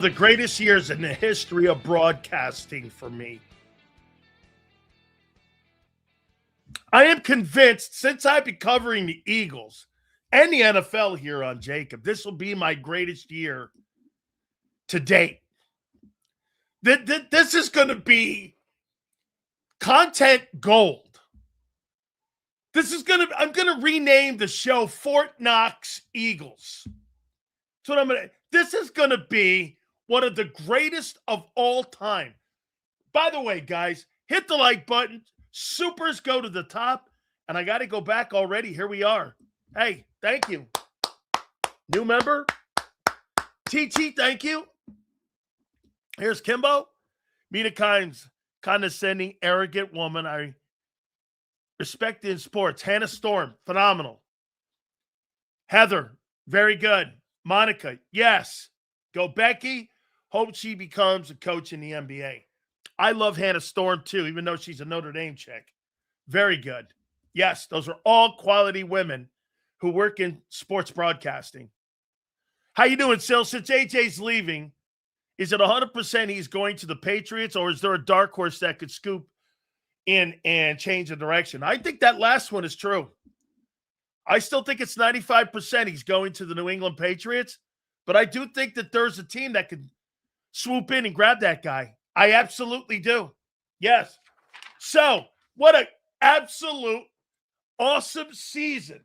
The greatest years in the history of broadcasting for me. I am convinced since I've been covering the Eagles and the NFL here on JAKIB, this will be my greatest year to date. This is going to be content gold. I'm going to rename the show Fort Knox Eagles. This is going to be one of the greatest of all time. By the way, guys, hit the like button. Supers go to the top. And I got to go back already. Here we are. Hey, thank you. New member. TT, thank you. Here's Kimbo. Mina Kimes, condescending, arrogant woman I respect in sports. Hannah Storm, phenomenal. Heather, very good. Monica, yes. Go Becky. Hope she becomes a coach in the NBA. I love Hannah Storm too, even though she's a Notre Dame chick. Very good. Yes, those are all quality women who work in sports broadcasting. How you doing, Sil? Since AJ's leaving, is it 100% he's going to the Patriots, or is there a dark horse that could scoop in and change the direction? I think that last one is true. I still think it's 95% he's going to the New England Patriots, but I do think that there's a team that could swoop in and grab that guy. I absolutely do. Yes. So, what an absolute awesome season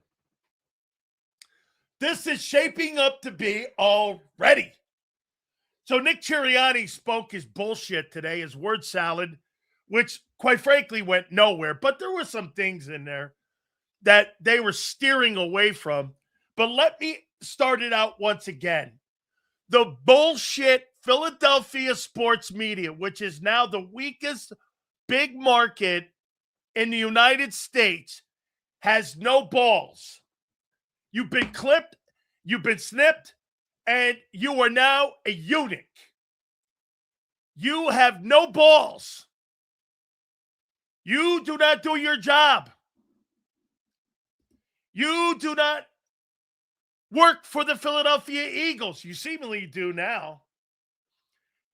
this is shaping up to be already. So, Nick Sirianni spoke his bullshit today, his word salad, which, quite frankly, went nowhere. But there were some things in there that they were steering away from. But let me start it out once again. The bullshit Philadelphia sports media, which is now the weakest big market in the United States, has no balls. You've been clipped, you've been snipped, and you are now a eunuch. You have no balls. You do not do your job. You do not work for the Philadelphia Eagles. You seemingly do now.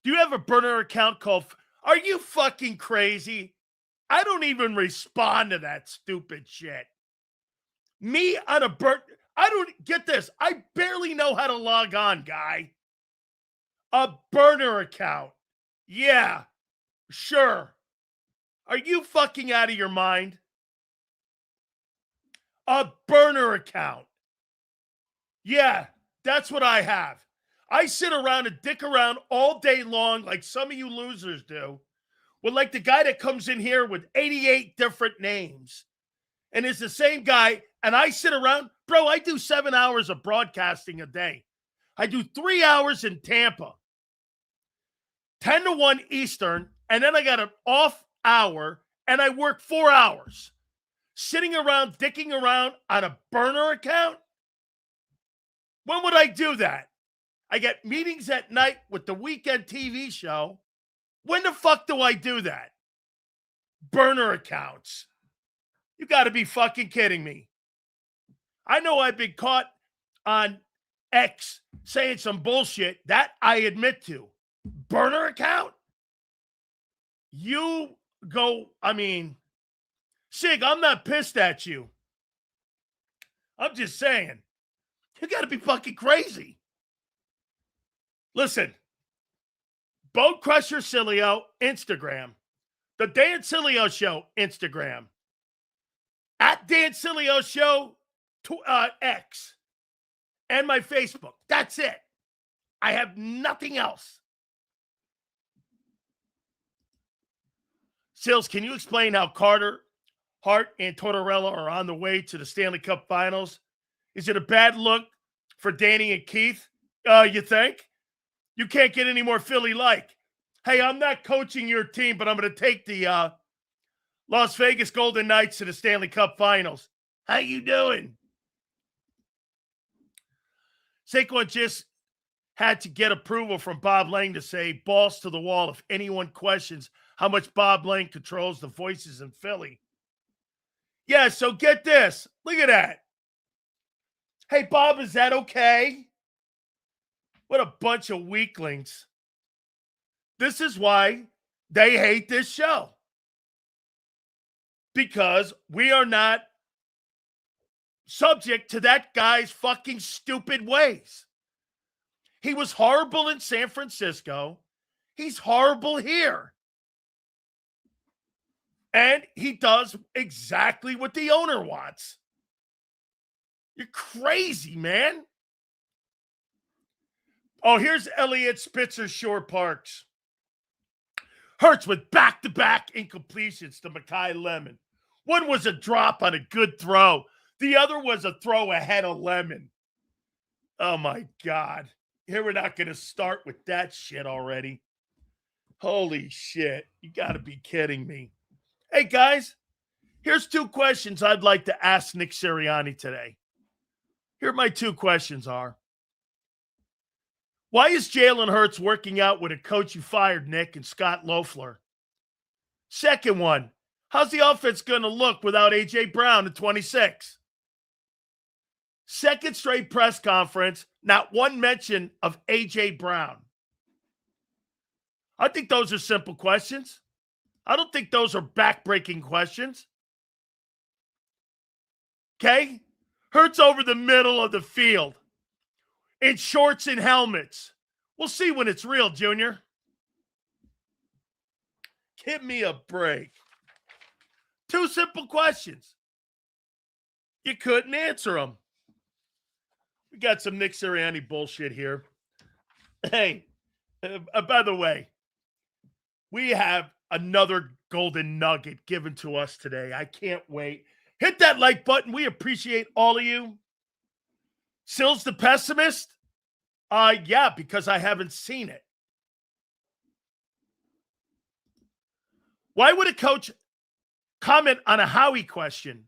Do you have a burner account called... Are you fucking crazy? I don't even respond to that stupid shit. Me on a burner... I don't get this. I barely know how to log on, guy. A burner account. Yeah, sure. Are you fucking out of your mind? A burner account. Yeah, that's what I have. I sit around and dick around all day long like some of you losers do. With like the guy that comes in here with 88 different names. And is the same guy. And I sit around. Bro, I do 7 hours of broadcasting a day. I do 3 hours in Tampa. 10 to 1 Eastern. And then I got an off hour. And I work 4 hours. Sitting around, dicking around on a burner account? When would I do that? I get meetings at night with the weekend TV show. When the fuck do I do that? Burner accounts. You got to be fucking kidding me. I know I've been caught on X saying some bullshit. That I admit to. Burner account? You go, Sig, I'm not pissed at you. I'm just saying. You got to be fucking crazy. Listen. Boat Crusher Sileo, Instagram. The Dan Sileo Show, Instagram. At Dan Sileo Show, X. And my Facebook. That's it. I have nothing else. Sills, can you explain how Carter, Hart, and Tortorella are on the way to the Stanley Cup Finals? Is it a bad look for Danny and Keith? You think? You can't get any more Philly-like. Hey, I'm not coaching your team, but I'm going to take the Las Vegas Golden Knights to the Stanley Cup Finals. How you doing? Saquon just had to get approval from Bob Lang to say balls to the wall if anyone questions how much Bob Lang controls the voices in Philly. Yeah, so get this. Look at that. Hey, Bob, is that okay? What a bunch of weaklings. This is why they hate this show. Because we are not subject to that guy's fucking stupid ways. He was horrible in San Francisco. He's horrible here. And he does exactly what the owner wants. You're crazy, man. Oh, here's Elliott Spitzer Shore Parks. Hurts with back-to-back incompletions to Mekhi Lemon. One was a drop on a good throw. The other was a throw ahead of Lemon. Oh, my God. Here we're not going to start with that shit already. Holy shit. You got to be kidding me. Hey, guys, here's 2 questions I'd like to ask Nick Sirianni today. Here my 2 questions are. Why is Jalen Hurts working out with a coach you fired, Nick, and Scott Loeffler? Second one, how's the offense going to look without A.J. Brown at 26? Second straight press conference, not one mention of A.J. Brown. I think those are simple questions. I don't think those are back-breaking questions. Okay? Hurts over the middle of the field in shorts and helmets. We'll see when it's real, Junior. Give me a break. 2 simple questions. You couldn't answer them. We got some Nick Sirianni bullshit here. Hey, by the way, we have another golden nugget given to us today. I can't wait. Hit that like button. We appreciate all of you. Sills the pessimist? Yeah, because I haven't seen it. Why would a coach comment on a Howie question?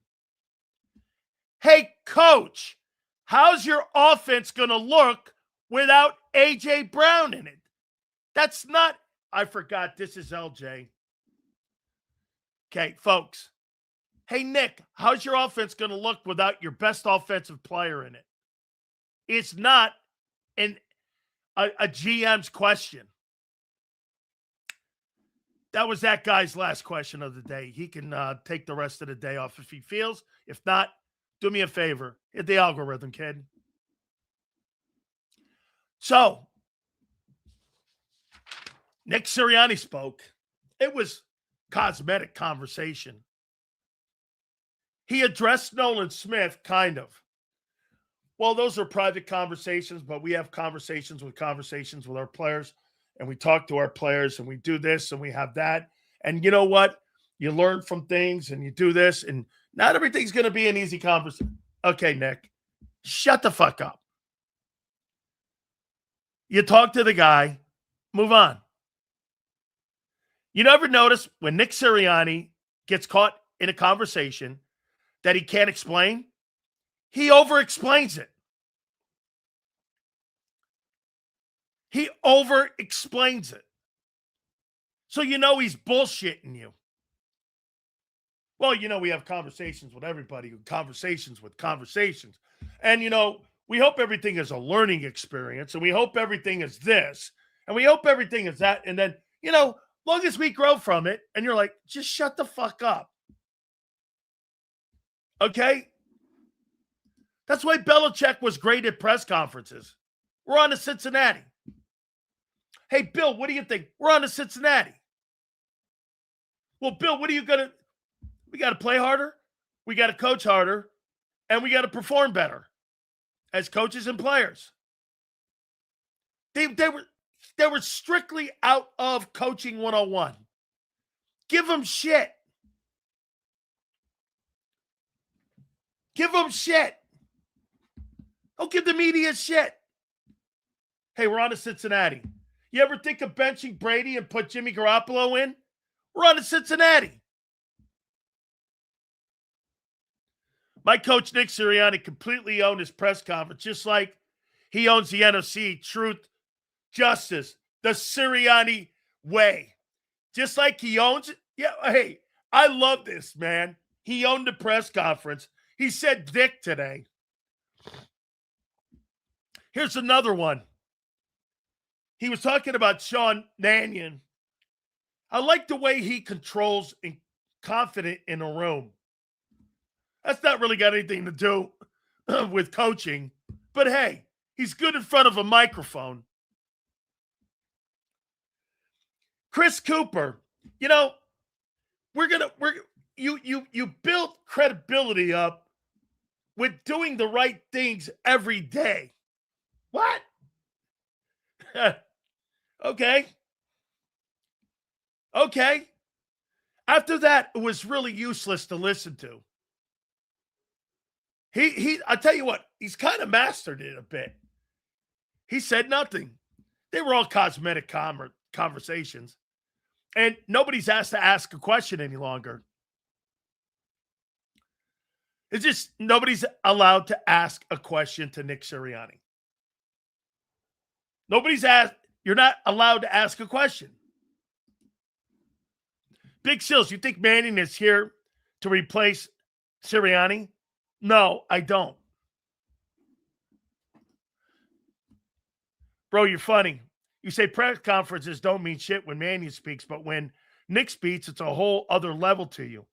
Hey, coach, how's your offense going to look without A.J. Brown in it? That's not, I forgot, this is LJ. Okay, folks. Hey, Nick, how's your offense going to look without your best offensive player in it? It's not a GM's question. That was that guy's last question of the day. He can take the rest of the day off if he feels. If not, do me a favor. Hit the algorithm, kid. So, Nick Sirianni spoke. It was cosmetic conversation. He addressed Nolan Smith, kind of. Well, those are private conversations, but we have conversations with our players, and we talk to our players, and we do this, and we have that. And you know what? You learn from things, and you do this, and not everything's going to be an easy conversation. Okay, Nick, shut the fuck up. You talk to the guy, move on. You never notice when Nick Sirianni gets caught in a conversation that he can't explain? He over-explains it. He over-explains it. So you know he's bullshitting you. Well, you know, we have conversations with everybody, conversations. And, you know, we hope everything is a learning experience, and we hope everything is this, and we hope everything is that. And then, you know, long as we grow from it, and you're like, just shut the fuck up. Okay? That's why Belichick was great at press conferences. We're on to Cincinnati. Hey, Bill, what do you think? We're on to Cincinnati. Well, Bill, what are you going to... We got to play harder, we got to coach harder, and we got to perform better as coaches and players. They were strictly out of coaching 101. Give them shit. Give them shit. Don't give the media shit. Hey, we're on to Cincinnati. You ever think of benching Brady and put Jimmy Garoppolo in? We're on to Cincinnati. My coach, Nick Sirianni, completely owned his press conference, just like he owns the NFC, truth, justice, the Sirianni way. Just like he owns it. Yeah, hey, I love this, man. He owned the press conference. He said dick today. Here's another one. he was talking about Sean Mannion. I like the way he controls and confident in a room. That's not really got anything to do with coaching. But hey, he's good in front of a microphone. Chris Cooper, you built credibility up with doing the right things every day. What? Okay. After that, it was really useless to listen to. I tell you what, he's kind of mastered it a bit. He said nothing. They were all cosmetic conversations. And nobody's asked to ask a question any longer. It's just nobody's allowed to ask a question to Nick Sirianni. Nobody's asked. You're not allowed to ask a question. Big Sills, you think Manning is here to replace Sirianni? No, I don't. Bro, you're funny. You say press conferences don't mean shit when Manning speaks, but when Nick speaks, it's a whole other level to you.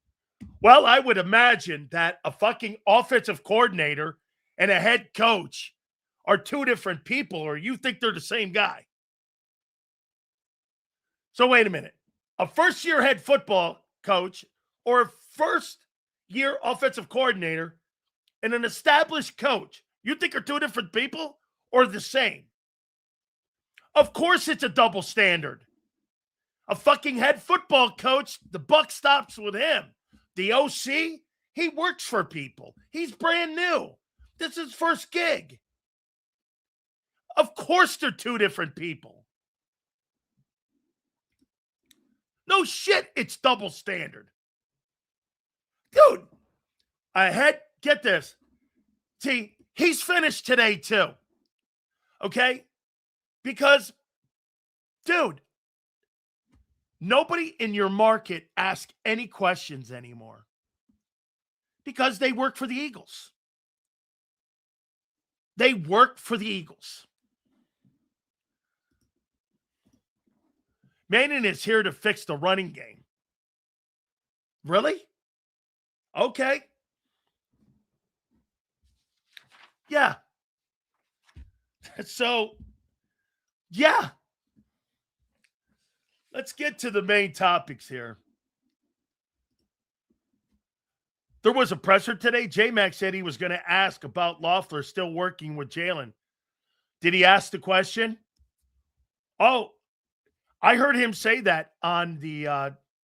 Well, I would imagine that a fucking offensive coordinator and a head coach are two different people, or you think they're the same guy. So wait a minute. A first-year head football coach or a first-year offensive coordinator and an established coach, you think are two different people or the same? Of course it's a double standard. A fucking head football coach, the buck stops with him. The OC, he works for people. He's brand new. This is his first gig. Of course they're two different people. No shit, it's double standard. Dude, get this. See, he's finished today too. Okay? Because, dude, nobody in your market asks any questions anymore. Because they work for the Eagles. They work for the Eagles. Manning is here to fix the running game. Really? Okay. Yeah. So, yeah. Let's get to the main topics here. There was a presser today. J-Mac said he was going to ask about Loeffler still working with Jalen. Did he ask the question? Oh, I heard him say that on the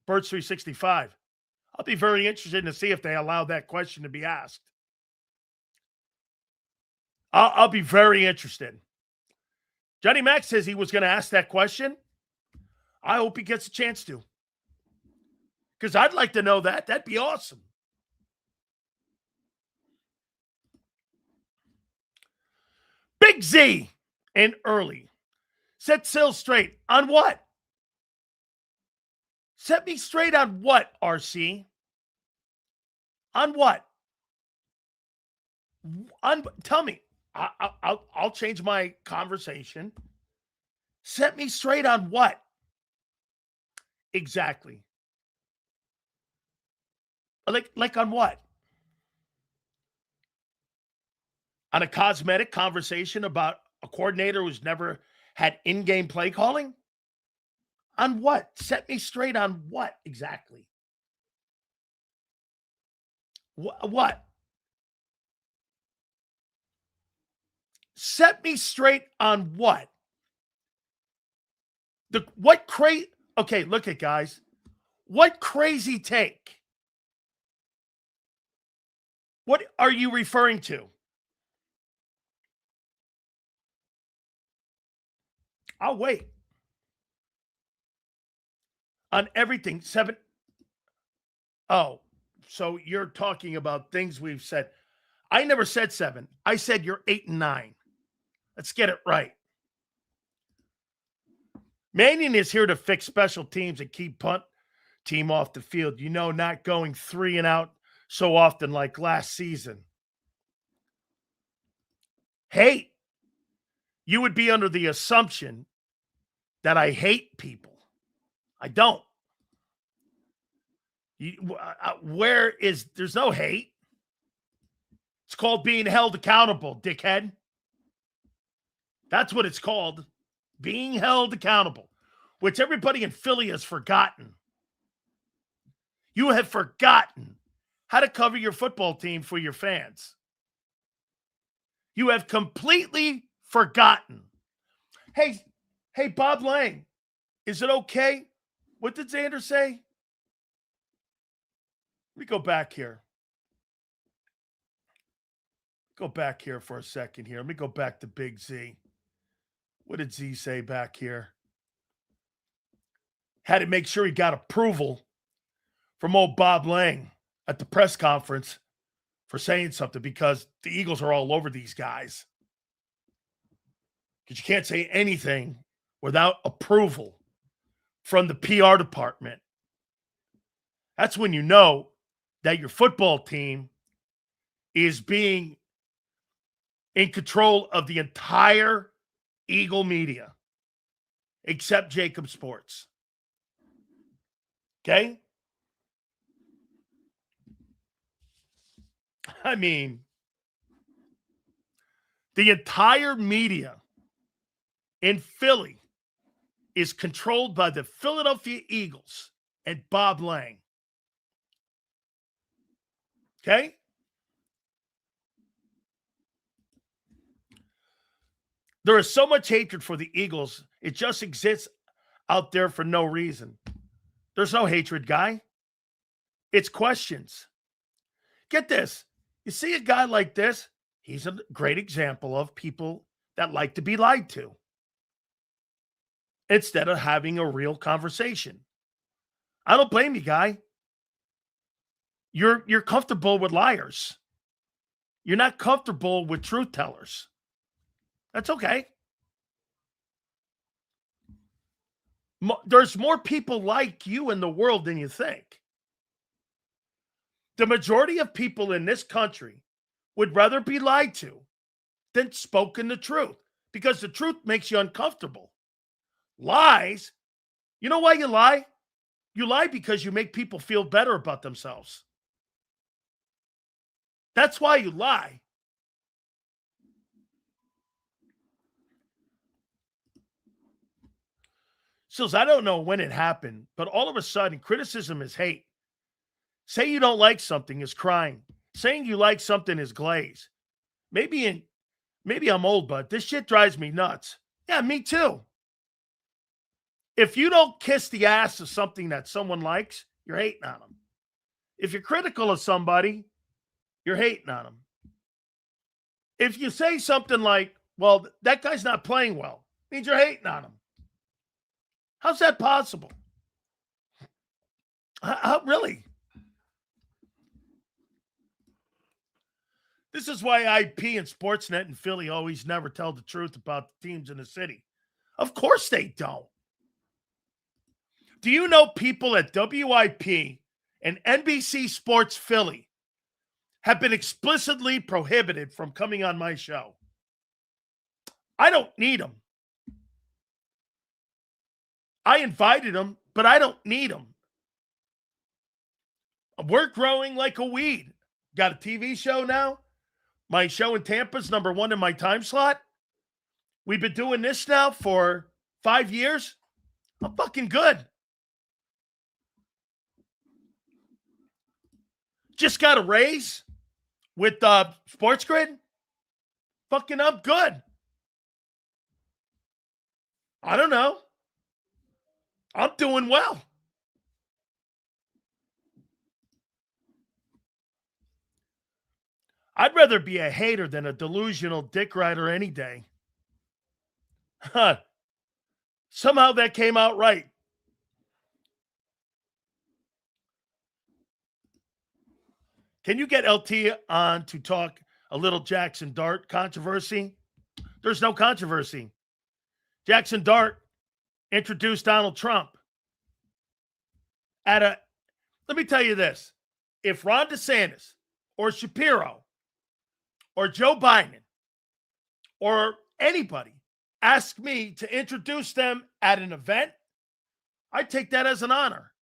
Birds 365. I'll be very interested to see if they allow that question to be asked. I'll be very interested. Johnny Mac says he was going to ask that question. I hope he gets a chance to. Because I'd like to know that. That'd be awesome. Big Z and Early. Set Sill straight. On what? Set me straight on what, RC? On what? Tell me. I'll change my conversation. Set me straight on what? Exactly. Like on what? On a cosmetic conversation about a coordinator who's never had in-game play calling? On what? Set me straight on what exactly? What? Set me straight on what? Okay, look at guys. What crazy take? What are you referring to? I'll wait. On everything, 7. Oh, so you're talking about things we've said. I never said 7. I said you're 8 and 9. Let's get it right. Manning is here to fix special teams and keep punt team off the field. Not going 3 and out so often like last season. Hey, you would be under the assumption that I hate people. I don't. There's no hate. It's called being held accountable, dickhead. That's what it's called. Being held accountable, which everybody in Philly has forgotten. You have forgotten how to cover your football team for your fans. You have completely forgotten. Hey, Bob Lang, is it okay? What did Zander say? Let me go back here. Go back here for a second here. Let me go back to Big Z. What did Z say back here? Had to make sure he got approval from old Bob Lang at the press conference for saying something because the Eagles are all over these guys. Because you can't say anything without approval from the PR department. That's when you know that your football team is being in control of the entire Eagle media, except JAKIB Sports. Okay? I mean, the entire media in Philly is controlled by the Philadelphia Eagles and Bob Lang. Okay? There is so much hatred for the Eagles. It just exists out there for no reason. There's no hatred, guy. It's questions. Get this. You see a guy like this, he's a great example of people that like to be lied to instead of having a real conversation. I don't blame you, guy. You're comfortable with liars. You're not comfortable with truth tellers. That's okay. There's more people like you in the world than you think. The majority of people in this country would rather be lied to than spoken the truth because the truth makes you uncomfortable. Lies, you know why you lie? You lie because you make people feel better about themselves. That's why you lie. Sills, I don't know when it happened, but all of a sudden, criticism is hate. Say you don't like something is crying. Saying you like something is glaze. Maybe I'm old, but this shit drives me nuts. Yeah, me too. If you don't kiss the ass of something that someone likes, you're hating on them. If you're critical of somebody, you're hating on them. If you say something like, well, that guy's not playing well, means you're hating on him. How's that possible? How really? This is why IP and Sportsnet in Philly always never tell the truth about the teams in the city. Of course they don't. Do you know people at WIP and NBC Sports Philly have been explicitly prohibited from coming on my show? I don't need them. I invited them, but I don't need them. We're growing like a weed. Got a TV show now. My show in Tampa is #1 in my time slot. We've been doing this now for 5 years. I'm fucking good. Just got a raise with Sports Grid. Fucking up good. I don't know. I'm doing well. I'd rather be a hater than a delusional dick rider any day. Huh. Somehow that came out right. Can you get LT on to talk a little Jackson Dart controversy? There's no controversy. Jackson Dart introduced Donald Trump let me tell you this. If Ron DeSantis or Shapiro or Joe Biden or anybody ask me to introduce them at an event, I take that as an honor.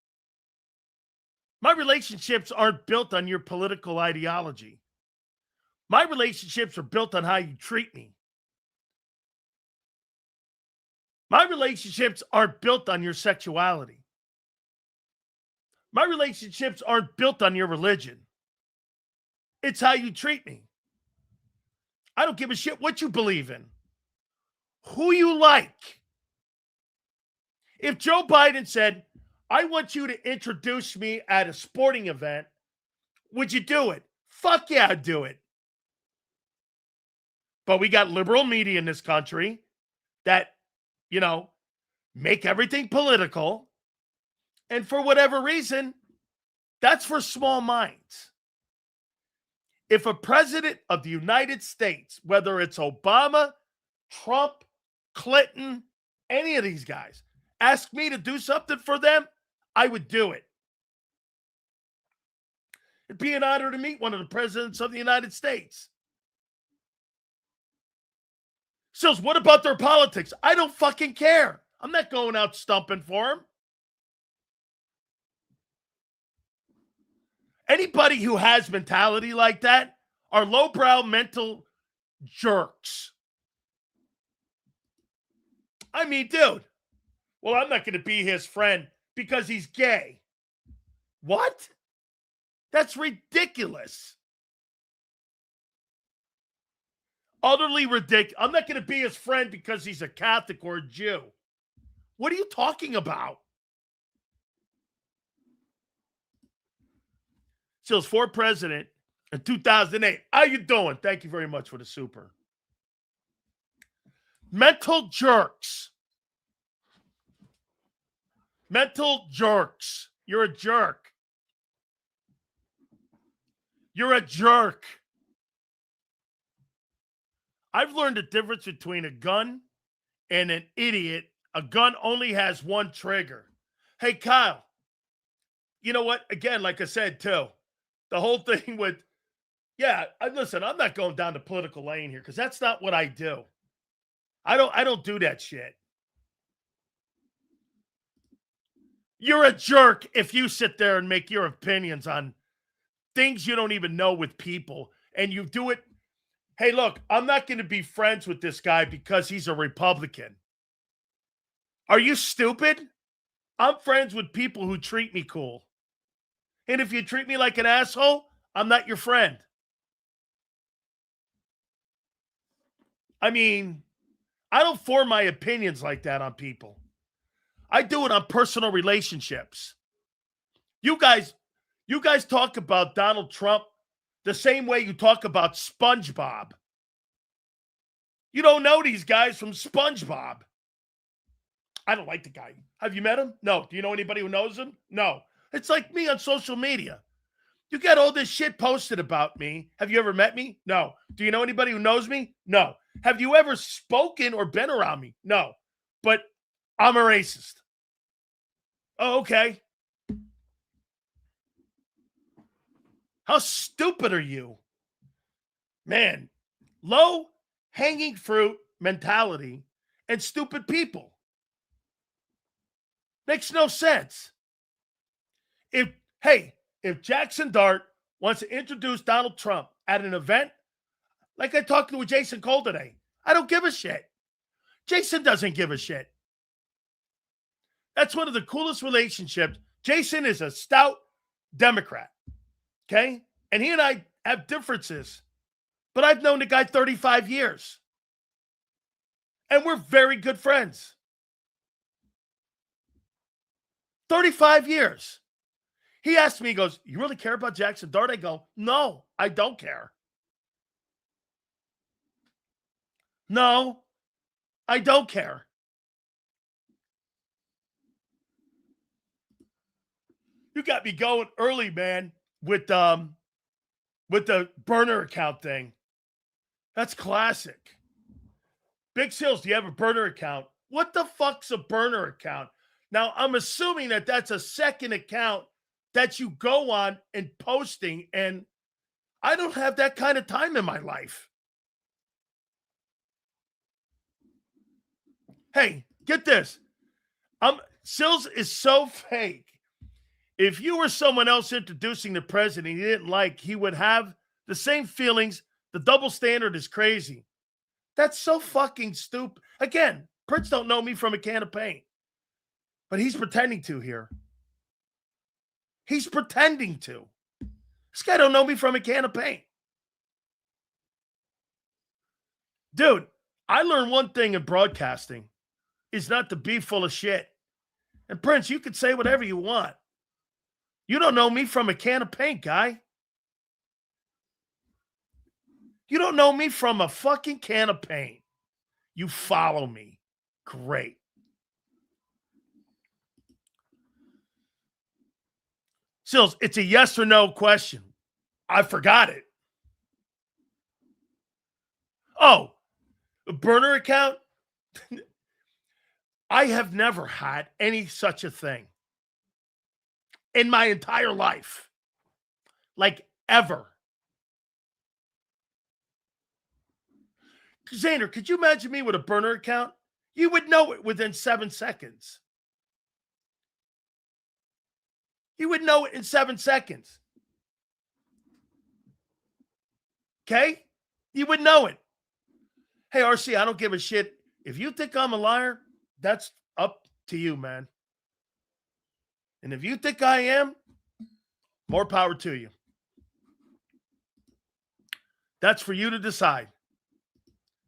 My relationships aren't built on your political ideology. My relationships are built on how you treat me. My relationships aren't built on your sexuality. My relationships aren't built on your religion. It's how you treat me. I don't give a shit what you believe in, who you like. If Joe Biden said, I want you to introduce me at a sporting event, would you do it? Fuck yeah, I'd do it. But we got liberal media in this country that, make everything political. And for whatever reason, that's for small minds. If a president of the United States, whether it's Obama, Trump, Clinton, any of these guys, ask me to do something for them, I would do it. It'd be an honor to meet one of the presidents of the United States. So what about their politics? I don't fucking care. I'm not going out stumping for them. Anybody who has mentality like that are lowbrow mental jerks. I mean, dude, well, I'm not going to be his friend because he's gay. What? That's ridiculous. Utterly ridiculous. I'm not going to be his friend because he's a Catholic or a Jew. What are you talking about? Sills for president in 2008. How you doing? Thank you very much for the super. Mental jerks. Mental jerks. You're a jerk. You're a jerk. I've learned the difference between a gun and an idiot. A gun only has one trigger. Hey, Kyle, you know what? Again, like I said, too, the whole thing with, listen, I'm not going down the political lane here because that's not what I do. I don't do that shit. You're a jerk if you sit there and make your opinions on things you don't even know with people, and you do it. Hey, look, I'm not going to be friends with this guy because he's a Republican. Are you stupid? I'm friends with people who treat me cool. And if you treat me like an asshole, I'm not your friend. I mean, I don't form my opinions like that on people. I do it on personal relationships. You guys talk about Donald Trump the same way you talk about SpongeBob. You don't know these guys from SpongeBob. I don't like the guy. Have you met him? No. Do you know anybody who knows him? No. It's like me on social media. You got all this shit posted about me. Have you ever met me? No. Do you know anybody who knows me? No. Have you ever spoken or been around me? No. But I'm a racist. Oh, okay. How stupid are you? Man, low hanging fruit mentality and stupid people. Makes no sense. If Jackson Dart wants to introduce Donald Trump at an event, like I talked to with Jason Cole today, I don't give a shit. Jason doesn't give a shit. That's one of the coolest relationships. Jason is a stout Democrat. Okay? And he and I have differences. But I've known the guy 35 years. And we're very good friends. 35 years. He asked me, he goes, you really care about Jackson Dart? I go, no, I don't care. No, I don't care. You got me going early, man, with the burner account thing. That's classic. Big Sills, do you have a burner account? What the fuck's a burner account? Now, I'm assuming that that's a second account that you go on and posting, and I don't have that kind of time in my life. Hey, get this. Sills is so fake. If you were someone else introducing the president he didn't like, he would have the same feelings. The double standard is crazy. That's so fucking stupid. Again, Prince don't know me from a can of paint. But he's pretending to here. He's pretending to. This guy don't know me from a can of paint. Dude, I learned one thing in broadcasting is not to be full of shit. And Prince, you could say whatever you want. You don't know me from a can of paint, guy. You don't know me from a fucking can of paint. You follow me. Great. Sills, it's a yes or no question. I forgot it. Oh, a burner account? I have never had any such a thing in my entire life. Like, ever. Zander, could you imagine me with a burner account? You would know it within 7 seconds. You would know it in 7 seconds. Okay? You would know it. Hey, RC, I don't give a shit. If you think I'm a liar, that's up to you, man. And if you think I am, more power to you. That's for you to decide.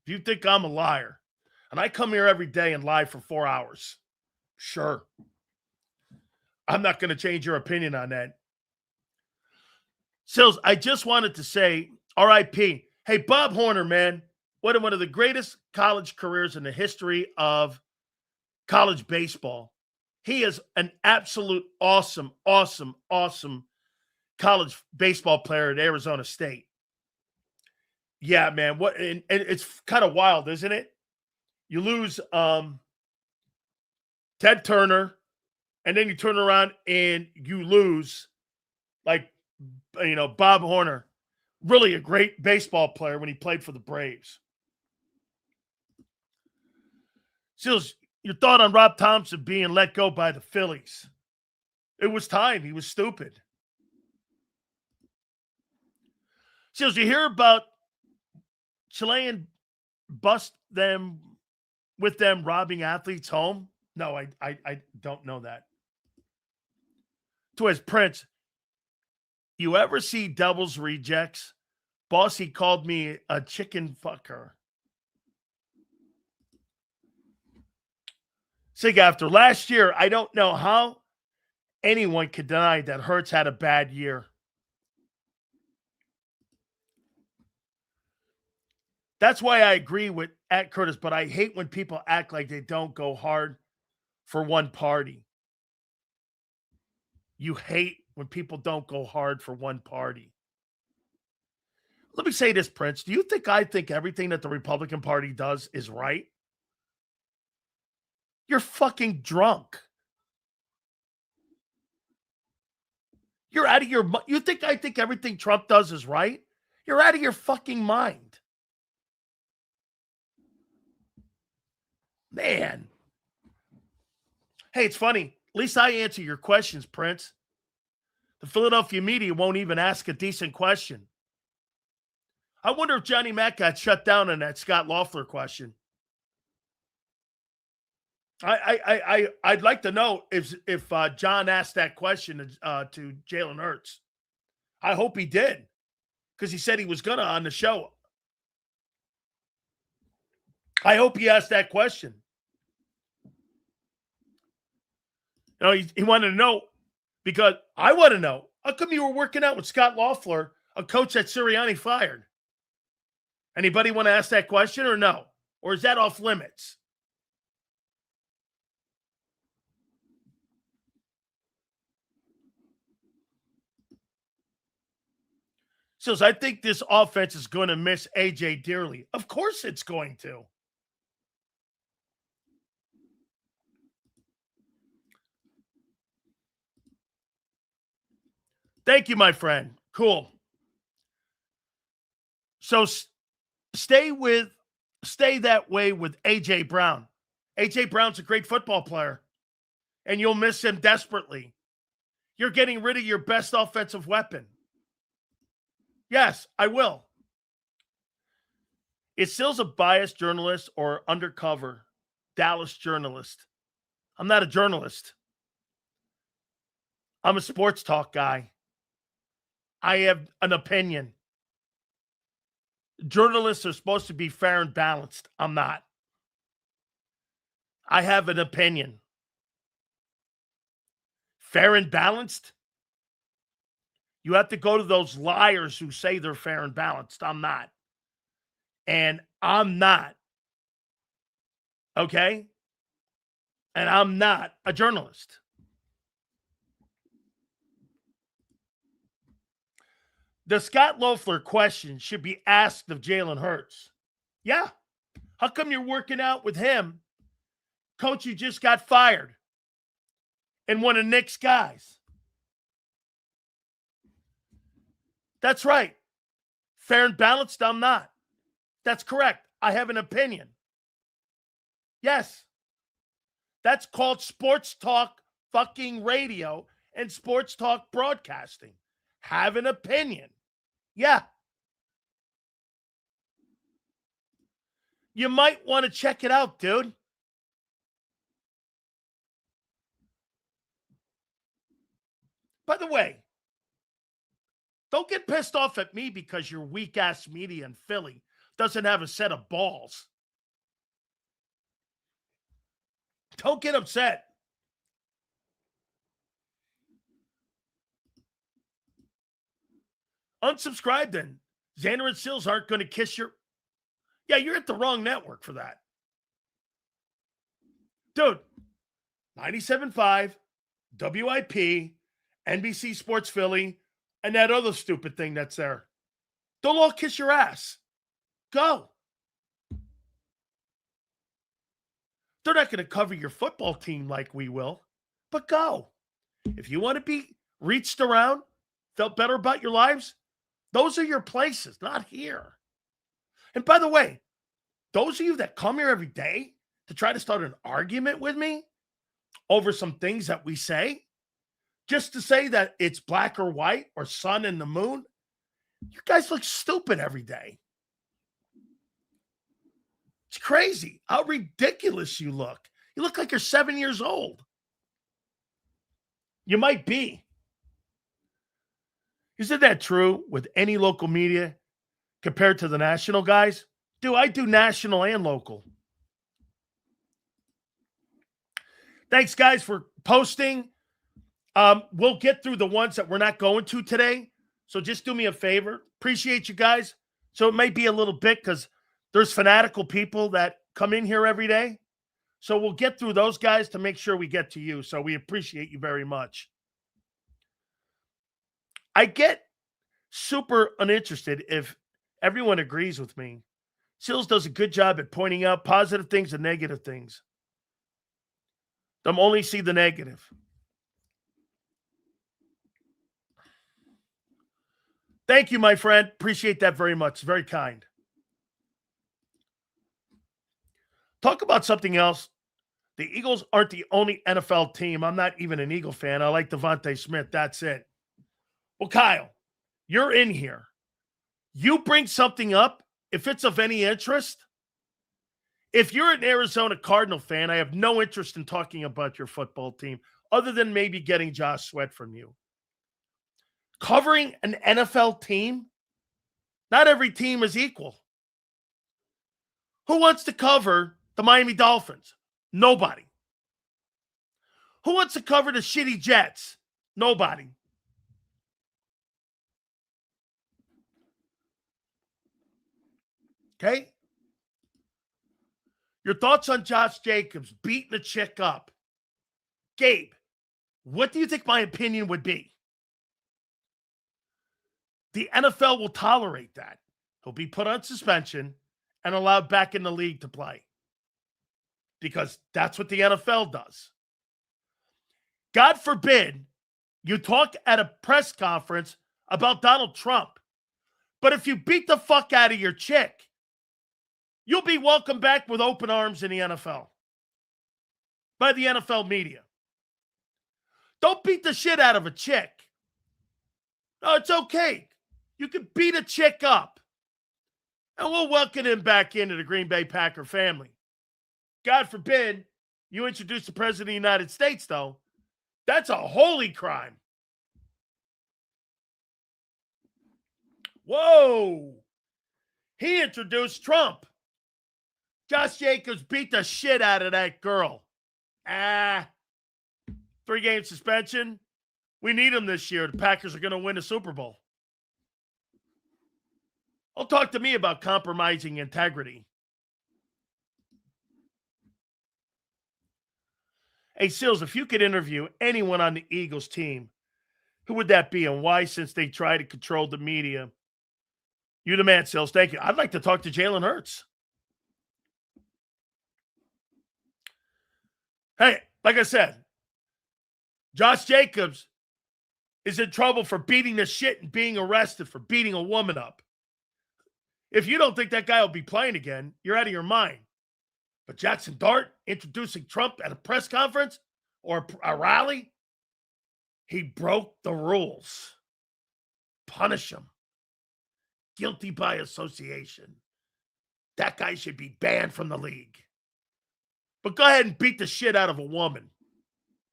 If you think I'm a liar, and I come here every day and lie for 4 hours, sure. I'm not going to change your opinion on that. Sills, I just wanted to say RIP. Hey, Bob Horner, man, one of the greatest college careers in the history of college baseball. He is an absolute awesome college baseball player at Arizona State. Yeah, man. What? And it's kind of wild, isn't it? You lose Ted Turner, and then you turn around and you lose, like, Bob Horner. Really a great baseball player when he played for the Braves. Sills, your thought on Rob Thompson being let go by the Phillies? It was time. He was stupid. Sills, you hear about Chilean bust them with them robbing athletes home? No, I don't know that. To his Prince, you ever see Devil's Rejects? Bossy called me a chicken fucker. Sig, after last year, I don't know how anyone could deny that Hurts had a bad year. That's why I agree with at Curtis, but I hate when people act like they don't go hard for one party. You hate when people don't go hard for one party. Let me say this, Prince. Do you think I think everything that the Republican Party does is right? You're fucking drunk. You're out of your mind. You think I think everything Trump does is right? You're out of your fucking mind. Man. Hey, it's funny. At least I answer your questions, Prince. The Philadelphia media won't even ask a decent question. I wonder if Johnny Mack got shut down on that Scott Loeffler question. I'd like to know if John asked that question to Jalen Hurts. I hope he did, because he said he was gonna on the show. I hope he asked that question. He wanted to know, because I want to know, how come you were working out with Scott Loeffler, a coach that Sirianni fired? Anybody want to ask that question or no? Or is that off limits? So I think this offense is going to miss AJ dearly. Of course it's going to. Thank you, my friend. Cool. So stay that way with AJ Brown. A.J. Brown's a great football player, and you'll miss him desperately. You're getting rid of your best offensive weapon. Yes, I will. Is Sills a biased journalist or undercover Dallas journalist? I'm not a journalist. I'm a sports talk guy. I have an opinion. Journalists are supposed to be fair and balanced. I'm not. I have an opinion. Fair and balanced? You have to go to those liars who say they're fair and balanced. I'm not. And I'm not. Okay? And I'm not a journalist. The Scott Loeffler question should be asked of Jalen Hurts. Yeah. How come you're working out with him? Coach, you just got fired. And one of Nick's guys. That's right. Fair and balanced, I'm not. That's correct. I have an opinion. Yes. That's called sports talk fucking radio and sports talk broadcasting. Have an opinion. Yeah. You might want to check it out, dude. By the way, don't get pissed off at me because your weak-ass media in Philly doesn't have a set of balls. Don't get upset. Unsubscribe then. Zander and Sills aren't going to kiss your... Yeah, you're at the wrong network for that. Dude, 97.5, WIP, NBC Sports Philly, and that other stupid thing that's there. They'll all kiss your ass. Go. They're not going to cover your football team like we will, but go. If you want to be reached around, felt better about your lives, those are your places, not here. And by the way, those of you that come here every day to try to start an argument with me over some things that we say, just to say that it's black or white or sun and the moon, you guys look stupid every day. It's crazy how ridiculous you look. You look like you're 7 years old. You might be. Isn't that true with any local media compared to the national guys? I do national and local. Thanks, guys, for posting. We'll get through the ones that we're not going to today. So just do me a favor. Appreciate you guys. So it might be a little bit because there's fanatical people that come in here every day. So we'll get through those guys to make sure we get to you. So we appreciate you very much. I get super uninterested if everyone agrees with me. Sills does a good job at pointing out positive things and negative things. Them only see the negative. Thank you, my friend. Appreciate that very much. Very kind. Talk about something else. The Eagles aren't the only NFL team. I'm not even an Eagle fan. I like Devontae Smith. That's it. Well, Kyle, you're in here. You bring something up, if it's of any interest. If you're an Arizona Cardinal fan, I have no interest in talking about your football team other than maybe getting Josh Sweat from you. Covering an NFL team, not every team is equal. Who wants to cover the Miami Dolphins? Nobody. Who wants to cover the shitty Jets? Nobody. Okay? Your thoughts on Josh Jacobs beating a chick up. Gabe, what do you think my opinion would be? The NFL will tolerate that. He'll be put on suspension and allowed back in the league to play. Because that's what the NFL does. God forbid you talk at a press conference about Donald Trump. But if you beat the fuck out of your chick, you'll be welcomed back with open arms in the NFL. by the NFL media. Don't beat the shit out of a chick. No, it's okay. You can beat a chick up. And we'll welcome him back into the Green Bay Packer family. God forbid you introduce the President of the United States, though. That's a holy crime. Whoa. He introduced Trump. Josh Jacobs beat the shit out of that girl. 3-game suspension. We need him this year. The Packers are going to win a Super Bowl. Don't talk to me about compromising integrity. Hey, Sills, if you could interview anyone on the Eagles team, who would that be and why, since they try to control the media? You the man, Sills. Thank you. I'd like to talk to Jalen Hurts. Hey, like I said, Josh Jacobs is in trouble for beating the shit and being arrested for beating a woman up. If you don't think that guy will be playing again, you're out of your mind. But Jackson Dart introducing Trump at a press conference or a rally, he broke the rules. Punish him. Guilty by association. That guy should be banned from the league. But go ahead and beat the shit out of a woman.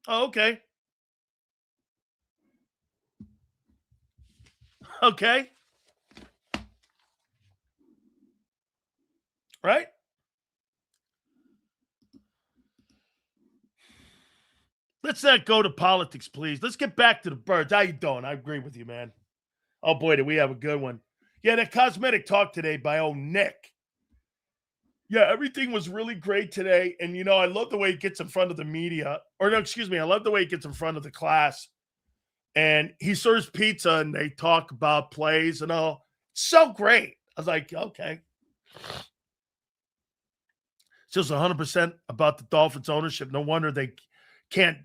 Oh, okay. Okay. Right? Let's not go to politics, please. Let's get back to the birds. How you doing? I agree with you, man. Oh, boy, did we have a good one. Yeah, that cosmetic talk today by old Nick. Yeah, everything was really great today. And, you know, I love the way he gets in front of the media. Or, no, excuse me. I love the way he gets in front of the class. And he serves pizza and they talk about plays and all. So great. I was like, okay. It's just 100% about the Dolphins ownership. No wonder they can't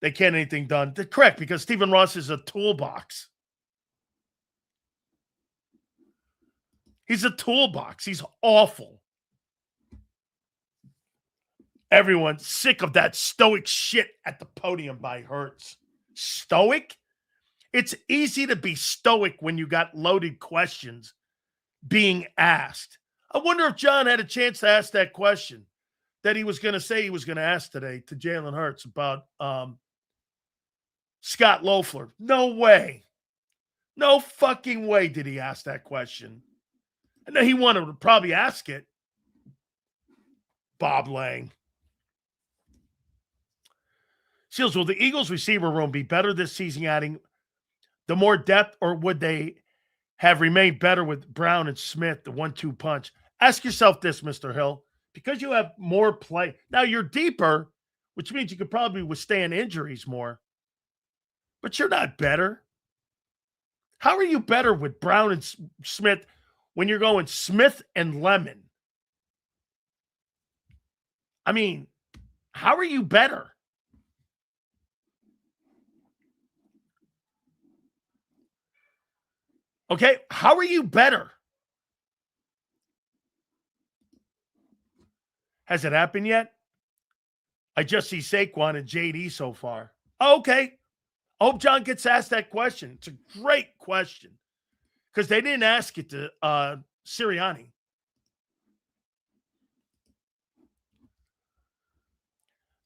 anything done. They're correct, because Stephen Ross is a toolbox. He's a toolbox. He's awful. Everyone's sick of that stoic shit at the podium by Hurts. Stoic? It's easy to be stoic when you got loaded questions being asked. I wonder if John had a chance to ask that question that he was going to say he was going to ask today to Jalen Hurts about Scott Loeffler. No way. No fucking way did he ask that question. And then he wanted to probably ask it. Bob Lang. Seals, will the Eagles receiver room be better this season adding the more depth, or would they have remained better with Brown and Smith, the 1-2 punch? Ask yourself this, Mr. Hill, because you have more play. Now you're deeper, which means you could probably withstand injuries more, but you're not better. How are you better with Brown and Smith when you're going Smith and Lemon? I mean, how are you better? Okay, how are you better? Has it happened yet? I just see Saquon and JD so far. Oh, okay. I hope John gets asked that question. It's a great question because they didn't ask it to Sirianni.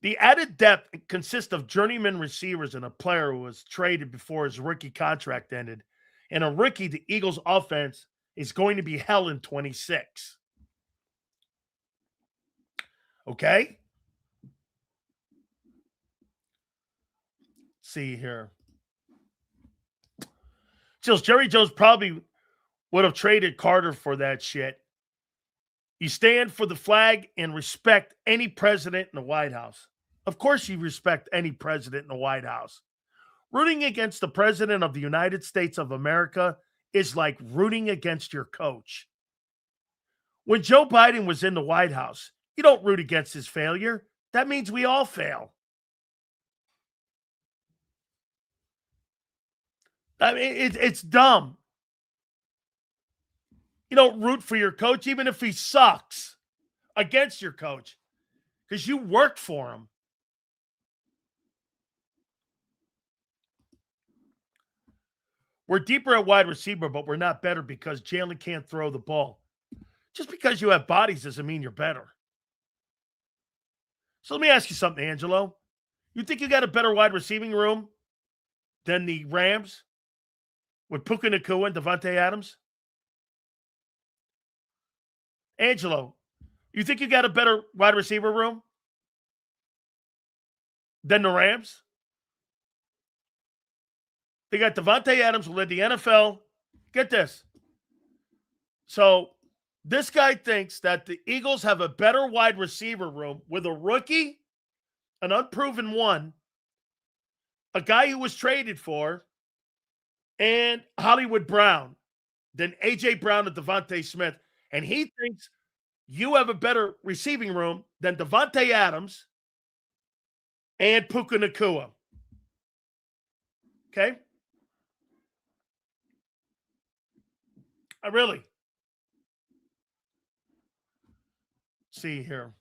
The added depth consists of journeyman receivers and a player who was traded before his rookie contract ended. And a rookie, the Eagles' offense is going to be hell in 26. Okay? See here. Chills, Jerry Jones probably would have traded Carter for that shit. You stand for the flag and respect any president in the White House. Of course you respect any president in the White House. Rooting against the president of the United States of America is like rooting against your coach. When Joe Biden was in the White House, you don't root against his failure. That means we all fail. I mean, it's dumb. You don't root for your coach, even if he sucks, against your coach, because you worked for him. We're deeper at wide receiver, but we're not better because Jalen can't throw the ball. Just because you have bodies doesn't mean you're better. So let me ask you something, Angelo. You think you got a better wide receiving room than the Rams with Puka Nacua and Devontae Adams? Angelo, you think you got a better wide receiver room than the Rams? They got Devontae Adams, who led the NFL. Get this. So this guy thinks that the Eagles have a better wide receiver room with a rookie, an unproven one, a guy who was traded for, and Hollywood Brown than A.J. Brown and Devontae Smith. And he thinks you have a better receiving room than Devontae Adams and Puka Nacua. Okay? I really. See here.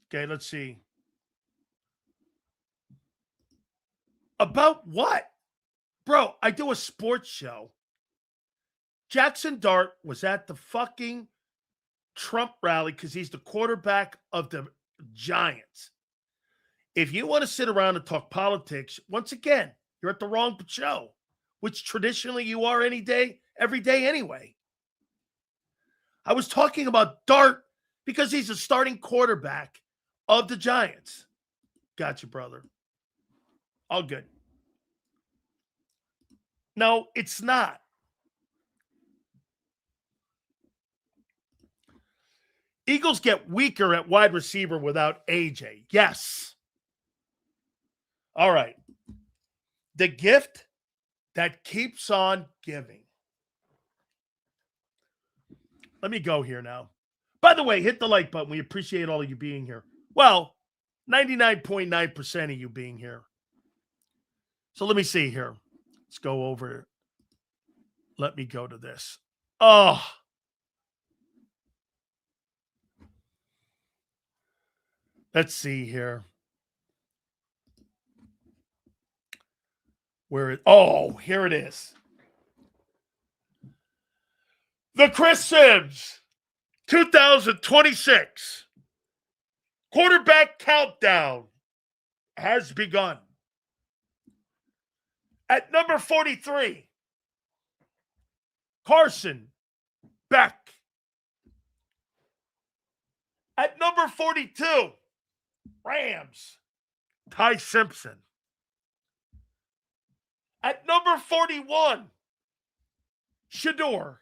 Okay, let's see. About what? Bro, I do a sports show. Jackson Dart was at the fucking Trump rally because he's the quarterback of the Giants. If you want to sit around and talk politics, once again, you're at the wrong show, which traditionally you are any day, every day anyway. I was talking about Dart because he's a starting quarterback of the Giants. Gotcha, brother. All good. No, it's not. Eagles get weaker at wide receiver without AJ. Yes. All right. The gift that keeps on giving. Let me go here now. By the way, hit the like button. We appreciate all of you being here. Well, 99.9% of you being here. So let me see here. Let's go over. Let me go to this. Oh. Let's see here. Here it is. The Chris Sims 2026 quarterback countdown has begun. At number 43, Carson Beck. At number 42, Rams, Ty Simpson. At number 41, Shador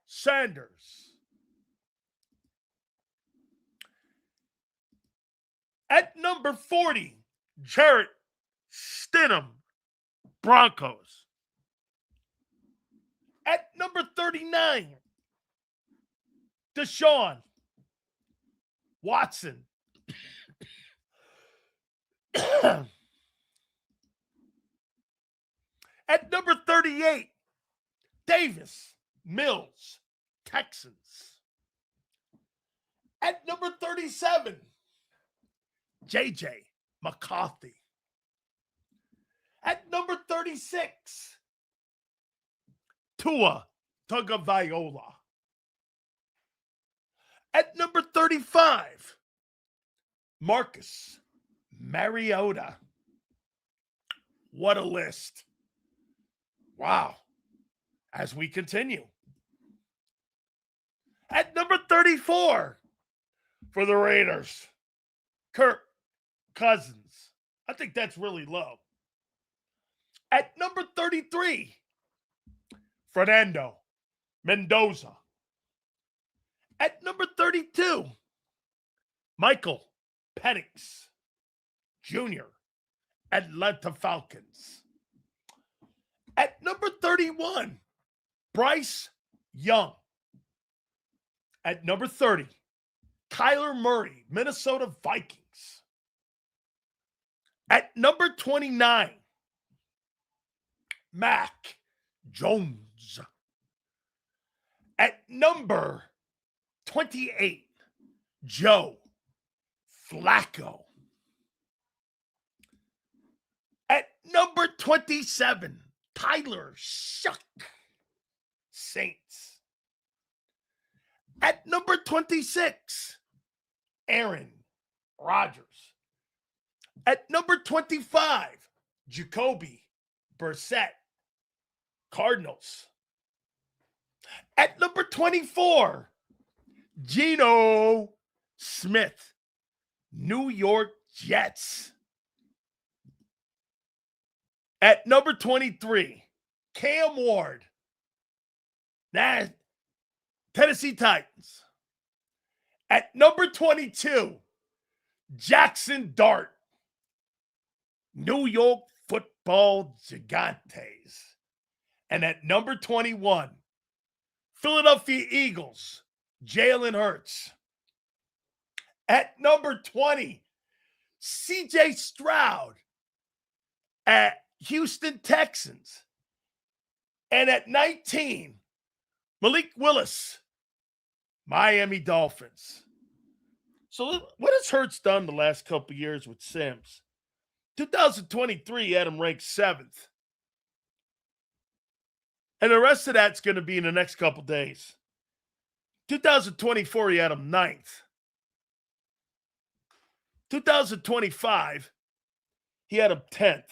Sanders. At number 40, Jarrett Stidham, Broncos. At number 39, Deshaun Watson. At number 38, Davis Mills, Texans. At number 37, J.J. McCarthy. At number 36, Tua Tagovailoa. At number 35, Marcus Mariota. What a list. Wow. As we continue. At number 34 for the Raiders, Kirk Cousins. I think that's really low. At number 33, Fernando Mendoza. At number 32, Michael Penix Jr., Atlanta Falcons. At number 31, Bryce Young. At number 30, Kyler Murray, Minnesota Vikings. At number 29, Mac Jones. At number 28, Joe Flacco. At number 27, Tyler Shuck, Saints. At number 26, Aaron Rodgers. At number 25, Jacoby Brissett, Cardinals. At number 24, Geno Smith, New York Jets. At number 23, Cam Ward, Tennessee Titans. At number 22, Jackson Dart, New York Football Gigantes. And at number 21, Philadelphia Eagles, Jalen Hurts. At number 20, CJ Stroud at Houston Texans. And at 19, Malik Willis, Miami Dolphins. So what has Hurts done the last couple of years with Sims? 2023, he had him ranked 7th. And the rest of that's going to be in the next couple days. 2024, he had him 9th. 2025, he had him 10th.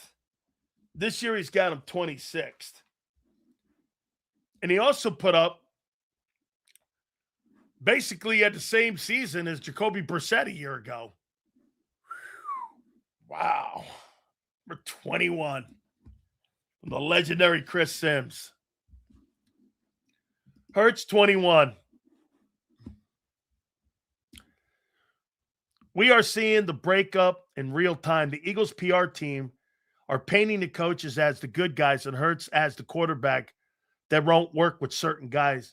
This year, he's got him 26th. And he also put up, basically had the same season as Jacoby Brissett a year ago. Wow. Number 21. From the legendary Chris Sims. Hurts 21. We are seeing the breakup in real time. The Eagles PR team are painting the coaches as the good guys and Hurts as the quarterback that won't work with certain guys.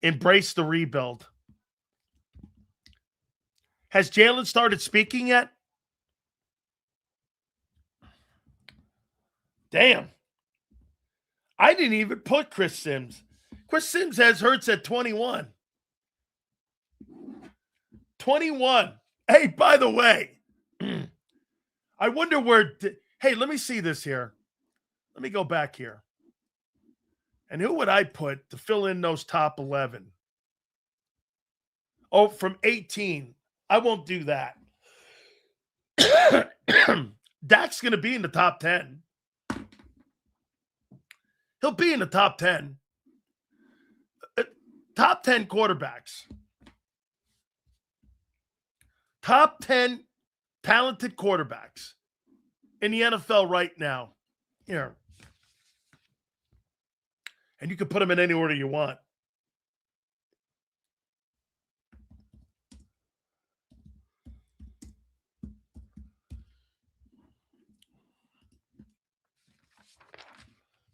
Embrace the rebuild. Has Jalen started speaking yet? Damn. I didn't even put Chris Sims. Chris Sims has Hurts at 21. 21. Hey, by the way, I wonder where... Hey, let me see this here. Let me go back here. And who would I put to fill in those top 11? Oh, from 18. I won't do that. Dak's going to be in the top 10. He'll be in the top 10. Top 10 quarterbacks. Top 10 talented quarterbacks in the NFL right now. Here. And you can put them in any order you want.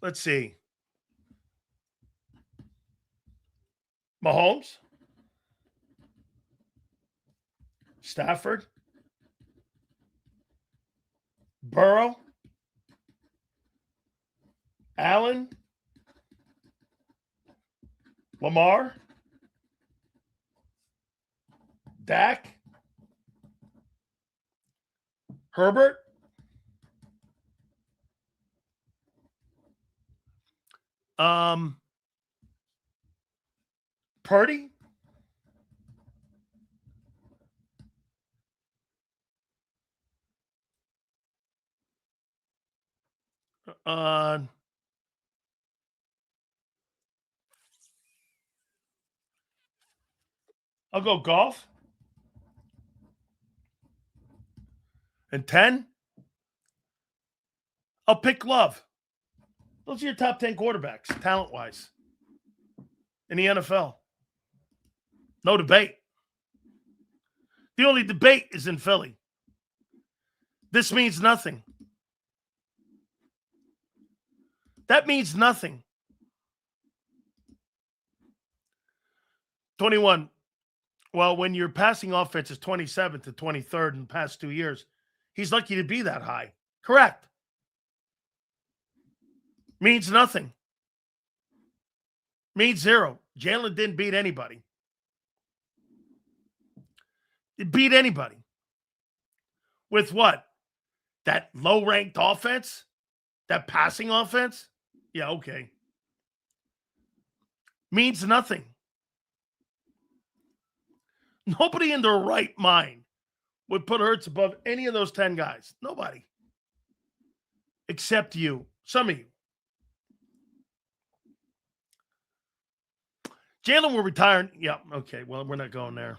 Let's see. Mahomes. Stafford. Burrow. Allen. Lamar. Dak. Herbert. Purdy. I'll go golf. And 10, I'll pick Love. Those are your top 10 quarterbacks, talent-wise, in the NFL. No debate. The only debate is in Philly. This means nothing. That means nothing. 21. Well, when your passing offense is 27th to 23rd in the past 2 years, he's lucky to be that high. Correct. Means nothing. Means zero. Jalen didn't beat anybody. It beat anybody. With what? That low-ranked offense? That passing offense? Yeah, okay. Means nothing. Nobody in their right mind would put Hurts above any of those 10 guys. Nobody. Except you. Some of you. Jalen will retire. Yeah, okay. Well, we're not going there.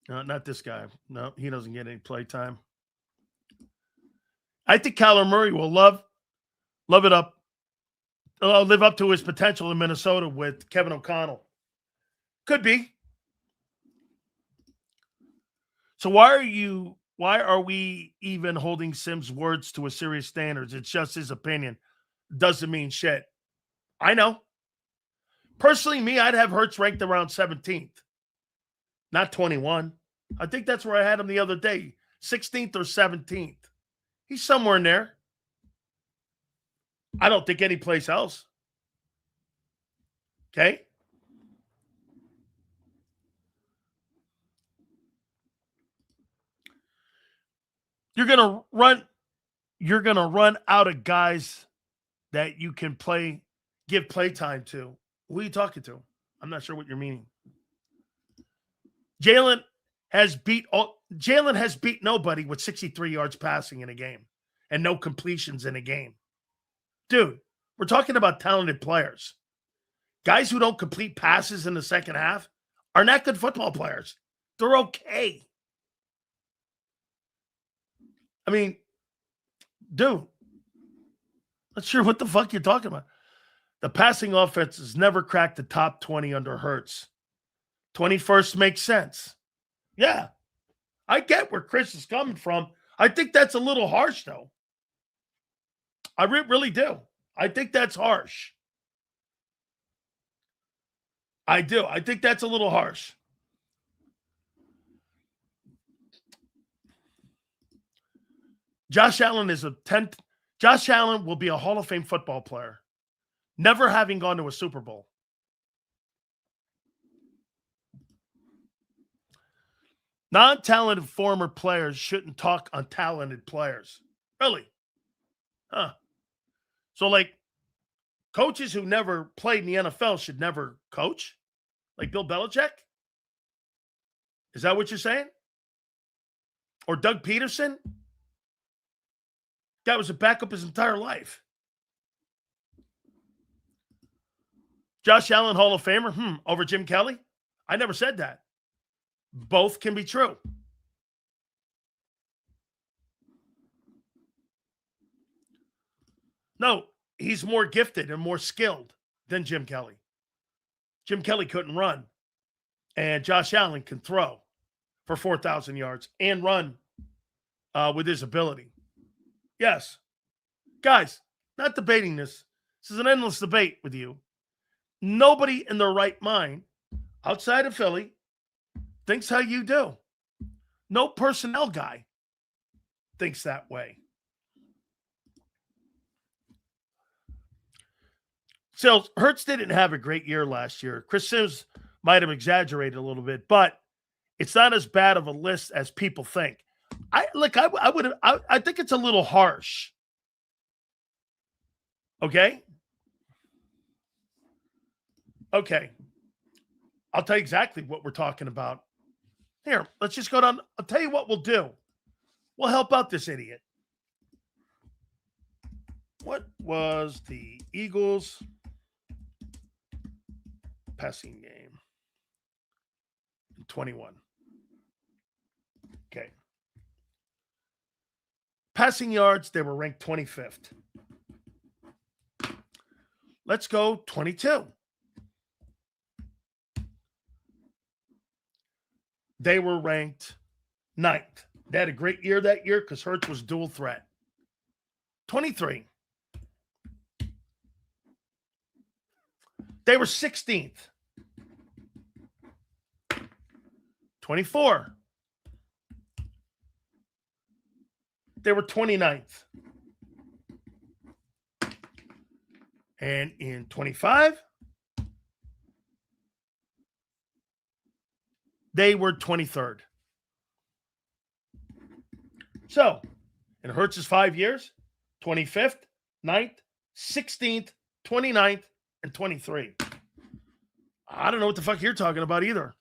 Not this guy. No, he doesn't get any play time. I think Kyler Murray will love it up, live up to his potential in Minnesota with Kevin O'Connell. Could be. So why are we even holding Sim's words to a serious standards? It's just his opinion. Doesn't mean shit. I know. Personally, me, I'd have Hurts ranked around 17th, not 21. I think that's where I had him the other day, 16th or 17th. He's somewhere in there. I don't think any place else. Okay? You're gonna run out of guys that you can give play time to. Who are you talking to? I'm not sure what you're meaning. Jalen has beat nobody with 63 yards passing in a game and no completions in a game. Dude, we're talking about talented players. Guys who don't complete passes in the second half are not good football players. They're okay. I mean, dude, not sure what the fuck you're talking about. The passing offense has never cracked the top 20 under Hurts. 21st makes sense. Yeah, I get where Chris is coming from. I think that's a little harsh, though. I really do. I think that's harsh. I do. I think that's a little harsh. Josh Allen Josh Allen will be a Hall of Fame football player, never having gone to a Super Bowl. Non-talented former players shouldn't talk on talented players. Really? Huh. So, like, coaches who never played in the NFL should never coach? Like Bill Belichick? Is that what you're saying? Or Doug Peterson? Guy was a backup his entire life. Josh Allen, Hall of Famer? Over Jim Kelly? I never said that. Both can be true. No, he's more gifted and more skilled than Jim Kelly. Jim Kelly couldn't run, and Josh Allen can throw for 4,000 yards and run with his ability. Yes. Guys, not debating this. This is an endless debate with you. Nobody in their right mind outside of Philly thinks how you do. No personnel guy thinks that way. So Hurts didn't have a great year last year. Chris Sims might have exaggerated a little bit, but it's not as bad of a list as people think. I think it's a little harsh. Okay? Okay. I'll tell you exactly what we're talking about. Here, let's just go down. I'll tell you what we'll do. We'll help out this idiot. What was the Eagles' passing game in 21? Okay. Passing yards, they were ranked 25th. Let's go 22. They were ranked 9th. They had a great year that year because Hurts was dual threat. 23. They were 16th. 24. They were 29th. And in 25, they were 23rd. So, in Hurts' 5 years, 25th, 9th, 16th, 29th, and 23. I don't know what the fuck you're talking about either.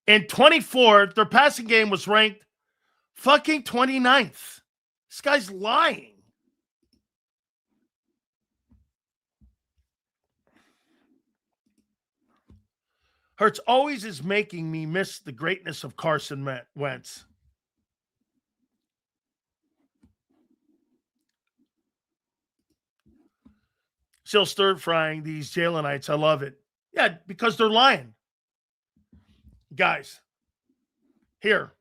In 24, their passing game was ranked fucking 29th. This guy's lying. Hurts always is making me miss the greatness of Carson Wentz. Still stir frying these Jalenites. I love it. Yeah, because they're lying. Guys, here.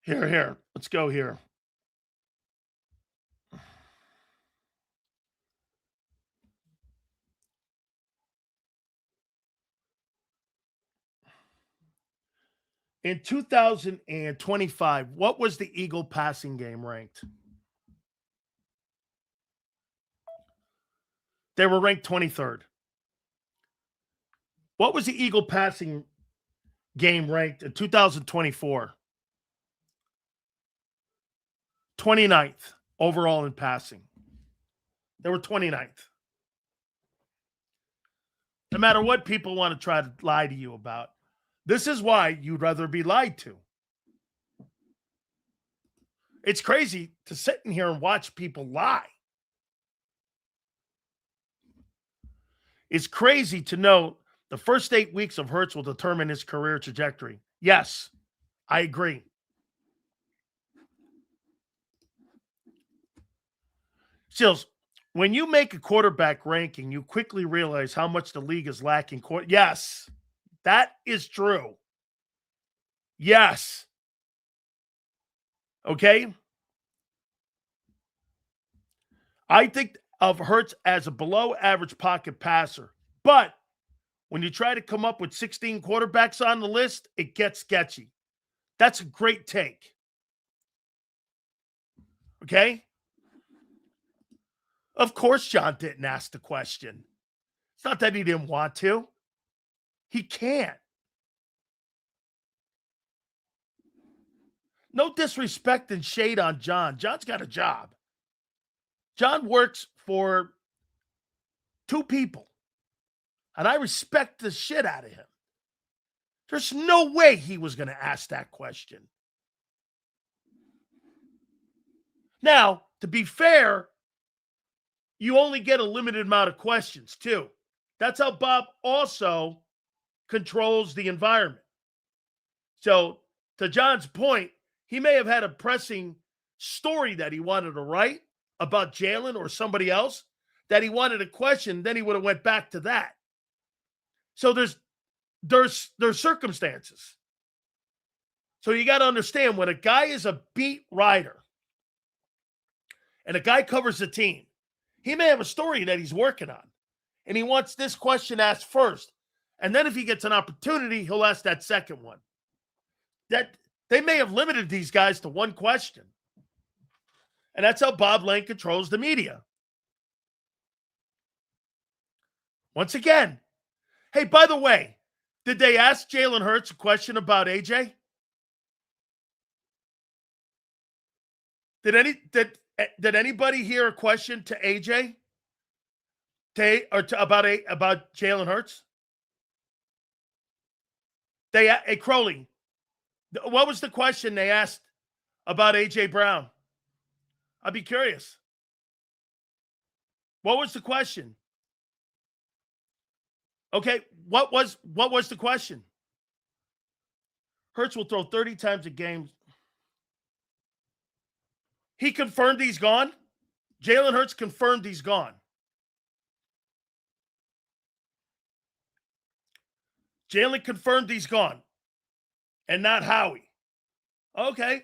Here. Let's go here. In 2025, what was the Eagle passing game ranked? They were ranked 23rd. What was the Eagle passing game ranked in 2024? 29th overall in passing. They were 29th. No matter what people want to try to lie to you about, this is why you'd rather be lied to. It's crazy to sit in here and watch people lie. It's crazy to know the first 8 weeks of Hurts will determine his career trajectory. Yes, I agree. Sills, when you make a quarterback ranking, you quickly realize how much the league is lacking. Yes, that is true. Yes. Okay? I think of Hurts as a below-average pocket passer. But when you try to come up with 16 quarterbacks on the list, it gets sketchy. That's a great take. Okay? Of course John didn't ask the question. It's not that he didn't want to. He can't. No disrespect and shade on John. John's got a job. John works for 2 people. And I respect the shit out of him. There's no way he was going to ask that question. Now, to be fair, you only get a limited amount of questions, too. That's how Bob also controls the environment. So, to John's point, he may have had a pressing story that he wanted to write about Jalen or somebody else that he wanted to question, then he would have went back to that. So there's circumstances. So you got to understand, when a guy is a beat writer and a guy covers a team, he may have a story that he's working on, and he wants this question asked first. And then if he gets an opportunity, he'll ask that second one. That they may have limited these guys to one question. And that's how Bob Lane controls the media. Once again, hey, by the way, did they ask Jalen Hurts a question about AJ? Did anybody hear a question to AJ? About Jalen Hurts? Hey, Crowley, what was the question they asked about AJ Brown? I'd be curious. What was the question? Okay, what was the question? Hurts will throw 30 times a game. He confirmed he's gone? Jalen Hurts confirmed he's gone. Jalen confirmed he's gone. And not Howie. Okay.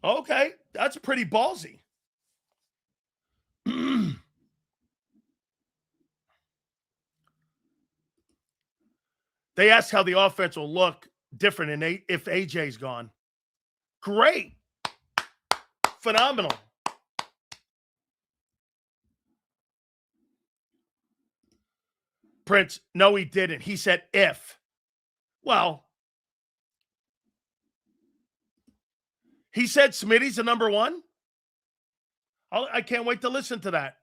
Okay, that's pretty ballsy. They asked how the offense will look different if AJ's gone. Great. Phenomenal. Prince, no, he didn't. He said if. Well, he said Smitty's the number one. I can't wait to listen to that.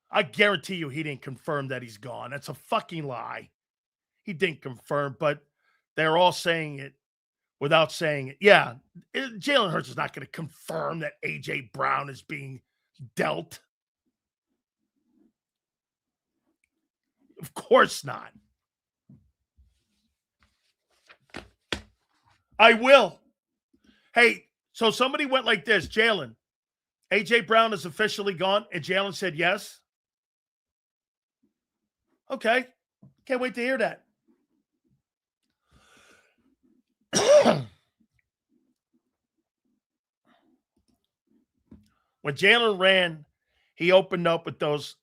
I guarantee you he didn't confirm that he's gone. That's a fucking lie. He didn't confirm, but they're all saying it without saying it. Yeah, Jalen Hurts is not going to confirm that A.J. Brown is being dealt. Of course not. I will. Hey, so somebody went like this, Jalen, A.J. Brown is officially gone, and Jalen said yes. Okay. Can't wait to hear that. When Jalen ran, he opened up with those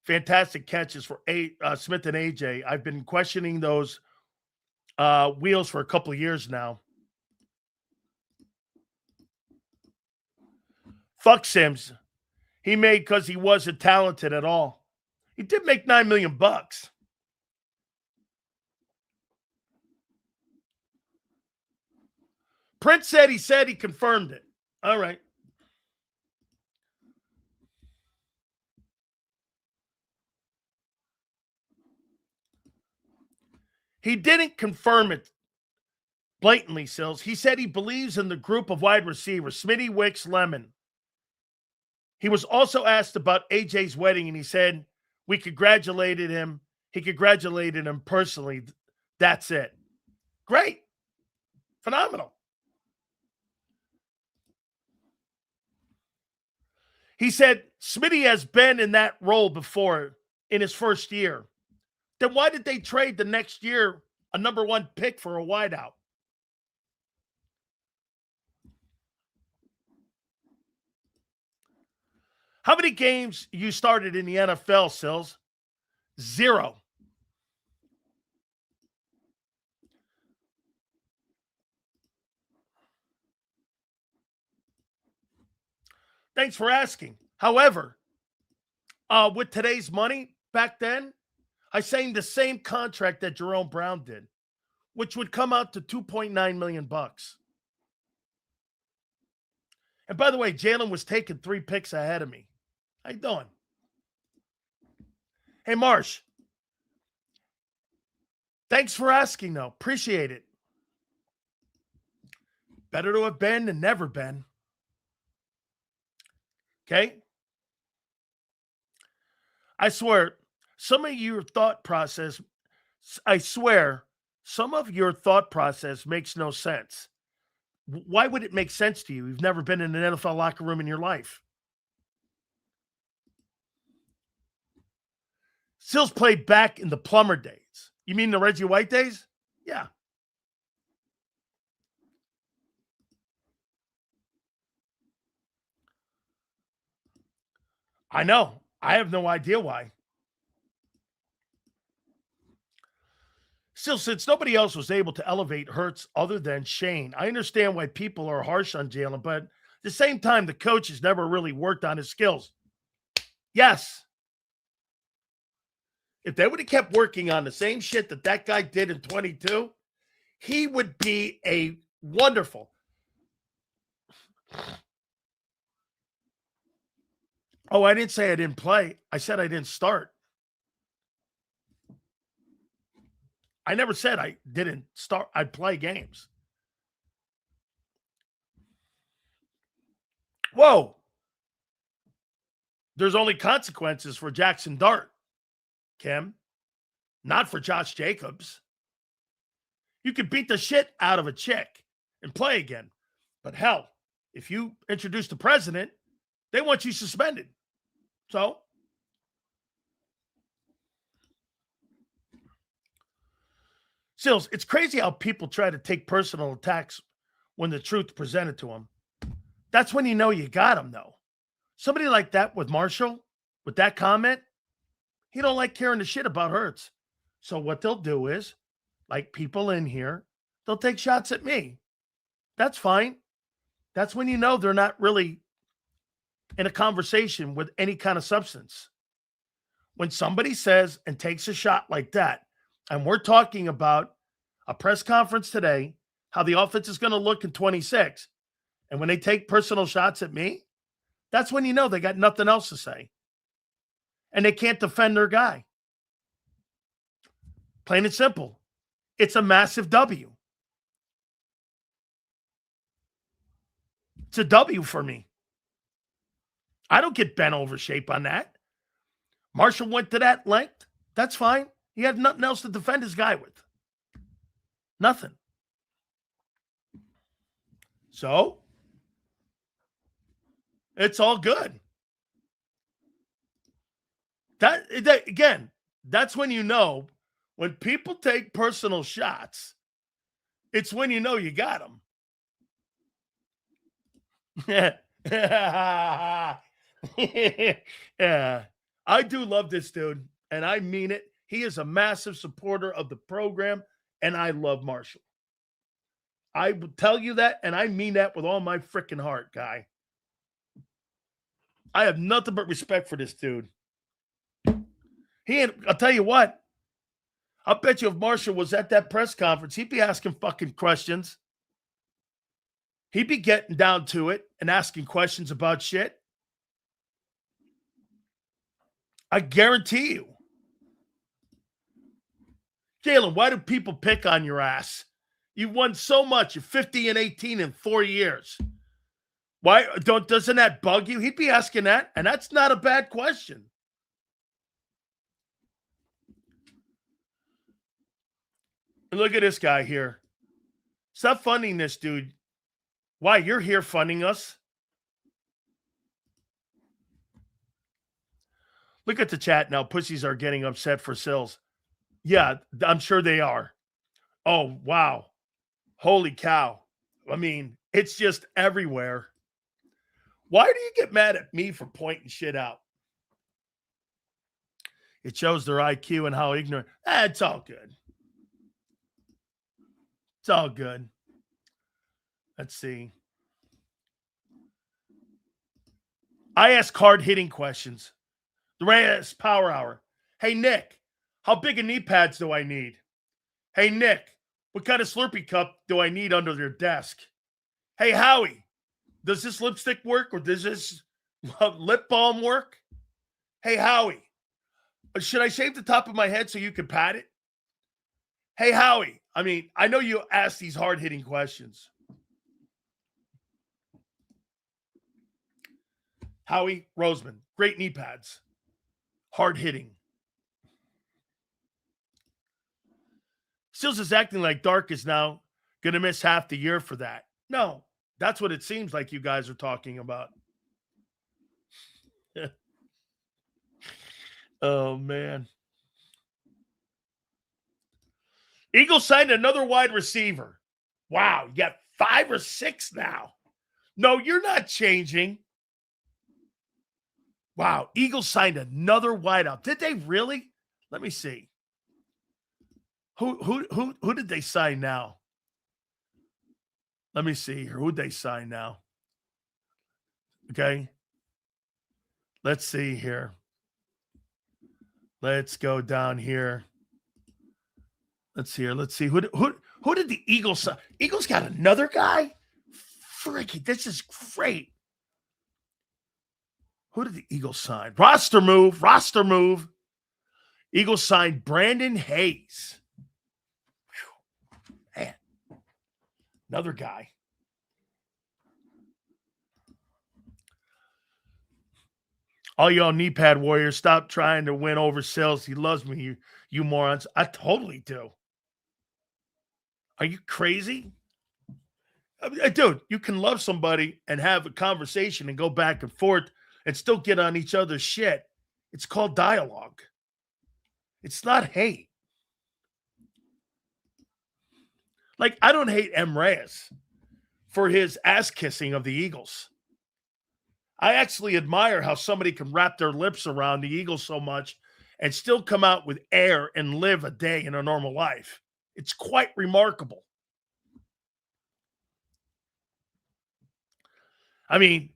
fantastic catches for Smith and AJ. I've been questioning those wheels for a couple of years now. Fuck Sims. He made because he wasn't talented at all. He did make $9 million. Prince said he confirmed it. All right. He didn't confirm it blatantly, Sills. He said he believes in the group of wide receivers, Smitty, Wicks, Lemon. He was also asked about AJ's wedding, and he said we congratulated him. He congratulated him personally. That's it. Great. Phenomenal. He said Smitty has been in that role before in his first year. Then why did they trade the next year a number one pick for a wideout? How many games you started in the NFL, Sills? 0. Thanks for asking. However, with today's money back then, I signed the same contract that Jerome Brown did, which would come out to $2.9 million. And by the way, Jalen was taking 3 picks ahead of me. How you doing? Hey, Marsh. Thanks for asking, though. Appreciate it. Better to have been than never been. Okay? I swear, some of your thought process makes no sense. Why would it make sense to you? You've never been in an NFL locker room in your life. Sills played back in the Plummer days. You mean the Reggie White days? Yeah. I know. I have no idea why. Still, since nobody else was able to elevate Hurts other than Shane, I understand why people are harsh on Jalen, but at the same time, the coach has never really worked on his skills. Yes. If they would have kept working on the same shit that guy did in 22, he would be a wonderful. Oh, I didn't say I didn't play. I said I didn't start. I never said I didn't start. I'd play games. Whoa. There's only consequences for Jackson Dart, Kim. Not for Josh Jacobs. You can beat the shit out of a chick and play again. But hell, if you introduce the president, they want you suspended. So, Sills, it's crazy how people try to take personal attacks when the truth presented to them. That's when you know you got them, though. Somebody like that with Marshall, with that comment, He don't like hearing the shit about Hurts. So what they'll do is, like people in here, they'll take shots at me. That's fine. That's when you know they're not really in a conversation with any kind of substance. When somebody says and takes a shot like that, and we're talking about a press conference today, how the offense is going to look in 26, and when they take personal shots at me, that's when you know they got nothing else to say. And they can't defend their guy. Plain and simple. It's a massive W. It's a W for me. I don't get bent over shape on that. Marshall went to that length. That's fine. He had nothing else to defend his guy with. Nothing. So, it's all good. That again, that's when you know when people take personal shots, it's when you know you got them. Yeah. I do love this dude, and I mean it. He is a massive supporter of the program, and I love Marshall. I will tell you that, and I mean that with all my freaking heart, guy. I have nothing but respect for this dude. I'll tell you what. I'll bet you if Marshall was at that press conference, he'd be asking fucking questions. He'd be getting down to it and asking questions about shit. I guarantee you. Jalen, why do people pick on your ass? You've won so much. You're 50-18 in 4 years. Why doesn't that bug you? He'd be asking that, and that's not a bad question. And look at this guy here. Stop funding this dude. Why? You're here funding us? Look at the chat now. Pussies are getting upset for Sills. Yeah, I'm sure they are. Oh, wow. Holy cow. I mean, it's just everywhere. Why do you get mad at me for pointing shit out? It shows their IQ and how ignorant. It's all good. It's all good. Let's see. I ask hard-hitting questions. The Reyes Power Hour. Hey, Nick, how big of knee pads do I need? Hey, Nick, what kind of Slurpee cup do I need under their desk? Hey, Howie, does this lipstick work or does this lip balm work? Hey, Howie, should I shave the top of my head so you can pat it? Hey, Howie, I mean, I know you ask these hard-hitting questions. Howie Roseman, great knee pads. Hard-hitting. Sills is acting like Dark is now going to miss half the year for that. No, that's what it seems like you guys are talking about. Oh, man. Eagles signed another wide receiver. Wow, you got 5 or 6 now. No, you're not changing. Wow, Eagles signed another wideout. Did they really? Let me see. Who did they sign now? Let me see here. Who'd they sign now? Okay. Let's see here. Let's go down here. Let's see here. Let's see. Who did the Eagles sign? Eagles got another guy? Freaky, this is great. Who did the Eagles sign? Roster move. Eagles signed Brandon Hayes. Whew. Man, another guy. All y'all knee pad warriors, stop trying to win over Sills. He loves me, you morons. I totally do. Are you crazy? Dude, you can love somebody and have a conversation and go back and forth and still get on each other's shit. It's called dialogue. It's not hate. Like, I don't hate M. Reyes for his ass kissing of the Eagles. I actually admire how somebody can wrap their lips around the Eagles so much and still come out with air and live a day in a normal life. It's quite remarkable. I mean,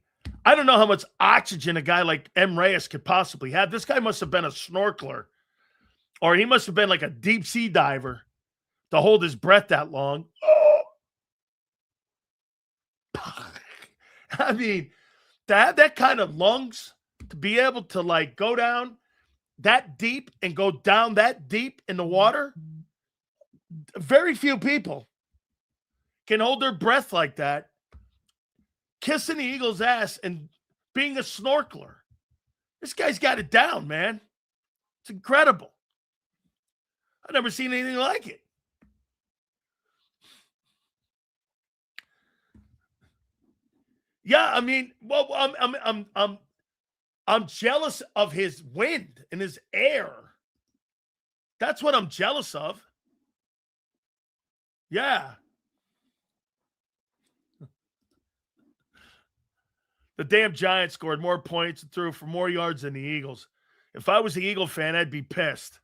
I don't know how much oxygen a guy like M. Reyes could possibly have. This guy must have been a snorkeler, or he must have been like a deep sea diver to hold his breath that long. I mean, to have that kind of lungs, to be able to like go down that deep and go down that deep in the water, very few people can hold their breath like that, kissing the eagle's ass and being a snorkeler. This guy's got it down, man. It's incredible. I've never seen anything like it. Yeah, I mean, well, I'm jealous of his wind and his air. That's what I'm jealous of. Yeah. The damn Giants scored more points and threw for more yards than the Eagles. If I was the Eagle fan, I'd be pissed.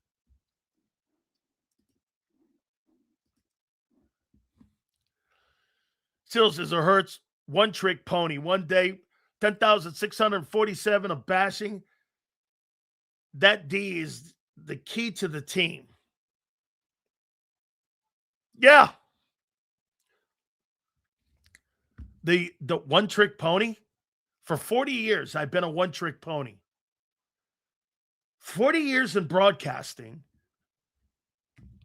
Sills is a Hurts one-trick pony. One day, 10,647 of bashing. That D is the key to the team. Yeah. The one-trick pony. For 40 years, I've been a one-trick pony. 40 years in broadcasting,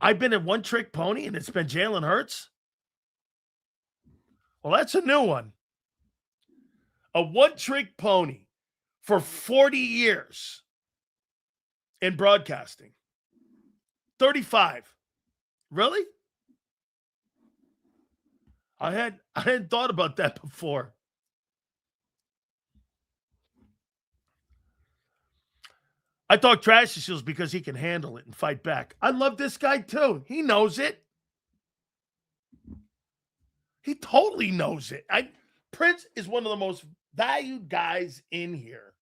I've been a one-trick pony, and it's been Jalen Hurts? Well, that's a new one. A one-trick pony for 40 years in broadcasting. 35. Really? I hadn't thought about that before. I talk trash to Shields because he can handle it and fight back. I love this guy too. He knows it. He totally knows it. Prince is one of the most valued guys in here.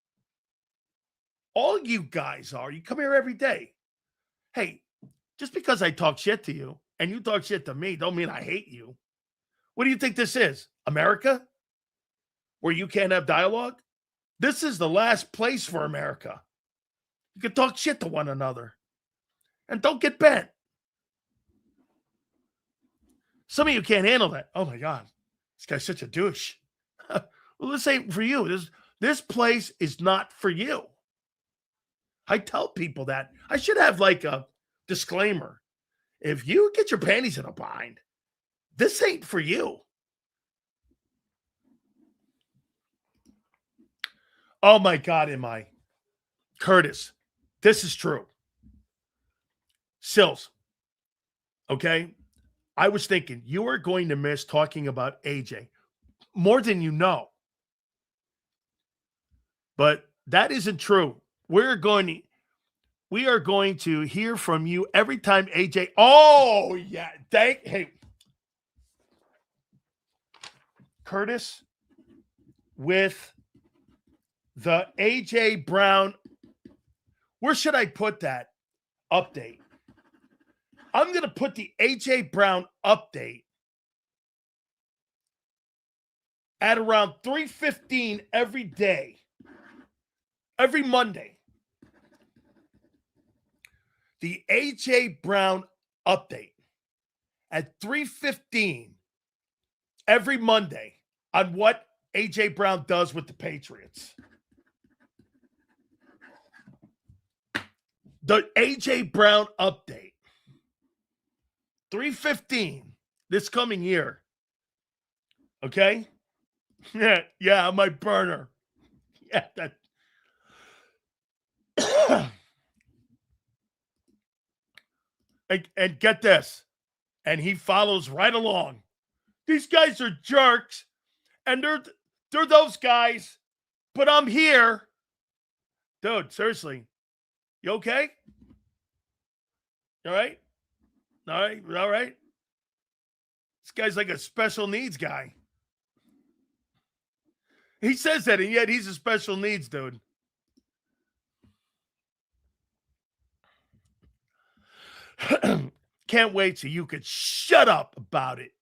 All you guys are. You come here every day. Hey, just because I talk shit to you and you talk shit to me don't mean I hate you. What do you think this is? America? Where you can't have dialogue? This is the last place for America. You can talk shit to one another. And don't get bent. Some of you can't handle that. Oh my God, this guy's such a douche. Well, this ain't for you. This place is not for you. I tell people that. I should have like a disclaimer. If you get your panties in a bind, this ain't for you. Oh my God, am I? Curtis, this is true. Sills, okay? I was thinking you are going to miss talking about AJ more than you know. But that isn't true. We are going to hear from you every time AJ. Oh, yeah. Hey, Curtis, with the AJ Brown. Where should I put that update? I'm going to put the AJ Brown update at around 3:15 every day. Every Monday. The AJ Brown update at 3:15 every Monday on what AJ Brown does with the Patriots. The AJ Brown update. 3:15 this coming year. Okay? Yeah, my burner. Yeah, that. and get this. And he follows right along. These guys are jerks. And they're those guys. But I'm here. Dude, seriously. You okay? All right? All right? All right? This guy's like a special needs guy. He says that, and yet he's a special needs dude. Can't wait so you could shut up about it.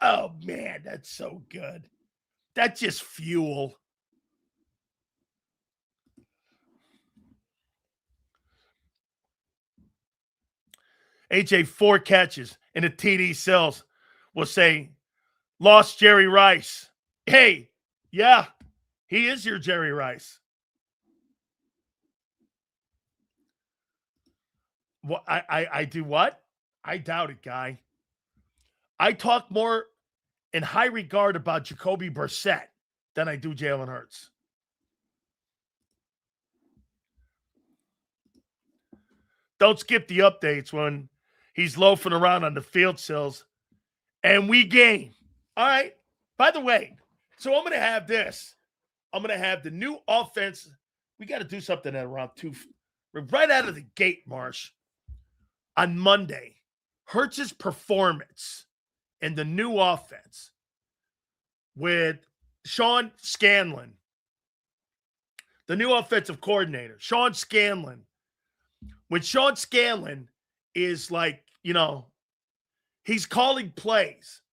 Oh, man, that's so good. That's just fuel. AJ, 4 catches and a TD sells will say, lost Jerry Rice. Hey, yeah, he is your Jerry Rice. What I do what? I doubt it, guy. I talk more in high regard about Jacoby Brissett than I do Jalen Hurts. Don't skip the updates when he's loafing around on the field sills and we game. All right. By the way, so I'm going to have this. I'm going to have the new offense. We got to do something at around 2. Right out of the gate, Marsh. On Monday, Hurts' performance in the new offense with Sean Scanlon, the new offensive coordinator, Sean Scanlon. When Sean Scanlon is like, he's calling plays,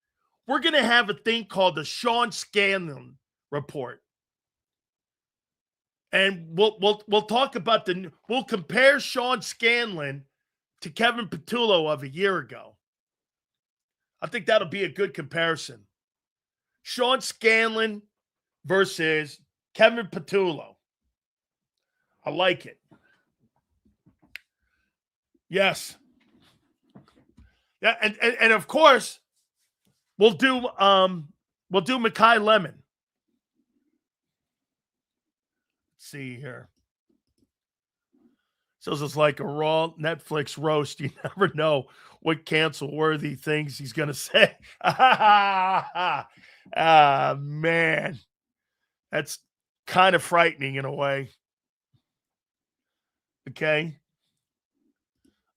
we're going to have a thing called the Sean Scanlon report. And we'll talk about we'll compare Sean Scanlon to Kevin Patullo of a year ago. I think that'll be a good comparison. Sean Scanlon versus Kevin Patullo. I like it. Yes. Yeah, and of course, we'll do Mekhi Lemon. Let's see here. So it's like a raw Netflix roast. You never know what cancel-worthy things he's going to say. Man. That's kind of frightening in a way. Okay?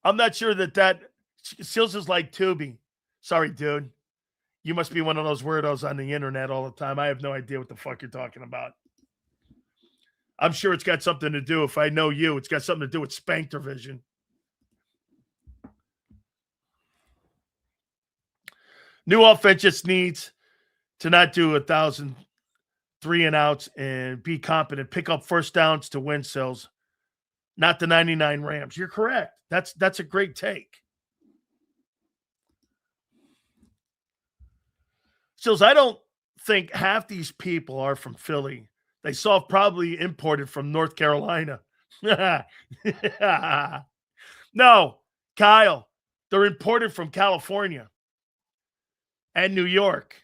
I'm not sure that Sills is like Tubi. Sorry, dude. You must be one of those weirdos on the internet all the time. I have no idea what the fuck you're talking about. I'm sure it's got something to do, if I know you, it's got something to do with Spankter Vision. New offense just needs to not do 1,000 3-and-outs and be competent, pick up first downs to win, Sills. Not the 99 Rams. You're correct. That's a great take. Sills, I don't think half these people are from Philly. They saw probably imported from North Carolina. No, Kyle, they're imported from California and New York.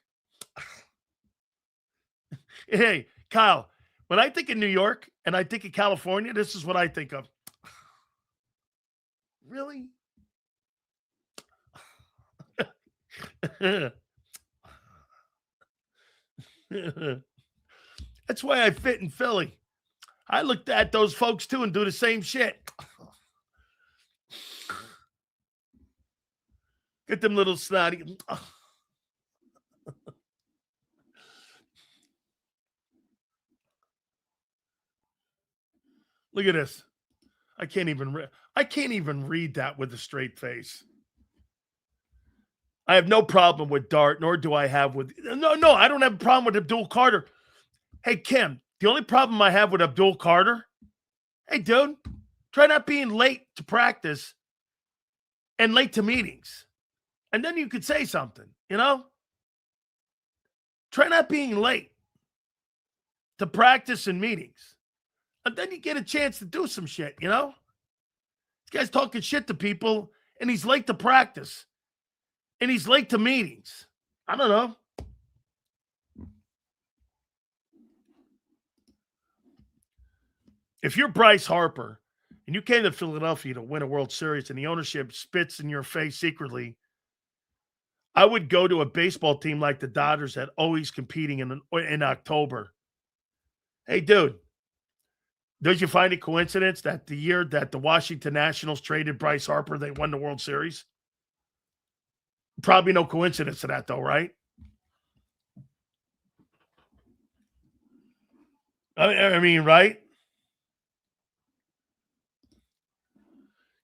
Hey, Kyle, when I think of New York and I think of California, this is what I think of. Really? That's why I fit in Philly. I looked at those folks too and do the same shit. Get them little snotty. Look at this. I can't even read that with a straight face. I have no problem with Dart, nor do I have with no. I don't have a problem with Abdul Carter. Hey Kim, the only problem I have with Abdul Carter, hey dude, try not being late to practice and late to meetings, and then you could say something. Try not being late to practice and meetings, and then you get a chance to do some shit. This guy's talking shit to people, and he's late to practice. And he's late to meetings. I don't know. If you're Bryce Harper and you came to Philadelphia to win a World Series and the ownership spits in your face secretly, I would go to a baseball team like the Dodgers that always competing in October. Hey, dude, don't you find it coincidence that the year that the Washington Nationals traded Bryce Harper, they won the World Series? Probably no coincidence to that, though, right? I mean, right?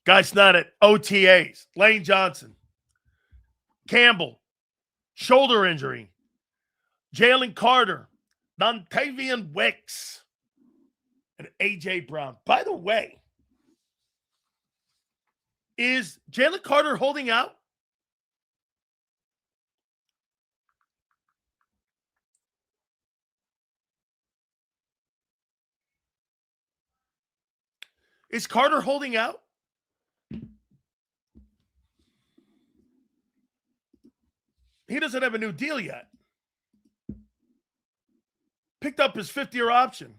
Guy's not at OTAs. Lane Johnson. Campbell. Shoulder injury. Jalen Carter. Dontavian Wicks. And A.J. Brown. By the way, is Jalen Carter holding out? Is Carter holding out? He doesn't have a new deal yet. Picked up his 5th-year option.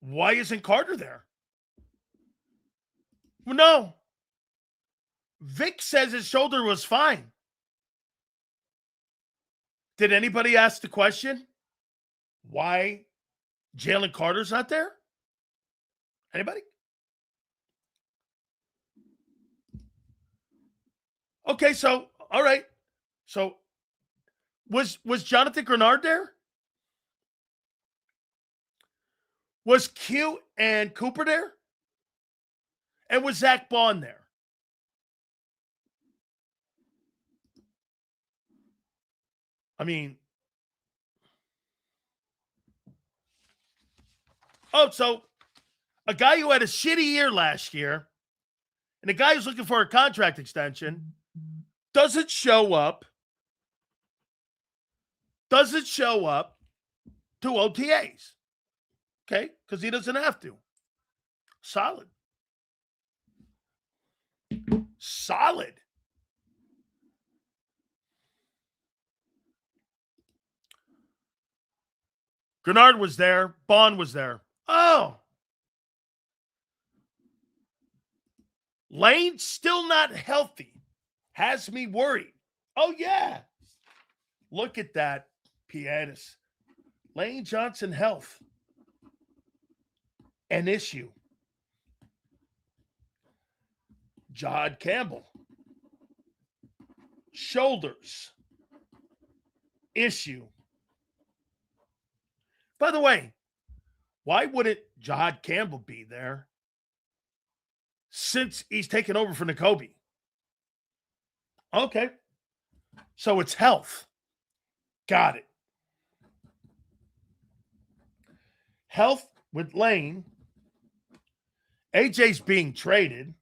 Why isn't Carter there? Well, no. Vic says his shoulder was fine. Did anybody ask the question why Jalen Carter's not there? Anybody? Okay, so, all right. So, was Jonathan Grenard there? Was Q and Cooper there? And was Zach Bond there? I mean, so a guy who had a shitty year last year and a guy who's looking for a contract extension doesn't show up to OTAs. Okay? Because he doesn't have to. Solid. Grenard was there. Bond was there. Oh. Lane's still not healthy. Has me worried. Oh, yeah. Look at that, Pianist. Lane Johnson health. An issue. Jod Campbell. Shoulders. Issue. By the way, why wouldn't Jod Campbell be there since he's taken over for Nakobe? Okay. So it's health. Got it. Health with Lane. AJ's being traded.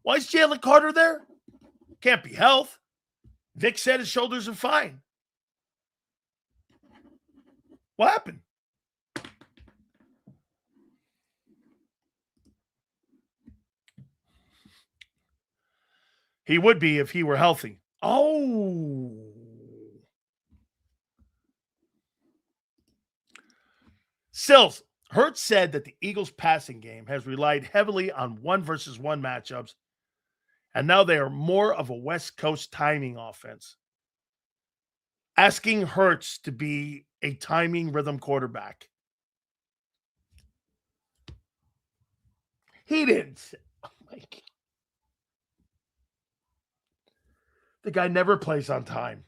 Why is Jalen Carter there? Can't be health. Vic said his shoulders are fine. What happened? He would be if he were healthy. Oh. Sills, Hurts said that the Eagles' passing game has relied heavily on 1-versus-1 matchups, and now they are more of a West Coast timing offense. Asking Hurts to be a timing rhythm quarterback. He didn't say, oh my God. The guy never plays on time.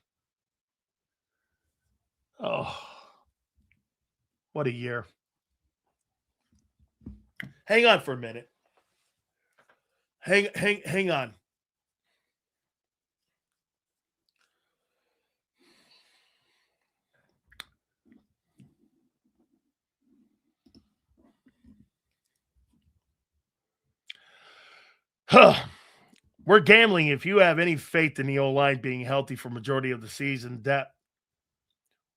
Oh, what a year. Hang on for a minute. Hang on. We're gambling if you have any faith in the O-line being healthy for majority of the season. That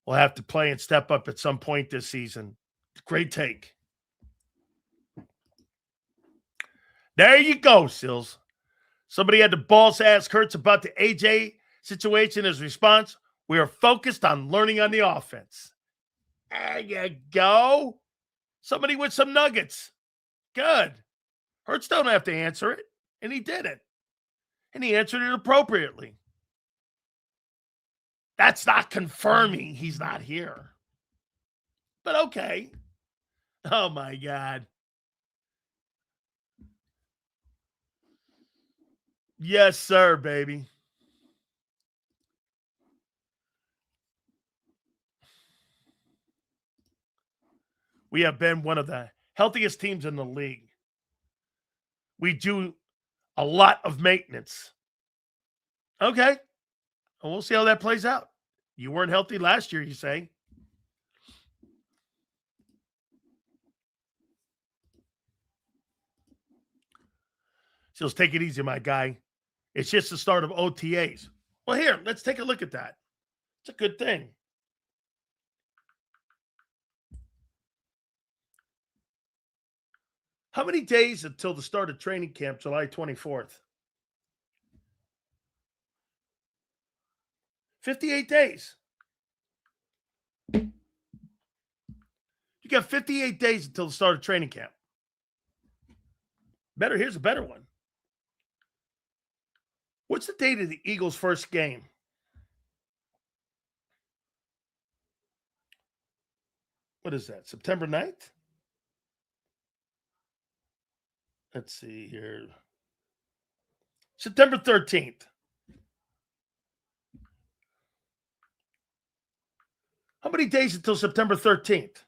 will have to play and step up at some point this season. Great take. There you go, Sills. Somebody had the balls to ask Hurts about the AJ situation. His response, we are focused on learning on the offense. There you go. Somebody with some nuggets. Good. Hurts don't have to answer it, and he didn't. And he answered it appropriately. That's not confirming he's not here. But okay. Oh, my God. Yes, sir, baby. We have been one of the Healthiest teams in the league. We do a lot of maintenance. Okay. And we'll see how that plays out. You weren't healthy last year, you say. So let's take it easy, my guy. It's just the start of OTAs. Well, here, let's take a look at that. It's a good thing. How many days until the start of training camp, July 24th? 58 days. You got 58 days until the start of training camp. Here's a better one. What's the date of the Eagles' first game? What is that? September 9th? Let's see here. September 13th. How many days until September 13th?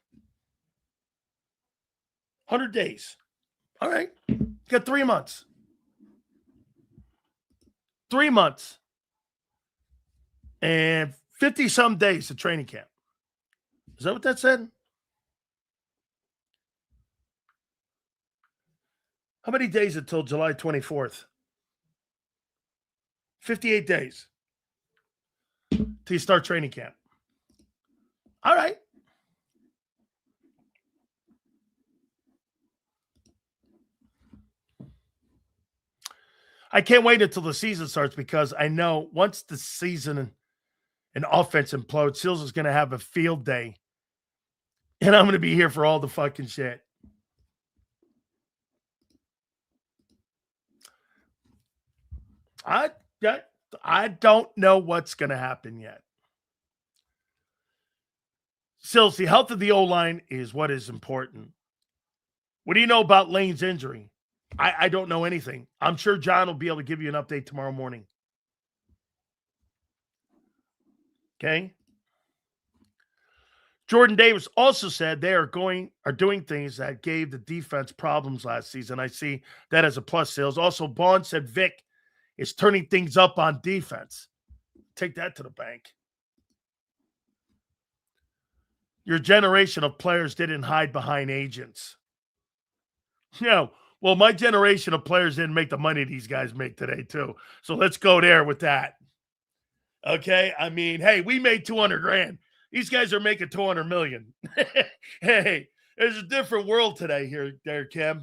100 days. All right. You got 3 months. 3 months. And 50-some days of training camp. Is that what that said? How many days until July 24th? 58 days till you start training camp. All right. I can't wait until the season starts because I know once the season and offense implodes, Sills is going to have a field day. And I'm going to be here for all the fucking shit. I don't know what's going to happen yet. Sills, the health of the O-line is what is important. What do you know about Lane's injury? I don't know anything. I'm sure John will be able to give you an update tomorrow morning. Okay? Jordan Davis also said they are doing things that gave the defense problems last season. I see that as a plus, Sills. Also, Bond said Vic is turning things up on defense. Take that to the bank. Your generation of players didn't hide behind agents. No. Well, my generation of players didn't make the money these guys make today, too. So let's go there with that. Okay? I mean, hey, we made 200 grand. These guys are making 200 million. Hey, there's a different world today there, Kim.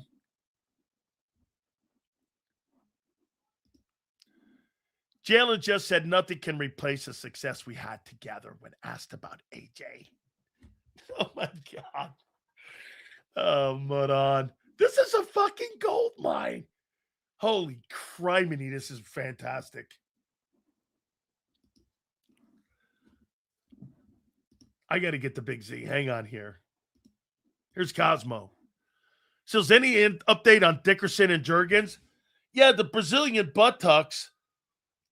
Jalen just said nothing can replace the success we had together when asked about AJ. Oh, my God. Oh, Madan. This is a fucking gold mine. Holy criminy, this is fantastic. I got to get the big Z. Hang on here. Here's Cosmo. So is any update on Dickerson and Jurgens? Yeah, the Brazilian buttocks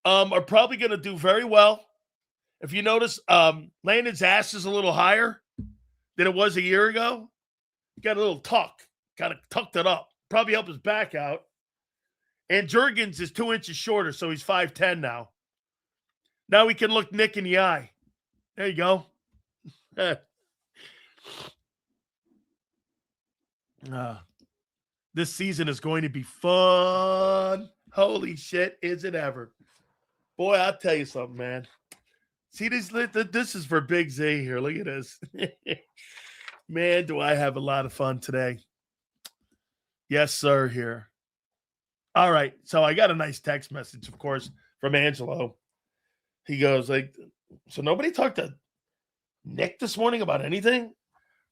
are probably going to do very well. If you notice, Landon's ass is a little higher than it was a year ago. Got a little tuck. Kind of tucked it up. Probably help his back out. And Jurgens is 2 inches shorter, so he's 5'10 now. Now we can look Nick in the eye. There you go. This season is going to be fun. Holy shit, is it ever. Boy, I'll tell you something, man. See, this is for Big Z here. Look at this. Man, do I have a lot of fun today. Yes, sir, here. All right. So I got a nice text message, of course, from Angelo. He goes, so nobody talked to Nick this morning about anything? It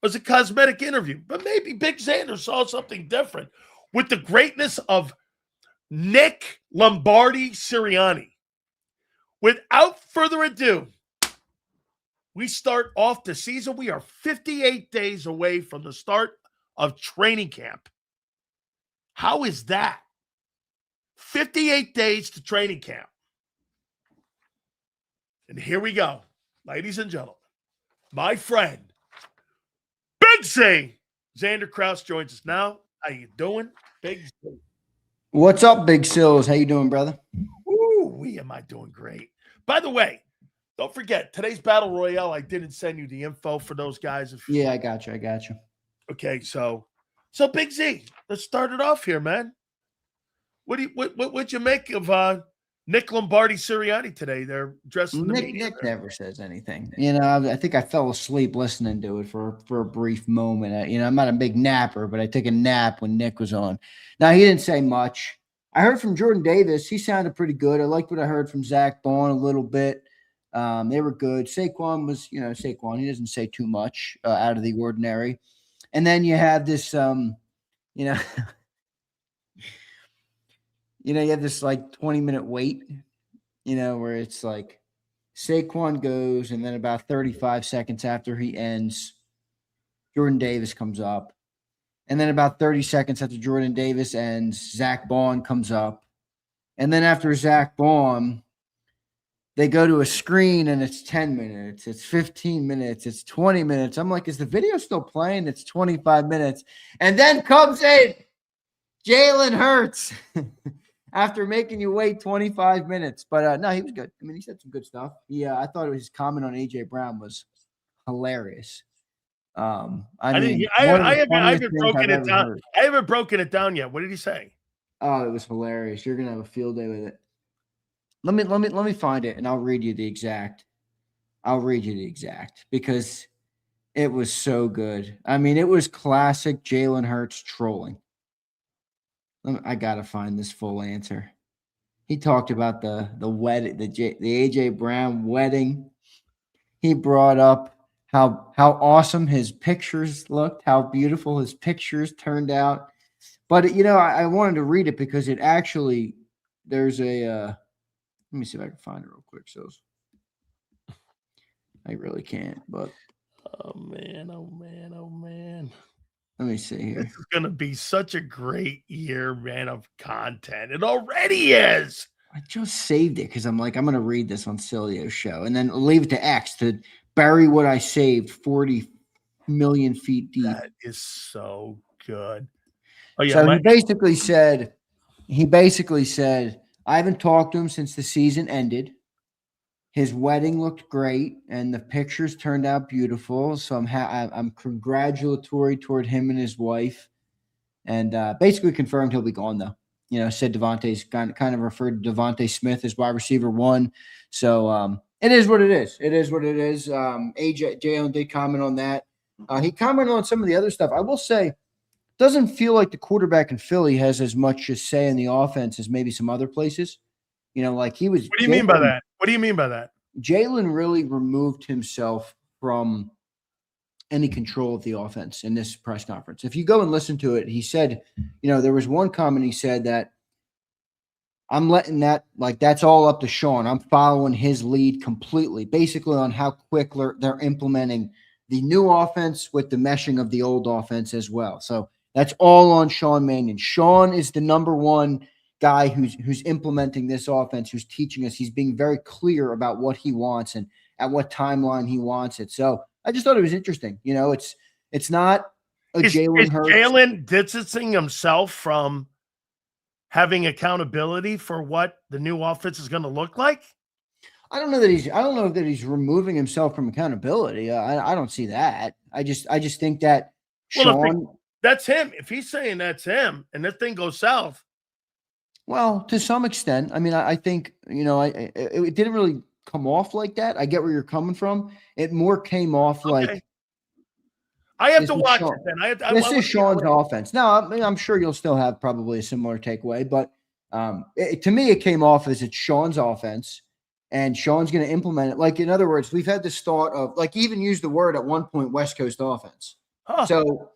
was a cosmetic interview. But maybe Big Zander saw something different with the greatness of Nick Lombardi Sirianni. Without further ado, we start off the season. We are 58 days away from the start of training camp. How is that? 58 days to training camp. And here we go, ladies and gentlemen. My friend, Big Z. Zander Krause joins us now. How you doing, Big Z? What's up, Big Sills? How you doing, brother? Ooh, am I doing great? By the way, don't forget today's battle royale. I didn't send you the info for those guys. Yeah, I got you. Okay, so Big Z, let's start it off here, man. What'd you make of Nick Lombardi Sirianni today? They're dressing the media. Nick never says anything. I think I fell asleep listening to it for a brief moment. I'm not a big napper, but I took a nap when Nick was on. Now, he didn't say much. I heard from Jordan Davis. He sounded pretty good. I liked what I heard from Zach Bond a little bit. They were good. Saquon was, Saquon. He doesn't say too much out of the ordinary. And then you have this, you have this like 20-minute wait, where it's like Saquon goes, and then about 35 seconds after he ends, Jordan Davis comes up. And then about 30 seconds after Jordan Davis ends, Zach Bond comes up. And then after Zach Bond, they go to a screen and it's 10 minutes, it's 15 minutes, it's 20 minutes. I'm like, is the video still playing? It's 25 minutes. And then comes in Jalen Hurts after making you wait 25 minutes. But no, he was good. I mean, he said some good stuff. I thought his comment on A.J. Brown was hilarious. I haven't broken it down. I haven't broken it down yet. What did he say? Oh, it was hilarious. You're gonna have a field day with it. Let me find it, and I'll read you the exact because it was so good. I mean, it was classic Jalen Hurts trolling. I gotta find this full answer. He talked about the wedding, the AJ Brown wedding. He brought up how awesome his pictures looked, how beautiful his pictures turned out. But I wanted to read it because it actually there's a. Let me see if I can find it real quick. So I really can't, but oh man. Let me see here. This is going to be such a great year, man, of content. It already is. I just saved it because I'm like, I'm going to read this on Sileo's show and then leave it to X to bury what I saved 40 million feet deep. That is so good. Oh, yeah. So he basically said, I haven't talked to him since the season ended. His wedding looked great, and the pictures turned out beautiful. So I'm congratulatory toward him and his wife, and basically confirmed he'll be gone though. Said Devontae's kind of referred to Devontae Smith as wide receiver 1. So it is what it is. It is what it is. Jalen did comment on that. He commented on some of the other stuff. I will say, doesn't feel like the quarterback in Philly has as much to say in the offense as maybe some other places. Like he was. What do you mean by that? What do you mean by that? Jalen really removed himself from any control of the offense in this press conference. If you go and listen to it, he said, there was one comment he said that I'm letting that, like, that's all up to Sean. I'm following his lead completely, basically on how quick they're implementing the new offense with the meshing of the old offense as well. So that's all on Sean Mannion. Sean is the number one guy who's implementing this offense, who's teaching us. He's being very clear about what he wants and at what timeline he wants it. So I just thought it was interesting. It's not a Jalen Hurts. Is Jalen distancing himself from having accountability for what the new offense is going to look like? I don't know that he's removing himself from accountability. I don't see that. I just think that Sean. That's him. If he's saying that's him, and this thing goes south. Well, to some extent, I mean, I think it didn't really come off like that. I get where you're coming from. It more came off like. I have to watch it then. This is Sean's offense. Now, I'm sure you'll still have probably a similar takeaway, but to me, it came off as it's Sean's offense, and Sean's going to implement it. Like, in other words, we've had this thought of, like, even used the word at one point, West Coast offense. Huh. So,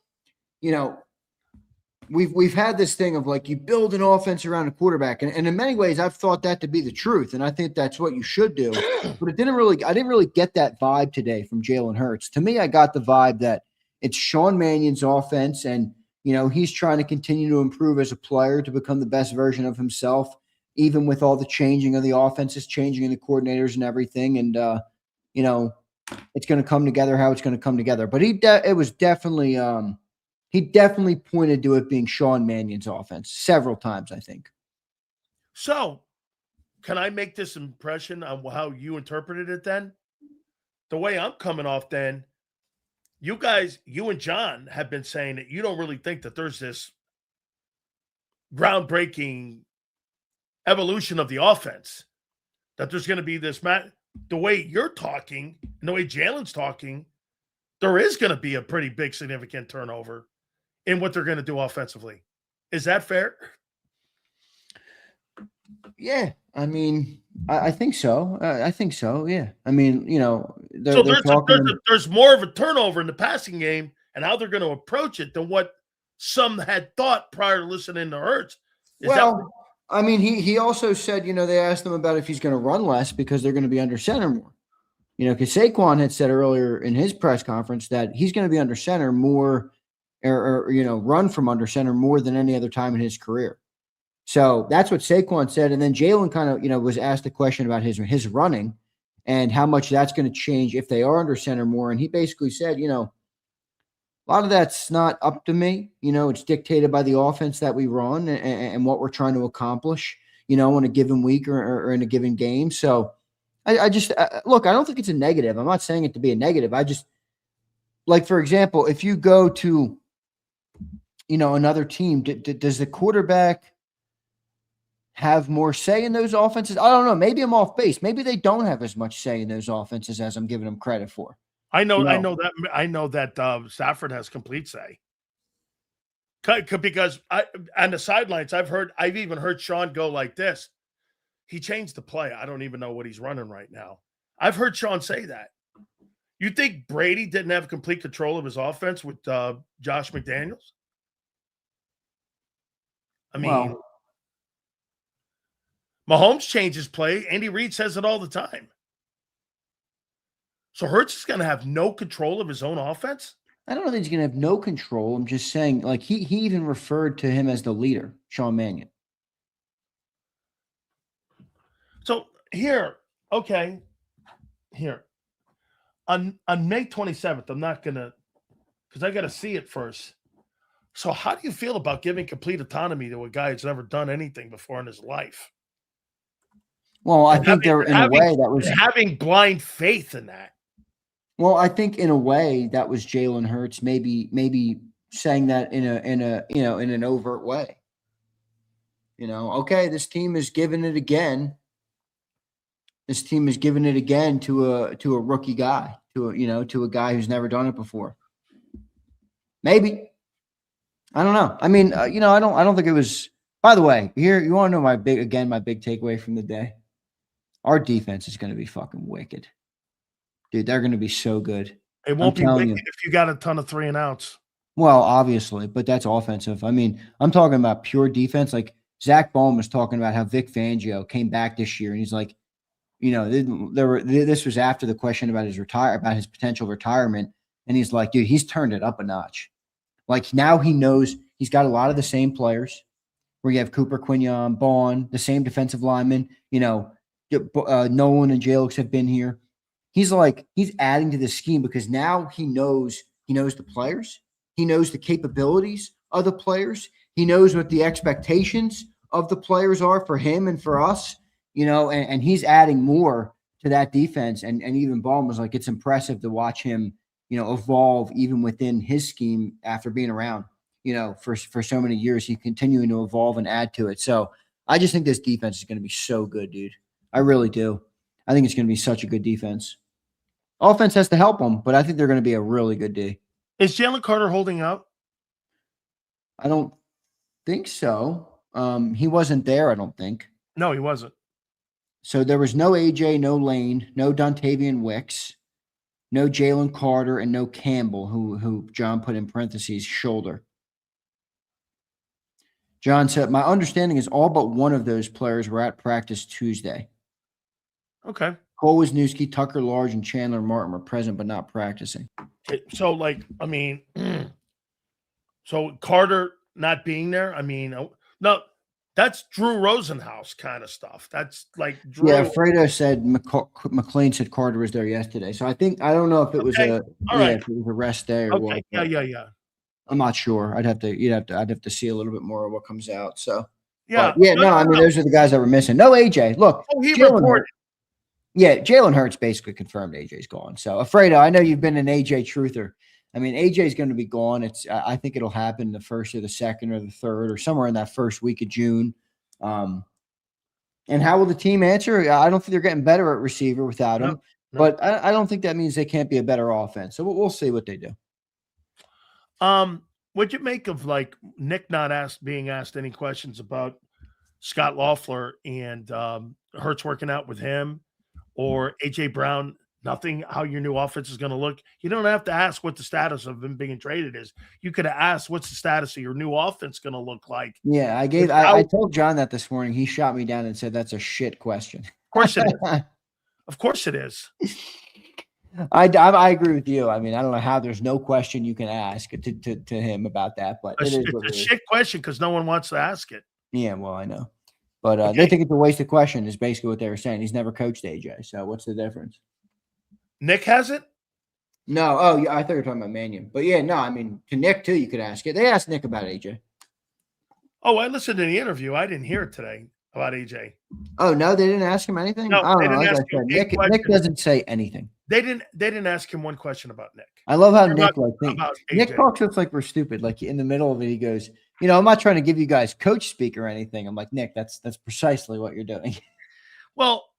we've had this thing of, like, you build an offense around a quarterback, and in many ways, I've thought that to be the truth, and I think that's what you should do. But I didn't really get that vibe today from Jalen Hurts. To me, I got the vibe that it's Sean Mannion's offense, and he's trying to continue to improve as a player to become the best version of himself, even with all the changing of the offenses, changing of the coordinators and everything. And it's going to come together how it's going to come together. But it was definitely he definitely pointed to it being Sean Mannion's offense several times, I think. So, can I make this impression on how you interpreted it then? The way I'm coming off then, you guys, you and John have been saying that you don't really think that there's this groundbreaking evolution of the offense, that there's going to be this the way you're talking and the way Jalen's talking, there is going to be a pretty big significant turnover in what they're going to do offensively. Is that fair? Yeah, I mean, I think so. I think so. Yeah, I mean, So there's more of a turnover in the passing game and how they're going to approach it than what some had thought prior to listening to Hurts. I mean, he also said, they asked him about if he's going to run less because they're going to be under center more. Because Saquon had said earlier in his press conference that he's going to be under center more, or run from under center more than any other time in his career. So that's what Saquon said. And then Jalen kind of, was asked a question about his running and how much that's going to change if they are under center more. And he basically said, a lot of that's not up to me. It's dictated by the offense that we run and what we're trying to accomplish, in a given week or in a given game. So I just look, I don't think it's a negative. I'm not saying it to be a negative. I just, like, for example, if you go to, another team, does the quarterback have more say in those offenses? I don't know. Maybe I'm off base. Maybe they don't have as much say in those offenses as I'm giving them credit for. I know that Stafford has complete say. Because on the sidelines, I've even heard Sean go like this. He changed the play. I don't even know what he's running right now. I've heard Sean say that. You think Brady didn't have complete control of his offense with Josh McDaniels? I mean, Mahomes changes play. Andy Reid says it all the time. So Hurts is going to have no control of his own offense? I don't know that he's going to have no control. I'm just saying, like, he even referred to him as the leader, Sean Mannion. So here, on May 27th, I'm not going to, because I got to see it first. So how do you feel about giving complete autonomy to a guy who's never done anything before in his life? Well, I think there, in a way, that was having blind faith in that. Well, I think in a way that was Jalen Hurts maybe saying that in an overt way. Okay, this team is giving it again. This team is giving it again to a rookie guy, to a guy who's never done it before. Maybe. I don't know. I mean, I don't think it was. By the way, here, you want to know my big takeaway from the day? Our defense is going to be fucking wicked. Dude, they're going to be so good. It won't be wicked if you got a ton of 3 and outs. Well, obviously, but that's offensive. I mean, I'm talking about pure defense. Like, Zach Bowman was talking about how Vic Fangio came back this year, and he's like, this was after the question about his potential retirement, and he's like, dude, he's turned it up a notch. Like, now he knows he's got a lot of the same players. Where you have Cooper Quignon, Bond, the same defensive linemen. Nolan and Jalix have been here. He's adding to the scheme because now he knows the players. He knows the capabilities of the players. He knows what the expectations of the players are for him and for us, and he's adding more to that defense. And even Ballman was like, it's impressive to watch him, evolve even within his scheme after being around, for so many years. He's continuing to evolve and add to it. So I just think this defense is going to be so good, dude. I really do. I think it's going to be such a good defense. Offense has to help them, but I think they're going to be a really good D. Is Jalen Carter holding out? I don't think so. He wasn't there, I don't think. No, he wasn't. So there was no AJ, no Lane, no Dontavian Wicks, no Jalen Carter, and no Campbell, who John put in parentheses, shoulder. John said, my understanding is all but one of those players were at practice Tuesday. Okay. Cole Wisniewski, Tucker Large, and Chandler Martin were present but not practicing. So, so Carter not being there, no, that's Drew Rosenhaus kind of stuff. That's like Drew. Yeah, Fredo said McLean said Carter was there yesterday. So I don't know if it was if it was a rest day or what. Yeah. I'm not sure. I'd have to see a little bit more of what comes out. So, Yeah. but yeah, No, no, no, I mean no. those are the guys that were missing. No AJ. Look, Oh, he Jalen reported. Hurts. Yeah, Jalen Hurts basically confirmed AJ's gone. So, Fredo, I know you've been an AJ truther. I mean, AJ's going to be gone. I think it'll happen the first or the second or the third or somewhere in that first week of June. And how will the team answer? I don't think they're getting better at receiver without him, No. but I don't think that means they can't be a better offense. So we'll see what they do. What'd you make of like Nick not being asked any questions about Scott Loeffler and Hurts working out with him, or AJ Brown? Nothing. How your new offense is going to look. You don't have to ask what the status of him being traded is. You could have asked what's the status of your new offense going to look like. Yeah, I told John that this morning. He shot me down and said that's a shit question. Of course it is. Of course it is. I agree with you. I mean, I don't know how there's no question you can ask to him about that, but It's a shit question because no one wants to ask it. Yeah, well, I know. But they think it's a waste of question is basically what they were saying. He's never coached AJ, so what's the difference? Nick hasn't? No. Oh, yeah, I thought you were talking about Mannion. But yeah, no, I mean, to Nick, too, you could ask it. They asked Nick about AJ. Oh, I listened to the interview. I didn't hear it today about AJ. Oh, no, they didn't ask him anything? No, I don't they know. didn't Like ask I him said, Nick doesn't say anything. They didn't ask him one question about Nick. I love how Nick talks to us like we're stupid. Like in the middle of it, he goes, I'm not trying to give you guys coach speak or anything. I'm like, Nick, that's precisely what you're doing. Well,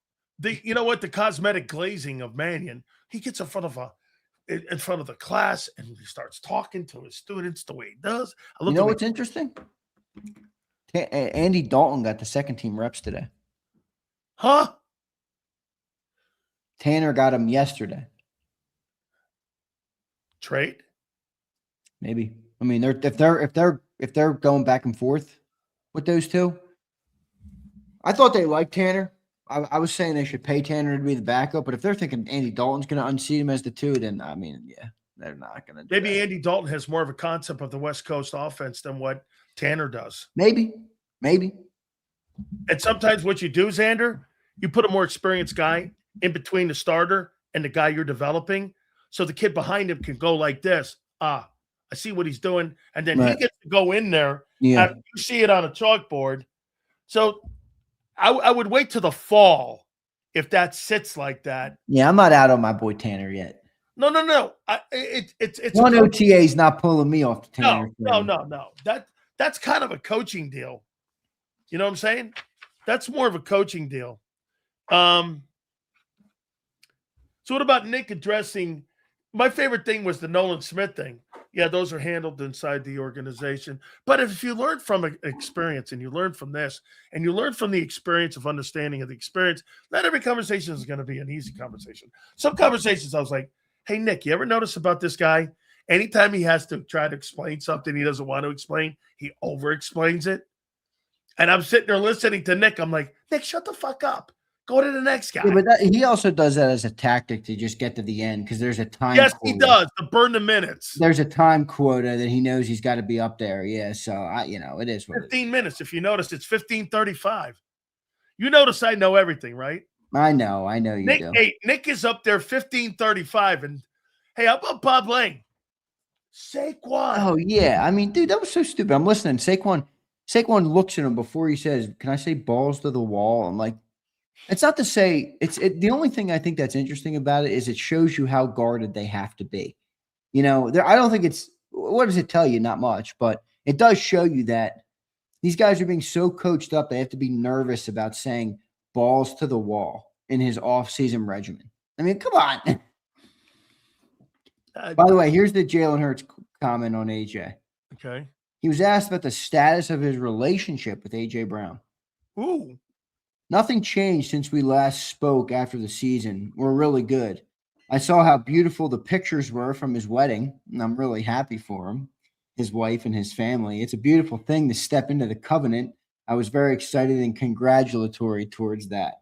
you know what? The cosmetic glazing of Mannion, he gets in front of the class and he starts talking to his students the way he does. You know what's interesting? Andy Dalton got the second team reps today. Huh? Tanner got him yesterday. Trade? Maybe. I mean, if they're going back and forth with those two, I thought they liked Tanner. I was saying they should pay Tanner to be the backup, but if they're thinking Andy Dalton's going to unseat him as the two, then I mean, yeah, they're not going to do Maybe that. Andy Dalton has more of a concept of the West Coast offense than what Tanner does. Maybe. And sometimes what you do, Zander, you put a more experienced guy in between the starter and the guy you're developing, so the kid behind him can go like this. I see what he's doing, and then he gets to go in there after you see it on a chalkboard. So I would wait till the fall if that sits like that. Yeah, I'm not out on my boy Tanner yet. No. It's one OTA is not pulling me off the Tanner. No. That's kind of a coaching deal. You know what I'm saying? That's more of a coaching deal. So what about Nick addressing? My favorite thing was the Nolan Smith thing. Yeah, those are handled inside the organization. But if you learn from an experience and you learn from this and you learn from the experience of understanding of the experience, not every conversation is going to be an easy conversation. Some conversations I was like, hey, Nick, you ever notice about this guy? Anytime he has to try to explain something he doesn't want to explain, he over-explains it. And I'm sitting there listening to Nick. I'm like, Nick, shut the fuck up. Go to the next guy. Yeah, but he also does that as a tactic to just get to the end because there's a time. Yes, quota. He does to burn the minutes. There's a time quota that he knows he's got to be up there. Yeah, so it is what 15 minutes. If you notice, it's 15:35. You notice I know everything, right? I know you do. Hey, Nick is up there 15:35, and hey, how about Bob Lang? Saquon. Oh yeah, I mean, dude, that was so stupid. I'm listening. Saquon looks at him before he says, "Can I say balls to the wall?" I'm like. It's not to say the only thing I think that's interesting about it is it shows you how guarded they have to be. I don't think what does it tell you? Not much, but it does show you that these guys are being so coached up. They have to be nervous about saying balls to the wall in his off-season regimen. I mean, come on. By the way, here's the Jalen Hurts comment on AJ. Okay. He was asked about the status of his relationship with AJ Brown. Ooh. Nothing changed since we last spoke after the season. We're really good. I saw how beautiful the pictures were from his wedding, and I'm really happy for him, his wife, and his family. It's a beautiful thing to step into the covenant. I was very excited and congratulatory towards that.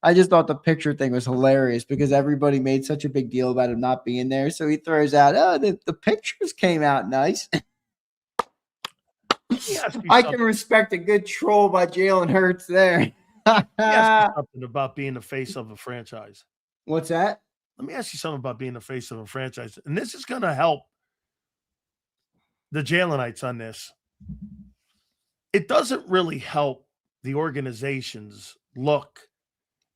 I just thought the picture thing was hilarious because everybody made such a big deal about him not being there. So he throws out, the pictures came out nice. I can respect a good troll by Jalen Hurts there. Let me ask you something about being the face of a franchise. What's that? Let me ask you something about being the face of a franchise. And this is going to help. the Jalenites on this. It doesn't really help the organization's look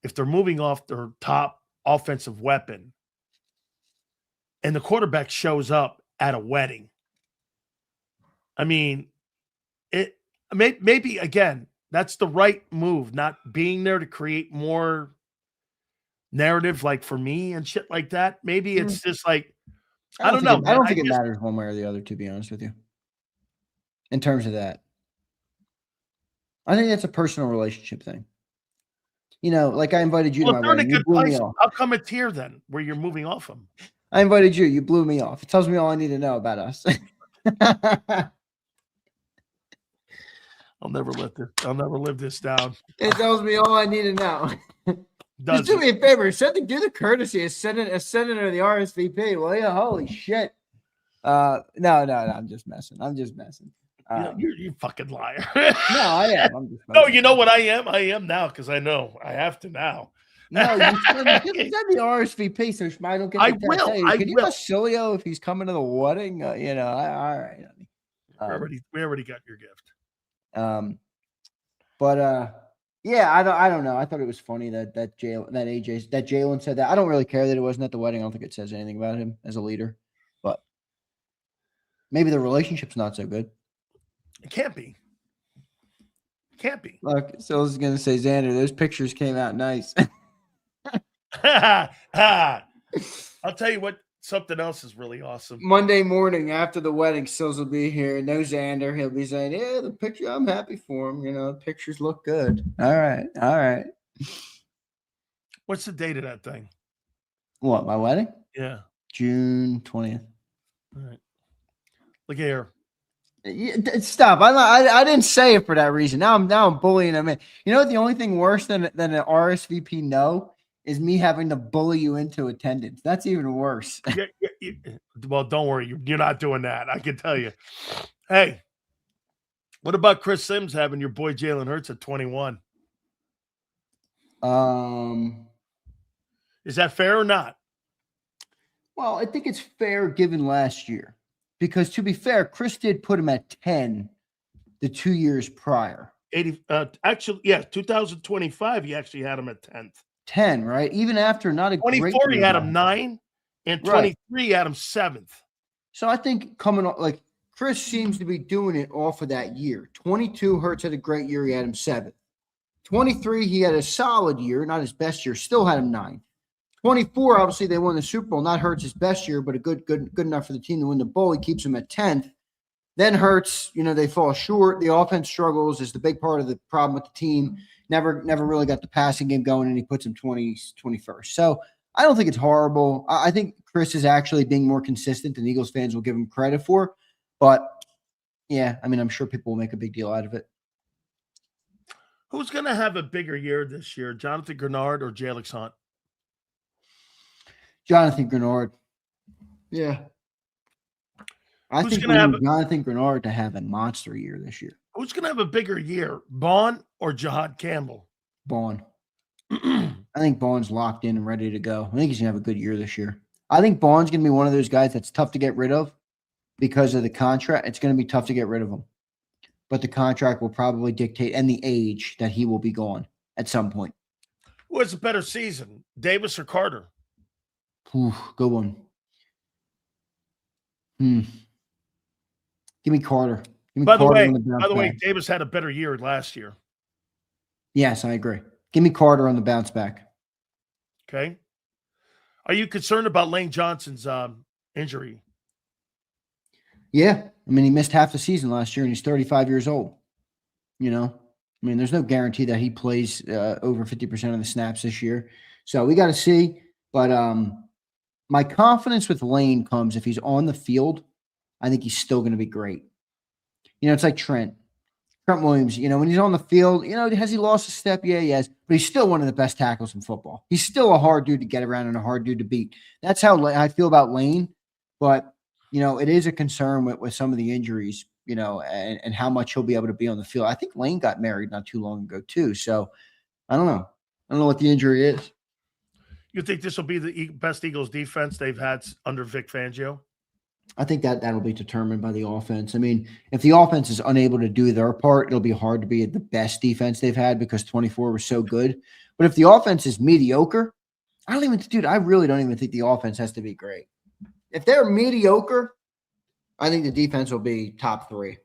if they're moving off their top offensive weapon and the quarterback shows up at a wedding. I mean, it maybe again, that's the right move, not being there to create more narrative like for me and shit like that. Maybe it's just like I don't know, man. I don't think it matters one way or the other, to be honest with you. In terms of that. I think that's a personal relationship thing. You know, like I invited you to my wedding. You blew me off. How come it's here then, where you're moving off them? I invited you. You blew me off. It tells me all I need to know about us. I'll never live this down. It tells me all I need to know. Just do me a favor. Do the courtesy of sending the RSVP. Well, yeah, holy shit. No, I'm just messing. You fucking liar. No, I am. No, you know what I am? I am now because I know I have to now. No, you send the RSVP so I don't get. I will. Can you ask Sileo if he's coming to the wedding? All right. We already got your gift. Yeah, I don't know. I thought it was funny that Jalen said that. I don't really care that it wasn't at the wedding. I don't think it says anything about him as a leader, but maybe the relationship's not so good. It can't be. Look, so I was gonna say, Zander, those pictures came out nice. I'll tell you what, something else is really awesome. Monday morning after the wedding, Sills will be here. No Zander. He'll be saying, yeah, the picture, I'm happy for him. The pictures look good. All right. What's the date of that thing? What, my wedding? Yeah. June 20th. All right. Look here. Stop. I didn't say it for that reason. Now I'm bullying him. You know what? The only thing worse than an RSVP no is me having to bully you into attendance. That's even worse. Well, don't worry. You're not doing that. I can tell you. Hey, what about Chris Sims having your boy Jalen Hurts at 21? Is that fair or not? Well, I think it's fair given last year. Because to be fair, Chris did put him at 10 the 2 years prior. 2025, he actually had him at 10th. 10, right? Even after not a 24, great he had him 9, and 23, he had him 7th. So I think coming on, like Chris seems to be doing it off of that year. 22, Hurts had a great year. He had him 7th. 23, he had a solid year, not his best year. Still had him 9th. 24, obviously they won the Super Bowl. Not Hurts' best year, but a good enough for the team to win the bowl. He keeps him at 10th. Then Hurts, they fall short. The offense struggles is the big part of the problem with the team. Never really got the passing game going, and he puts him 21st. So I don't think it's horrible. I think Chris is actually being more consistent than Eagles fans will give him credit for. But, yeah, I'm sure people will make a big deal out of it. Who's going to have a bigger year this year, Jonathan Grenard or Jalix Hunt? Jonathan Grenard. Yeah. I think Jonathan Grenard to have a monster year this year. Who's going to have a bigger year, Bond or Jahad Campbell? Bond. I think Bond's locked in and ready to go. I think he's going to have a good year this year. I think Bond's going to be one of those guys that's tough to get rid of because of the contract. It's going to be tough to get rid of him. But the contract will probably dictate, and the age, that he will be gone at some point. Who has a better season, Davis or Carter? Ooh, good one. Give me Carter. By the way, Davis had a better year last year. Yes, I agree. Give me Carter on the bounce back. Okay. Are you concerned about Lane Johnson's injury? Yeah. He missed half the season last year, and he's 35 years old. There's no guarantee that he plays over 50% of the snaps this year. So we got to see. But my confidence with Lane comes if he's on the field. I think he's still going to be great. It's like Trent Williams. When he's on the field, has he lost a step? Yeah, he has. But he's still one of the best tackles in football. He's still a hard dude to get around and a hard dude to beat. That's how I feel about Lane. But, it is a concern with some of the injuries, and how much he'll be able to be on the field. I think Lane got married not too long ago, too. So, I don't know. I don't know what the injury is. You think this will be the best Eagles defense they've had under Vic Fangio? I think that'll be determined by the offense. I mean, if the offense is unable to do their part, it'll be hard to be the best defense they've had because 24 was so good. But if the offense is mediocre, I really don't even think the offense has to be great. If they're mediocre, I think the defense will be top 3.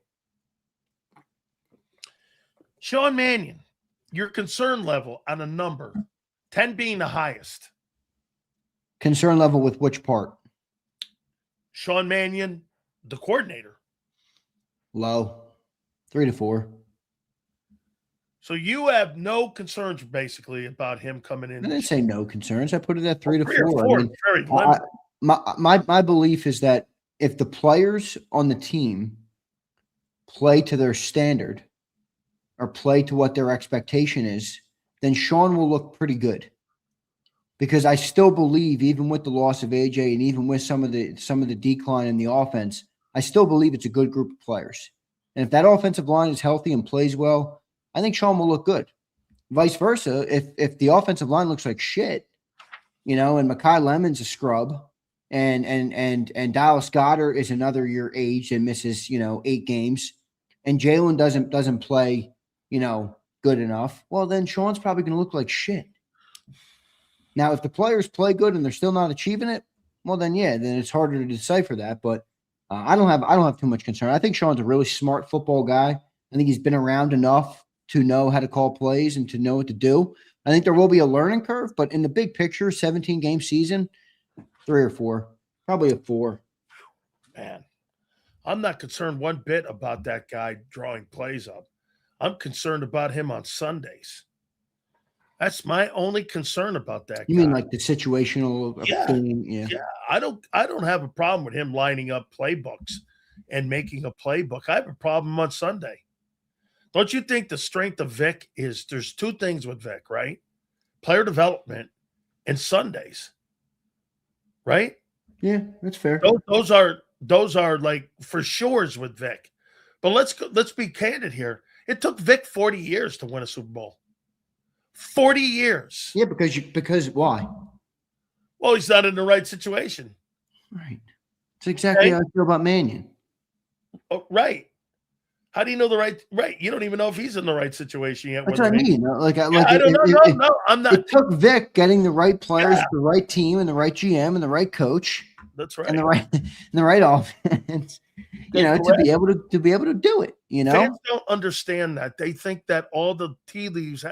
Sean Mannion, your concern level on a number, 10 being the highest. Concern level with which part? Sean Mannion, the coordinator. Low. 3 to 4. So you have no concerns basically about him coming in. I didn't say no concerns. I put it at 3 to 3 or 4. 4 I mean, very limited. my belief is that if the players on the team play to their standard or play to what their expectation is, then Sean will look pretty good. Because I still believe, even with the loss of AJ and even with some of the decline in the offense, I still believe it's a good group of players. And if that offensive line is healthy and plays well, I think Sean will look good. Vice versa, if the offensive line looks like shit, and Mekhi Lemon's a scrub, and Dallas Goedert is another year aged and misses 8 games, and Jalen doesn't play good enough, well then Sean's probably going to look like shit. Now, if the players play good and they're still not achieving it, well, then it's harder to decipher that. But I don't have too much concern. I think Sean's a really smart football guy. I think he's been around enough to know how to call plays and to know what to do. I think there will be a learning curve, but in the big picture, 17-game season, 3 or 4, probably a 4. Man, I'm not concerned one bit about that guy drawing plays up. I'm concerned about him on Sundays. That's my only concern about that guy. You mean like the situational thing? Yeah. I don't have a problem with him lining up playbooks and making a playbook. I have a problem on Sunday. Don't you think the strength of Vic is there's 2 things with Vic, right? Player development and Sundays. Right? Yeah, that's fair. Those are like for sures with Vic. But let's be candid here. It took Vic 40 years to win a Super Bowl. 40 years. Yeah, because why? Well, he's not in the right situation. Right. That's exactly how I feel about Mannion. Oh, right. How do you know the right? Right. You don't even know if he's in the right situation yet. That's what I mean. I don't know. No, I'm not. It took Vic getting the right players, the right team, and the right GM, and the right coach. That's right. And the right offense. To be able to do it. Fans don't understand that. They think that all the tea leaves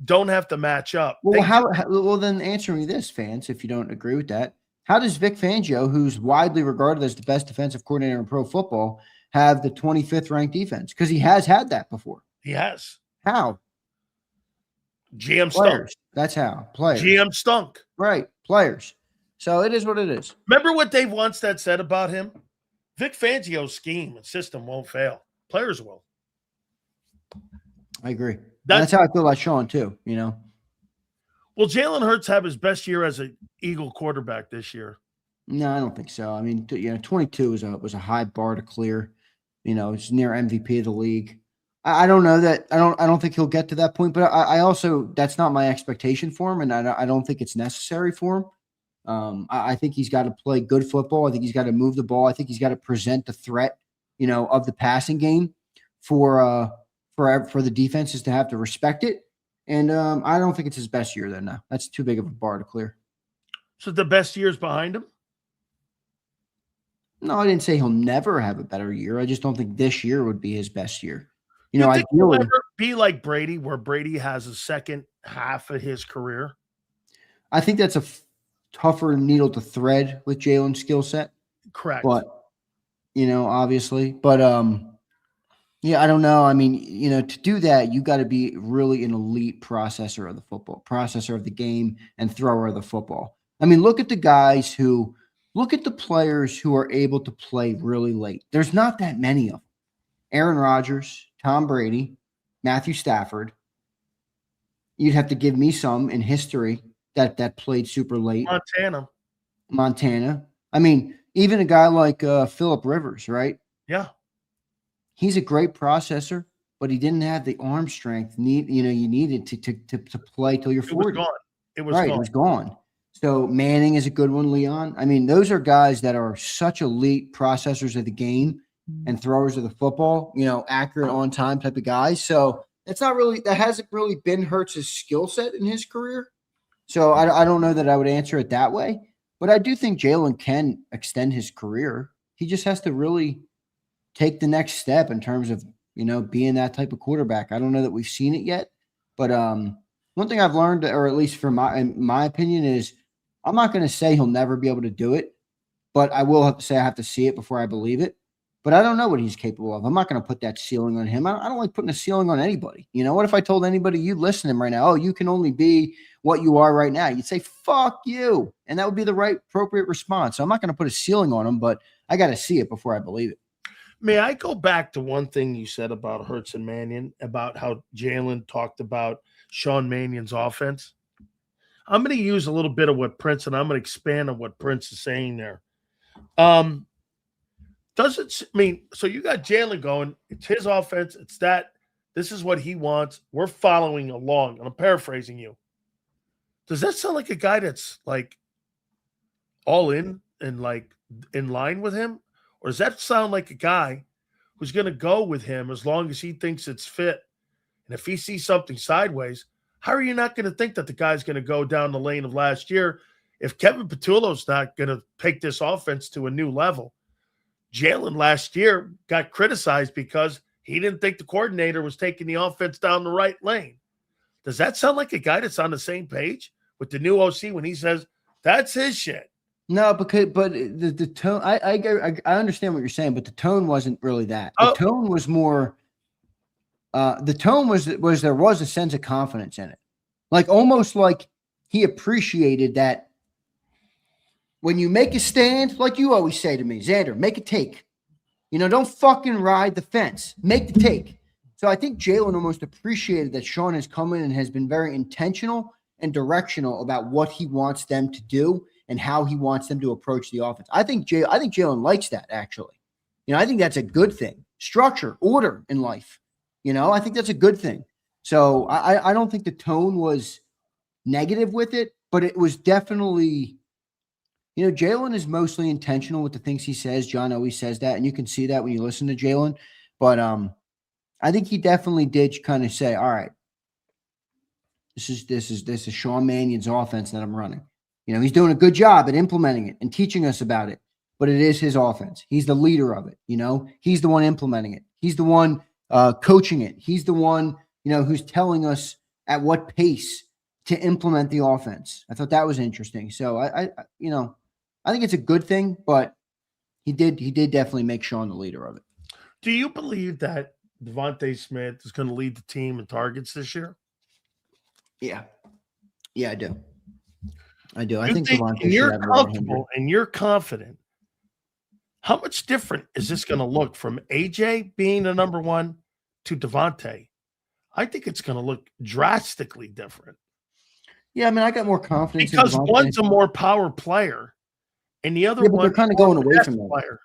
don't have to match up. Well, then answer me this, fans, if you don't agree with that. How does Vic Fangio, who's widely regarded as the best defensive coordinator in pro football, have the 25th ranked defense? Because he has had that before. He has. How? GM players. stunk. That's how. Players. GM stunk. Right. Players. So it is what it is. Remember what Dave once said about him? Vic Fangio's scheme and system won't fail. Players will. I agree. That's how I feel about Sean too, Will Jalen Hurts have his best year as an Eagle quarterback this year? No, I don't think so. I mean, 22 was a high bar to clear. It's near MVP of the league. I don't know that. I don't think he'll get to that point. But I also that's not my expectation for him, and I don't think it's necessary for him. I think he's got to play good football. I think he's got to move the ball. I think he's got to present the threat, of the passing game for the defenses to have to respect it. And I don't think it's his best year. Then no, that's too big of a bar to clear. So the best year's behind him? No, I didn't say he'll never have a better year. I just don't think this year would be his best year. You think he'll ever be like Brady, where Brady has a second half of his career? I think that's a tougher needle to thread with Jalen's skill set. Correct. But, obviously. But, I don't know. I mean, to do that, you got to be really an elite processor of the game and thrower of the football. I mean, look at the players who are able to play really late. There's not that many of them. Aaron Rodgers, Tom Brady, Matthew Stafford. You'd have to give me some in history that played super late. Montana. I mean, even a guy like Phillip Rivers, right? Yeah. He's a great processor, but he didn't have the arm strength you needed to play till you're 40. It was gone. It was gone. So Manning is a good one, Leon. I mean, those are guys that are such elite processors of the game and throwers of the football, accurate on time type of guys. So that hasn't really been Hurts' skill set in his career. So I don't know that I would answer it that way, but I do think Jalen can extend his career. He just has to really take the next step in terms of, being that type of quarterback. I don't know that we've seen it yet, but one thing I've learned, or at least from in my opinion, is I'm not going to say he'll never be able to do it, but I will have to say I have to see it before I believe it. But I don't know what he's capable of. I'm not going to put that ceiling on him. I don't like putting a ceiling on anybody. What if I told anybody, you listening right now, oh, you can only be what you are right now? You'd say, fuck you. And that would be the right appropriate response. So I'm not going to put a ceiling on him, but I got to see it before I believe it. May I go back to one thing you said about Hurts and Mannion, about how Jalen talked about Sean Mannion's offense? I'm going to use a little bit of what Prince, and I'm going to expand on what Prince is saying there. So you got Jalen going, it's his offense, it's that, this is what he wants, we're following along, and I'm paraphrasing you. Does that sound like a guy that's like all in and like in line with him? Or does that sound like a guy who's going to go with him as long as he thinks it's fit? And if he sees something sideways, how are you not going to think that the guy's going to go down the lane of last year if Kevin Patullo's not going to take this offense to a new level? Jalen last year got criticized because he didn't think the coordinator was taking the offense down the right lane. Does that sound like a guy that's on the same page with the new OC when he says that's his shit? No, but the tone, I understand what you're saying, but the tone wasn't really that. The tone was more, was there was a sense of confidence in it. Like almost like he appreciated that when you make a stand, like you always say to me, Zander, make a take. Don't fucking ride the fence. Make the take. So I think Jalen almost appreciated that Sean has come in and has been very intentional and directional about what he wants them to do and how he wants them to approach the offense. I think Jalen likes that, actually. I think that's a good thing. Structure, order in life. I think that's a good thing. So I don't think the tone was negative with it, but it was definitely, Jalen is mostly intentional with the things he says. John always says that, and you can see that when you listen to Jalen. But I think he definitely did kind of say, all right, this is Sean Mannion's offense that I'm running. He's doing a good job at implementing it and teaching us about it, but it is his offense. He's the leader of it. He's the one implementing it. He's the one coaching it. He's the one, who's telling us at what pace to implement the offense. I thought that was interesting. So I think it's a good thing, but he did definitely make Sean the leader of it. Do you believe that Devontae Smith is going to lead the team in targets this year? Yeah, I do. I think you're comfortable and you're confident. How much different is this going to look from AJ being the number one to Devontae? I think it's going to look drastically different. Yeah, I mean, I got more confidence because one's a more power player, and the other one they're kind of going away from that. Player.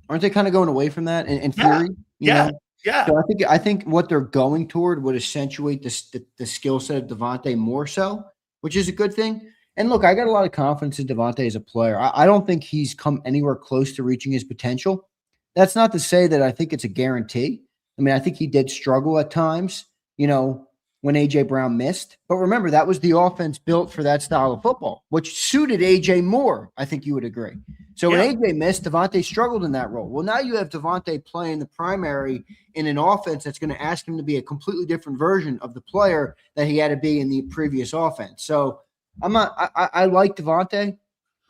Aren't they kind of going away from that in theory? Yeah. So I think what they're going toward would accentuate the skill set of Devontae more so, which is a good thing. And look, I got a lot of confidence in Devontae as a player. I don't think he's come anywhere close to reaching his potential. That's not to say that I think it's a guarantee. I mean, I think he did struggle at times, when A.J. Brown missed. But remember, that was the offense built for that style of football, which suited A.J. more, I think you would agree. So when A.J. missed, Devontae struggled in that role. Well, now you have Devontae playing the primary in an offense that's going to ask him to be a completely different version of the player that he had to be in the previous offense. So I like Devontae.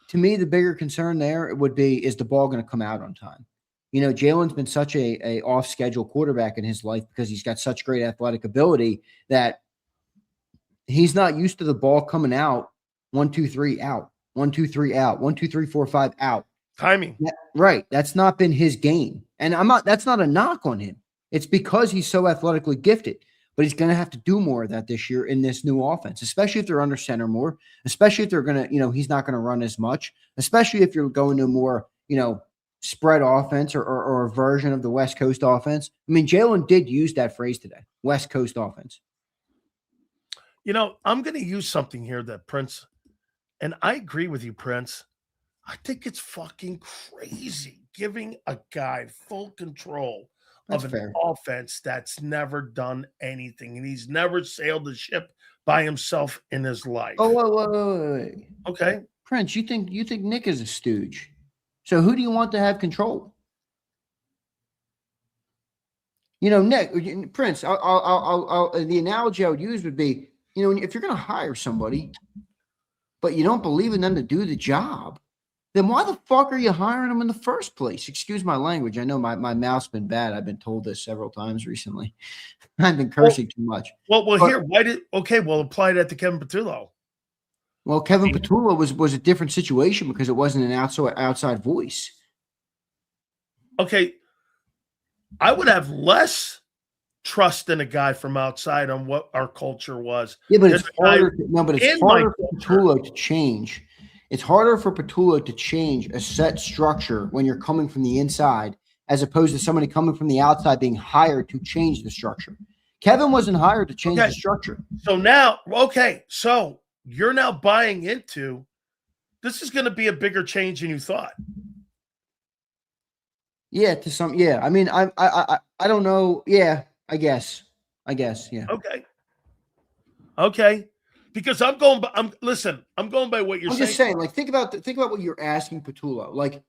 To me, the bigger concern there would be, is the ball going to come out on time? Jalen's been such a off-schedule quarterback in his life because he's got such great athletic ability that he's not used to the ball coming out 1, 2, 3 out, 1, 2, 3 out, 1, 2, 3, 4, 5 out. Timing. Right. That's not been his game. And that's not a knock on him. It's because he's so athletically gifted. But he's going to have to do more of that this year in this new offense, especially if they're under center more, especially if they're going to, he's not going to run as much, especially if you're going to more, spread offense or a version of the West Coast offense. I mean, Jalen did use that phrase today, West Coast offense. I'm going to use something here that Prince And I agree with you, Prince. I think it's fucking crazy giving a guy full control That's of an fair. offense that's never done anything, and he's never sailed the ship by himself in his life. Oh, wait. Okay. Prince, you think Nick is a stooge? So who do you want to have control? You know, Nick, Prince. The analogy I would use would be, you know, if you're going to hire somebody, but you don't believe in them to do the job, then why the fuck are you hiring them in the first place? Excuse my language. I know my mouth's been bad. I've been told this several times recently. I've been cursing too much. Well, here, we'll apply that to Kevin Patullo. Well, Kevin Patullo was a different situation because it wasn't an outside voice. Okay. I would have less trust in a guy from outside on what our culture was. Yeah, but it's harder. It's harder for Patullo to change. It's harder for Patullo to change a set structure when you're coming from the inside, as opposed to somebody coming from the outside being hired to change the structure. Kevin wasn't hired to change the structure. So now, so you're now buying into this is going to be a bigger change than you thought. Yeah, I mean, I don't know. Yeah, I guess. Yeah. Okay. Because I'm going by what you're saying. I'm just saying, like, think about what you're asking Patullo. Like,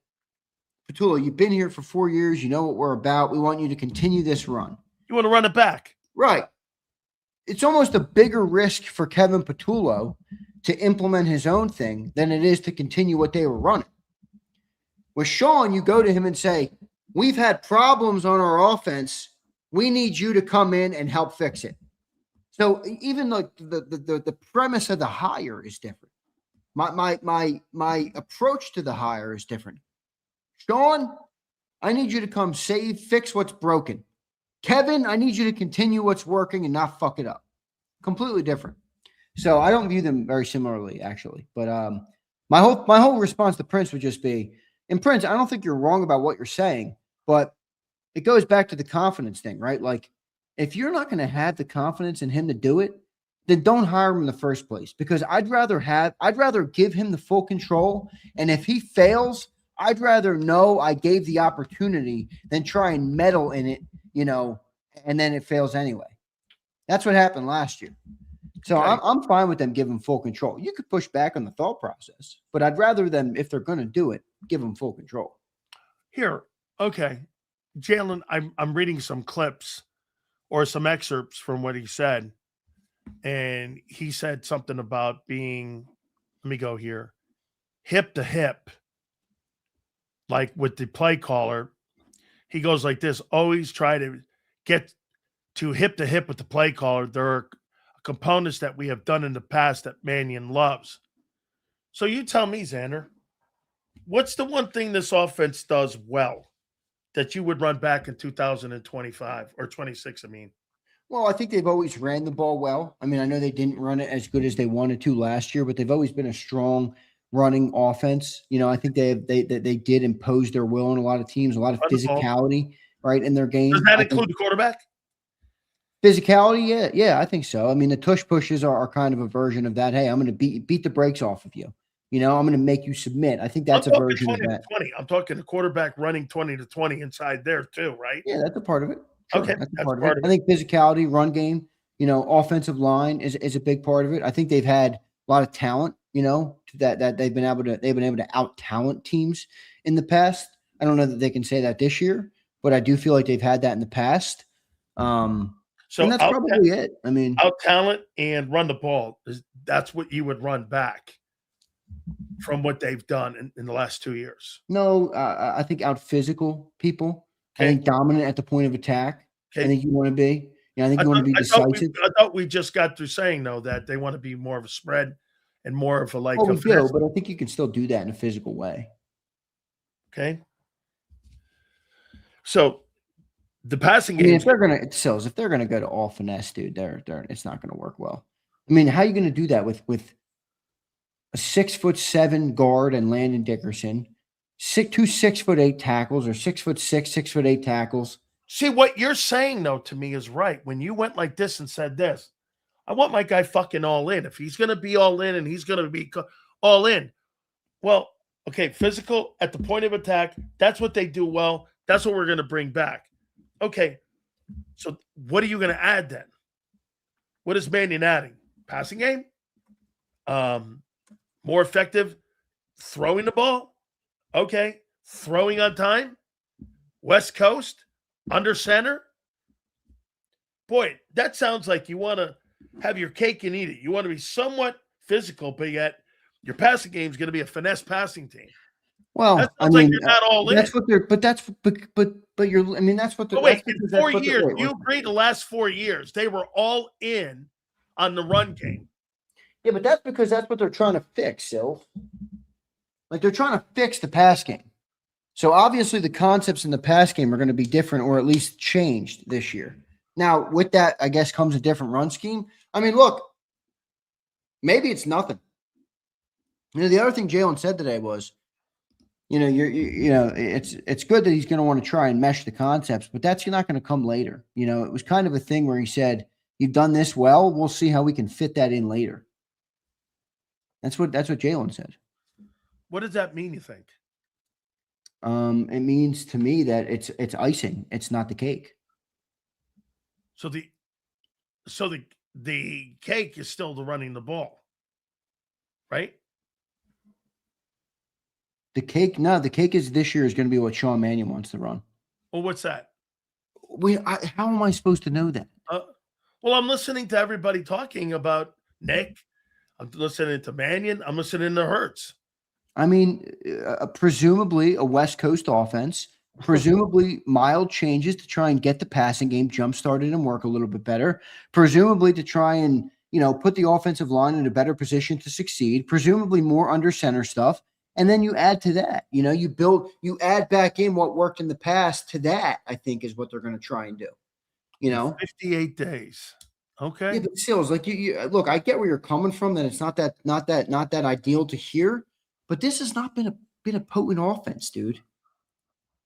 Patullo, you've been here for 4 years. You know what we're about. We want you to continue this run. You want to run it back. Right. It's almost a bigger risk for Kevin Patullo to implement his own thing than it is to continue what they were running. With Sean, you go to him and say, we've had problems on our offense. We need you to come in and help fix it. So even like the premise of the hire is different. My approach to the hire is different. Sean, I need you to come fix what's broken. Kevin, I need you to continue what's working and not fuck it up. Completely different. So I don't view them very similarly, actually. But my whole response to Prince would just be, and Prince, I don't think you're wrong about what you're saying, but it goes back to the confidence thing, right? Like, if you're not going to have the confidence in him to do it, then don't hire him in the first place. Because I'd rather give him the full control. And if he fails, I'd rather know I gave the opportunity than try and meddle in it, you know, and then it fails anyway. That's what happened last year. So I'm fine with them giving full control. You could push back on the thought process, but I'd rather them, if they're going to do it, give them full control. Here, okay, Jalen, I'm reading some clips or some excerpts from what he said, and he said something about being, let me go here, hip to hip, like with the play caller. He goes like this: always try to get to hip with the play caller. There are components that we have done in the past that Mannion loves. So you tell me, Zander, what's the one thing this offense does well that you would run back in 2025 or 26? I mean, well, I think they've always ran the ball well. I mean, I know they didn't run it as good as they wanted to last year, but they've always been a strong running offense. You know, I think they did impose their will on a lot of teams, a lot of physicality, right, in their game. Does that include the quarterback? Physicality, yeah, I think so. I mean, the tush pushes are kind of a version of that. Hey, I'm going to beat the brakes off of you. You know, I'm going to make you submit. I think that's a version of that. 20. I'm talking the quarterback running 20 to 20 inside there too, right? Yeah, that's a part of it. Sure, okay, that's a part of it. I think physicality, run game, you know, offensive line is a big part of it. I think they've had a lot of talent, you know, that they've been able to out talent teams in the past. I don't know that they can say that this year, but I do feel like they've had that in the past. So and that's probably it. I mean, out talent and run the ball. That's what you would run back from what they've done in the last 2 years. No, I think out physical people. Okay. I think dominant at the point of attack. Okay. I think you want to be. Yeah, I think you want to be decisive. I thought we just got through saying though that they want to be more of a spread and more of a like. Oh, we do, but I think you can still do that in a physical way. Okay. So. The passing game. If they're gonna go to all finesse, dude, it's not gonna work well. I mean, how are you gonna do that with a 6'7" guard and Landon Dickerson, 2 6'8" tackles, or 6'6", 6'8" tackles? See, what you're saying though to me is right. When you went like this and said this, I want my guy fucking all in. If he's gonna be all in and he's gonna be all in. Well, okay, physical at the point of attack. That's what they do well. That's what we're going to bring back. Okay, so what are you going to add then? What is Mannion adding? Passing game? More effective throwing the ball? Okay. Throwing on time? West Coast? Under center? Boy, that sounds like you want to have your cake and eat it. You want to be somewhat physical, but yet your passing game is going to be a finesse passing team. Well, that I sounds mean, like you're not all in. that's what they're, but you're, I mean, that's what they're, But wait, that's in because that's 4 what years, they're, you agree the last 4 years, they were all in on the run game. yeah, but that's because that's what they're trying to fix, Sil. Like they're trying to fix the pass game. So obviously the concepts in the pass game are going to be different or at least changed this year. Now, with that, I guess comes a different run scheme. I mean, look, maybe it's nothing. You know, the other thing Jalen said today was, you know, it's good that he's going to want to try and mesh the concepts, but that's not going to come later. You know, it was kind of a thing where he said, "You've done this well. We'll see how we can fit that in later." That's what Jalen said. What does that mean, you think? It means to me that it's icing. It's not the cake. So the cake is still the running the ball, right? The cake is this year is going to be what Sean Mannion wants to run. Well, what's that? How am I supposed to know that? Well, I'm listening to everybody talking about Nick. I'm listening to Mannion. I'm listening to Hurts. I mean, presumably a West Coast offense, presumably mild changes to try and get the passing game jump started and work a little bit better, presumably to try and, you know, put the offensive line in a better position to succeed, presumably more under center stuff. And then you add to that, you know, you add back in what worked in the past to that, I think is what they're going to try and do, you know, 58 days. Okay. Yeah, but still, it's like you look, I get where you're coming from, that it's not that ideal to hear, but this has not been a potent offense, dude.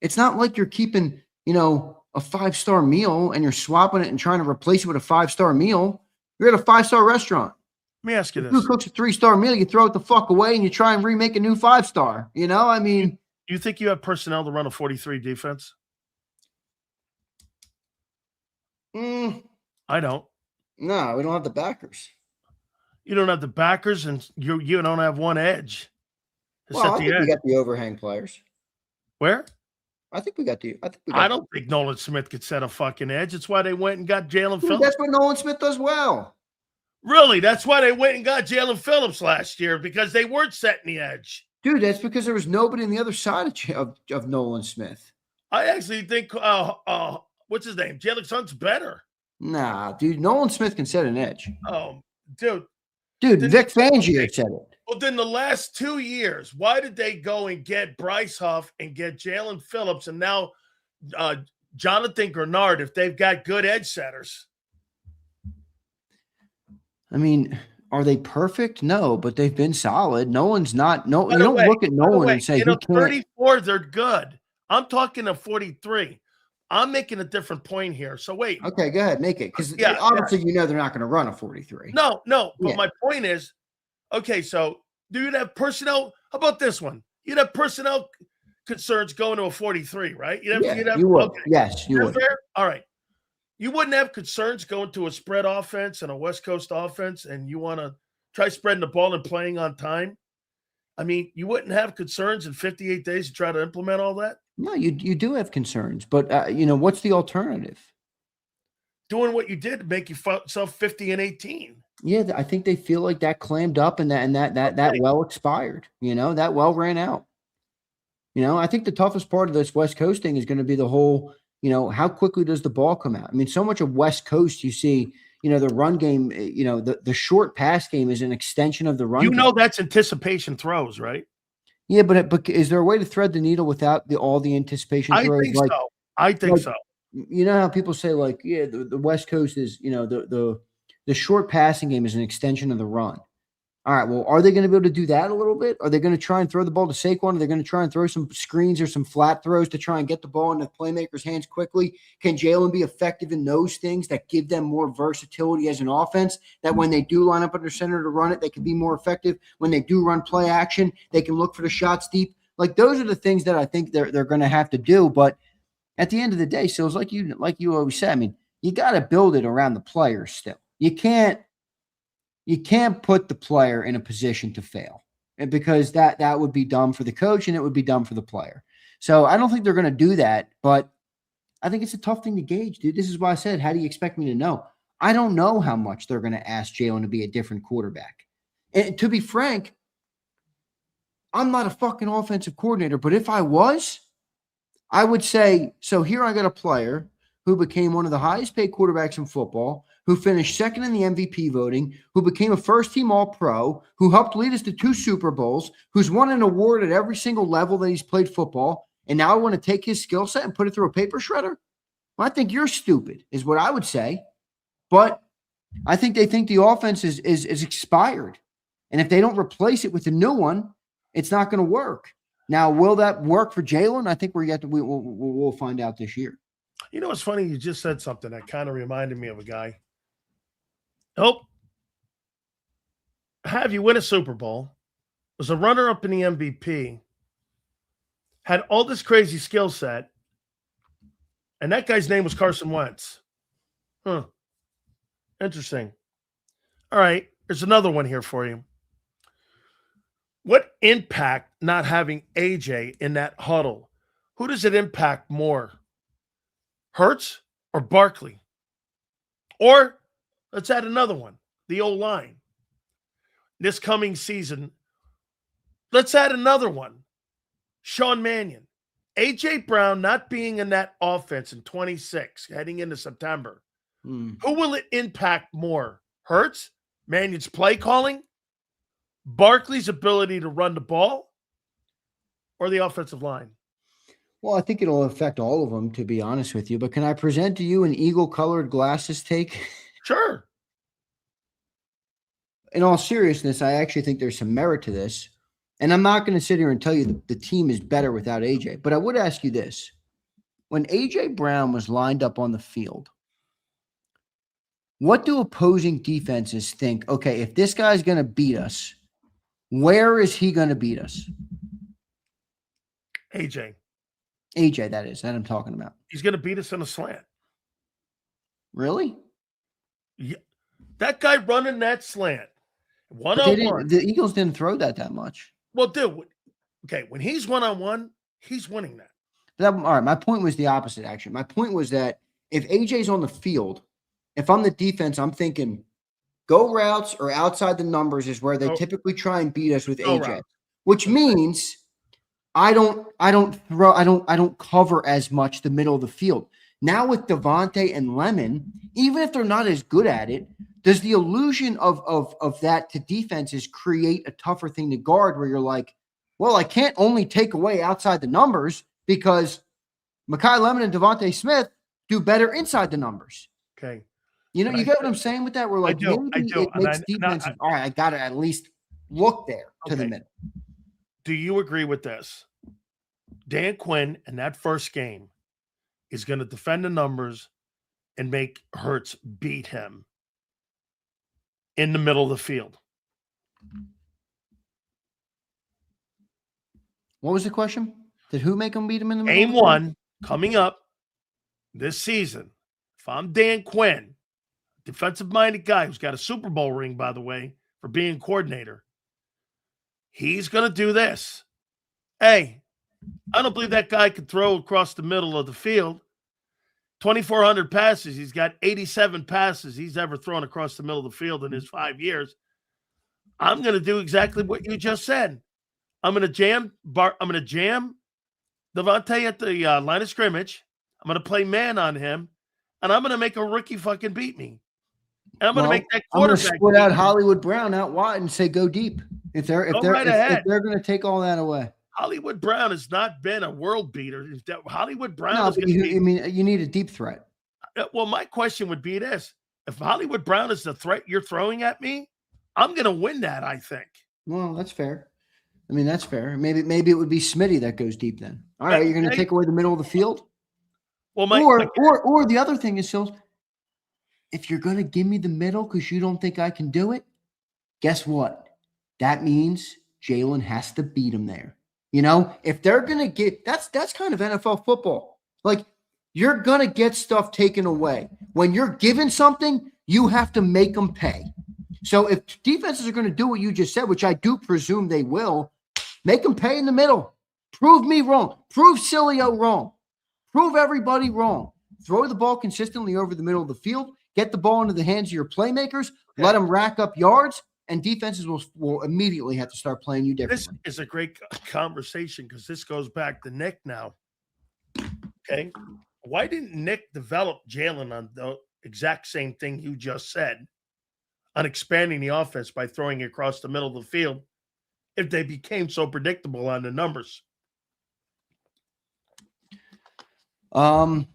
It's not like you're keeping, you know, a 5-star meal and you're swapping it and trying to replace it with a 5-star meal. You're at a 5-star restaurant. Let me ask you this. Who cooks a 3-star meal? You throw it the fuck away and you try and remake a new 5-star. You know, I mean, you think you have personnel to run a 43 defense? I don't. No, we don't have the backers. You don't have the backers, and you don't have one edge. Well, I think we got the overhang players. Where? I think we got the. I don't think Nolan Smith could set a fucking edge. That's why they went and got Jalen Phillips. That's what Nolan Smith does well. Really? That's why they went and got Jalen Phillips last year, because they weren't setting the edge. Dude, that's because there was nobody on the other side of Nolan Smith. I actually think what's his name? Jalen Hunt's better. Nah, dude, Nolan Smith can set an edge. Oh, dude. Vic Fangio said it. Well, then the last 2 years, why did they go and get Bryce Huff and get Jalen Phillips and now Jonathan Grenard if they've got good edge setters? I mean, are they perfect? No, but they've been solid. Nolan's not. No, you don't look at Nolan and say, 34, they're good. I'm talking a 43. I'm making a different point here. So wait. Okay, go ahead. Make it. Because obviously, you know, they're not going to run a 43. No. But my point is, okay, so do you have personnel? How about this one? You'd have personnel concerns going to a 43, right? You would. Okay. Yes, you would. Fair? All right. You wouldn't have concerns going to a spread offense and a West Coast offense, and you want to try spreading the ball and playing on time? I mean, you wouldn't have concerns in 58 days to try to implement all that? No, you do have concerns, but you know, what's the alternative? Doing what you did to make yourself 50 and 18. Yeah, I think they feel like that clammed up and that well expired. You know, that well ran out. You know, I think the toughest part of this West Coast thing is going to be the whole, you know, how quickly does the ball come out? I mean, so much of West Coast, you see, you know, the run game, you know, the short pass game is an extension of the run game. You know, that's anticipation throws, right? Yeah, but is there a way to thread the needle without all the anticipation throws? I think so. You know how people say, like, yeah, the West Coast is, you know, the short passing game is an extension of the run. All right, well, are they going to be able to do that a little bit? Are they going to try and throw the ball to Saquon? Are they going to try and throw some screens or some flat throws to try and get the ball in the playmaker's hands quickly? Can Jalen be effective in those things that give them more versatility as an offense, that when they do line up under center to run it, they can be more effective? When they do run play action, they can look for the shots deep. Like, those are the things that I think they're going to have to do. But at the end of the day, so it's like you always say, I mean, you got to build it around the players still. You can't put the player in a position to fail, and because that would be dumb for the coach and it would be dumb for the player. So I don't think they're going to do that, but I think it's a tough thing to gauge, dude. This is why I said, how do you expect me to know? I don't know how much they're going to ask Jalen to be a different quarterback. And to be frank, I'm not a fucking offensive coordinator, but if I was, I would say, so here I got a player who became one of the highest paid quarterbacks in football, who finished second in the MVP voting, who became a first-team All-Pro, who helped lead us to 2 Super Bowls, who's won an award at every single level that he's played football, and now I want to take his skill set and put it through a paper shredder? Well, I think you're stupid, is what I would say. But I think they think the offense is expired. And if they don't replace it with a new one, it's not going to work. Now, will that work for Jalen? I think we'll find out this year. You know, it's funny. You just said something that kind of reminded me of a guy. Have you win a Super Bowl, was a runner-up in the MVP, had all this crazy skill set, and that guy's name was Carson Wentz. Interesting. All right, there's another one here for you. What impact not having AJ in that huddle? Who does it impact more? Hurts or Barkley? Or let's add another one, the O-line. This coming season, let's add another one, Sean Mannion. A.J. Brown not being in that offense in 26, heading into September. Who will it impact more? Hurts, Mannion's play calling, Barkley's ability to run the ball, or the offensive line? Well, I think it'll affect all of them, to be honest with you. But can I present to you an eagle-colored glasses take? Sure. In all seriousness, I actually think there's some merit to this. And I'm not going to sit here and tell you that the team is better without AJ. But I would ask you this. When AJ Brown was lined up on the field, what do opposing defenses think? Okay, if this guy's going to beat us, where is he going to beat us? AJ, that is. That I'm talking about. He's going to beat us in a slant. Really? Yeah. That guy running that slant. 1-on-1. The Eagles didn't throw that much. Well, dude, okay, when he's 1-on-1, he's winning that. All right, my point was the opposite, actually. My point was that if AJ's on the field, if I'm the defense, I'm thinking go routes or outside the numbers is where they typically try and beat us with AJ, routes. Which means I don't cover as much the middle of the field. Now with Devontae and Lemon, even if they're not as good at it, does the illusion of that to defenses create a tougher thing to guard where you're like, well, I can't only take away outside the numbers because Mekhi Lemon and Devontae Smith do better inside the numbers. Okay. You know, you get what I'm saying with that? We're like, I do. It makes defenses, all right, I got to at least look there to the middle. Do you agree with this? Dan Quinn in that first game is going to defend the numbers and make Hurts beat him in the middle of the field. What was the question? Did who make him beat him in the middle? Game 1 coming up this season. If I'm Dan Quinn, defensive-minded guy who's got a Super Bowl ring, by the way, for being coordinator, he's going to do this. Hey, I don't believe that guy could throw across the middle of the field. 2,400 passes. He's got 87 passes he's ever thrown across the middle of the field in his 5 years. I'm going to do exactly what you just said. I'm going to jam Devontae at the line of scrimmage. I'm going to play man on him, and I'm going to make a rookie fucking beat me. And I'm going to make that quarterback. I'm going to split out Hollywood Brown out wide and say go deep. If they're going to take all that away. Hollywood Brown has not been a world beater. Hollywood Brown no, but you need a deep threat. Well, my question would be this. If Hollywood Brown is the threat you're throwing at me, I'm going to win that, I think. Well, that's fair. I mean, that's fair. Maybe it would be Smitty that goes deep then. All right, you're going to take away the middle of the field? Well, or the other thing is, Sills, if you're going to give me the middle because you don't think I can do it, guess what? That means Jalen has to beat him there. You know, if they're going to get – that's kind of NFL football. Like, you're going to get stuff taken away. When you're given something, you have to make them pay. So if defenses are going to do what you just said, which I do presume they will, make them pay in the middle. Prove me wrong. Prove Sileo wrong. Prove everybody wrong. Throw the ball consistently over the middle of the field. Get the ball into the hands of your playmakers. Okay. Let them rack up yards, and defenses will immediately have to start playing you differently. This is a great conversation because this goes back to Nick now. Okay. Why didn't Nick develop Jalen on the exact same thing you just said on expanding the offense by throwing it across the middle of the field if they became so predictable on the numbers? That's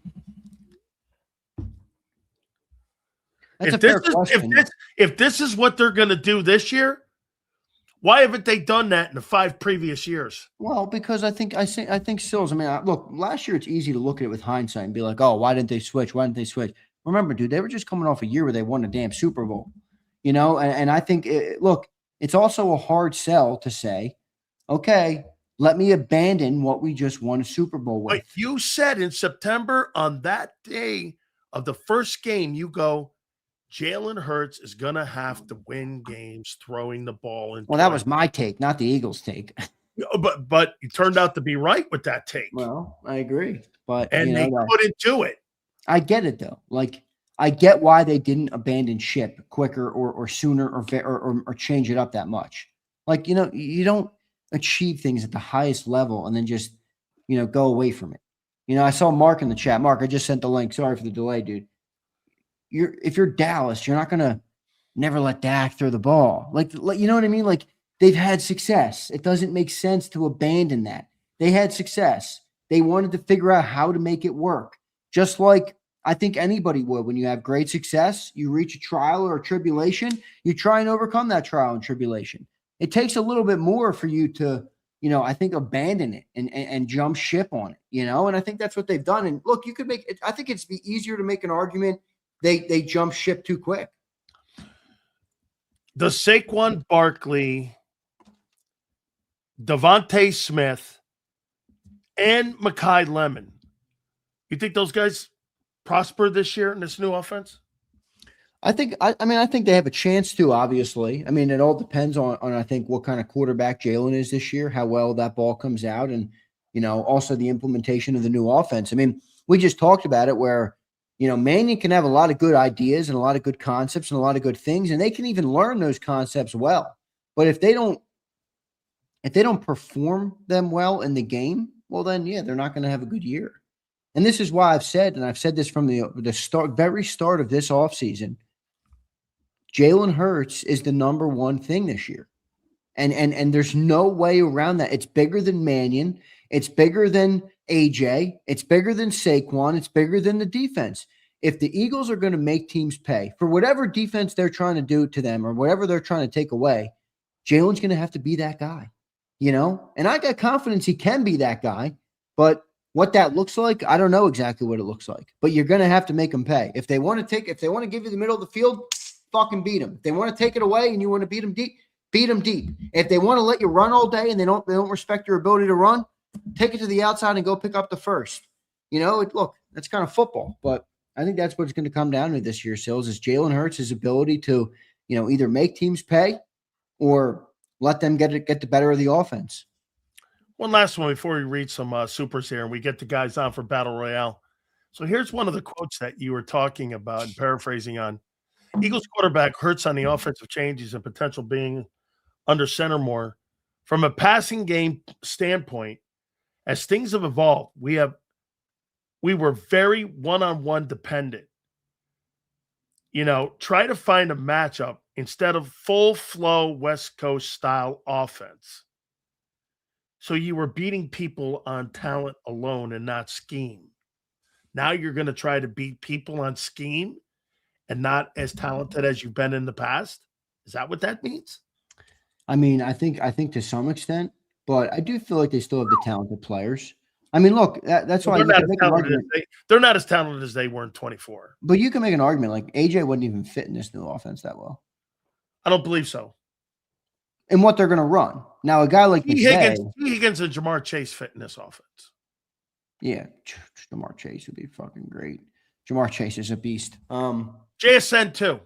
a fair question. If this is what they're going to do this year, why haven't they done that in the 5 previous years? Well, because I think Sills. I mean, look, last year it's easy to look at it with hindsight and be like, "Oh, why didn't they switch? Why didn't they switch?" Remember, dude, they were just coming off a year where they won a damn Super Bowl, you know. And I think, look, it's also a hard sell to say, "Okay, let me abandon what we just won a Super Bowl with." But you said in September on that day of the first game, you go, Jalen Hurts is going to have to win games throwing the ball. Well, that was my take, not the Eagles' take. But you turned out to be right with that take. Well, I agree. But they couldn't do it. I get it, though. Like, I get why they didn't abandon ship quicker or sooner or change it up that much. Like, you know, you don't achieve things at the highest level and then just, you know, go away from it. You know, I saw Mark in the chat. Mark, I just sent the link. Sorry for the delay, dude. If you're Dallas, you're not going to never let Dak throw the ball. Like, you know what I mean? Like, they've had success. It doesn't make sense to abandon that. They had success. They wanted to figure out how to make it work. Just like I think anybody would. When you have great success, you reach a trial or a tribulation, you try and overcome that trial and tribulation. It takes a little bit more for you to, you know, I think abandon it and jump ship on it, you know? And I think that's what they've done. And look, you could make it, I think it's be easier to make an argument they jump ship too quick. The Saquon Barkley, Devontae Smith, and Mekhi Lemon. You think those guys prosper this year in this new offense? I think they have a chance to, obviously. I mean, it all depends on I think what kind of quarterback Jalen is this year, how well that ball comes out, and, you know, also the implementation of the new offense. I mean, we just talked about it where, you know, Mannion can have a lot of good ideas and a lot of good concepts and a lot of good things, and they can even learn those concepts well. But if they don't perform them well in the game, well, then, yeah, they're not going to have a good year. And this is why I've said this from the very start of this offseason, Jalen Hurts is the number one thing this year. And there's no way around that. It's bigger than Mannion. It's bigger than AJ. It's bigger than Saquon. It's bigger than the defense. If the Eagles are going to make teams pay for whatever defense they're trying to do to them or whatever they're trying to take away, Jalen's going to have to be that guy, you know? And I got confidence he can be that guy, but what that looks like, I don't know exactly what it looks like. But you're going to have to make them pay. If they want to give you the middle of the field, fucking beat them. If they want to take it away and you want to beat them deep, beat them deep. If they want to let you run all day and they don't respect your ability to run, take it to the outside and go pick up the first. You know, look, that's kind of football, but I think that's what it's going to come down to this year, Sills, is Jalen Hurts' ability to, you know, either make teams pay or let them get the better of the offense. One last one before we read some supers here and we get the guys on for Battle Royale. So here's one of the quotes that you were talking about and paraphrasing on. Eagles quarterback Hurts on the offensive changes and potential being under center more. From a passing game standpoint, as things have evolved, we were very one-on-one dependent. You know, try to find a matchup instead of full flow West Coast style offense. So you were beating people on talent alone and not scheme. Now you're going to try to beat people on scheme and not as talented as you've been in the past. Is that what that means? I mean, I think to some extent, but I do feel like they still have the talented players. I mean, look, that's why They're you not can as make an talented argument. they're not as talented as they were in 24. But you can make an argument like AJ wouldn't even fit in this new offense that well. I don't believe so. And what they're going to run now, a guy like Higgins and Jamar Chase fit in this offense. Yeah, Jamar Chase would be fucking great. Jamar Chase is a beast. JSN too.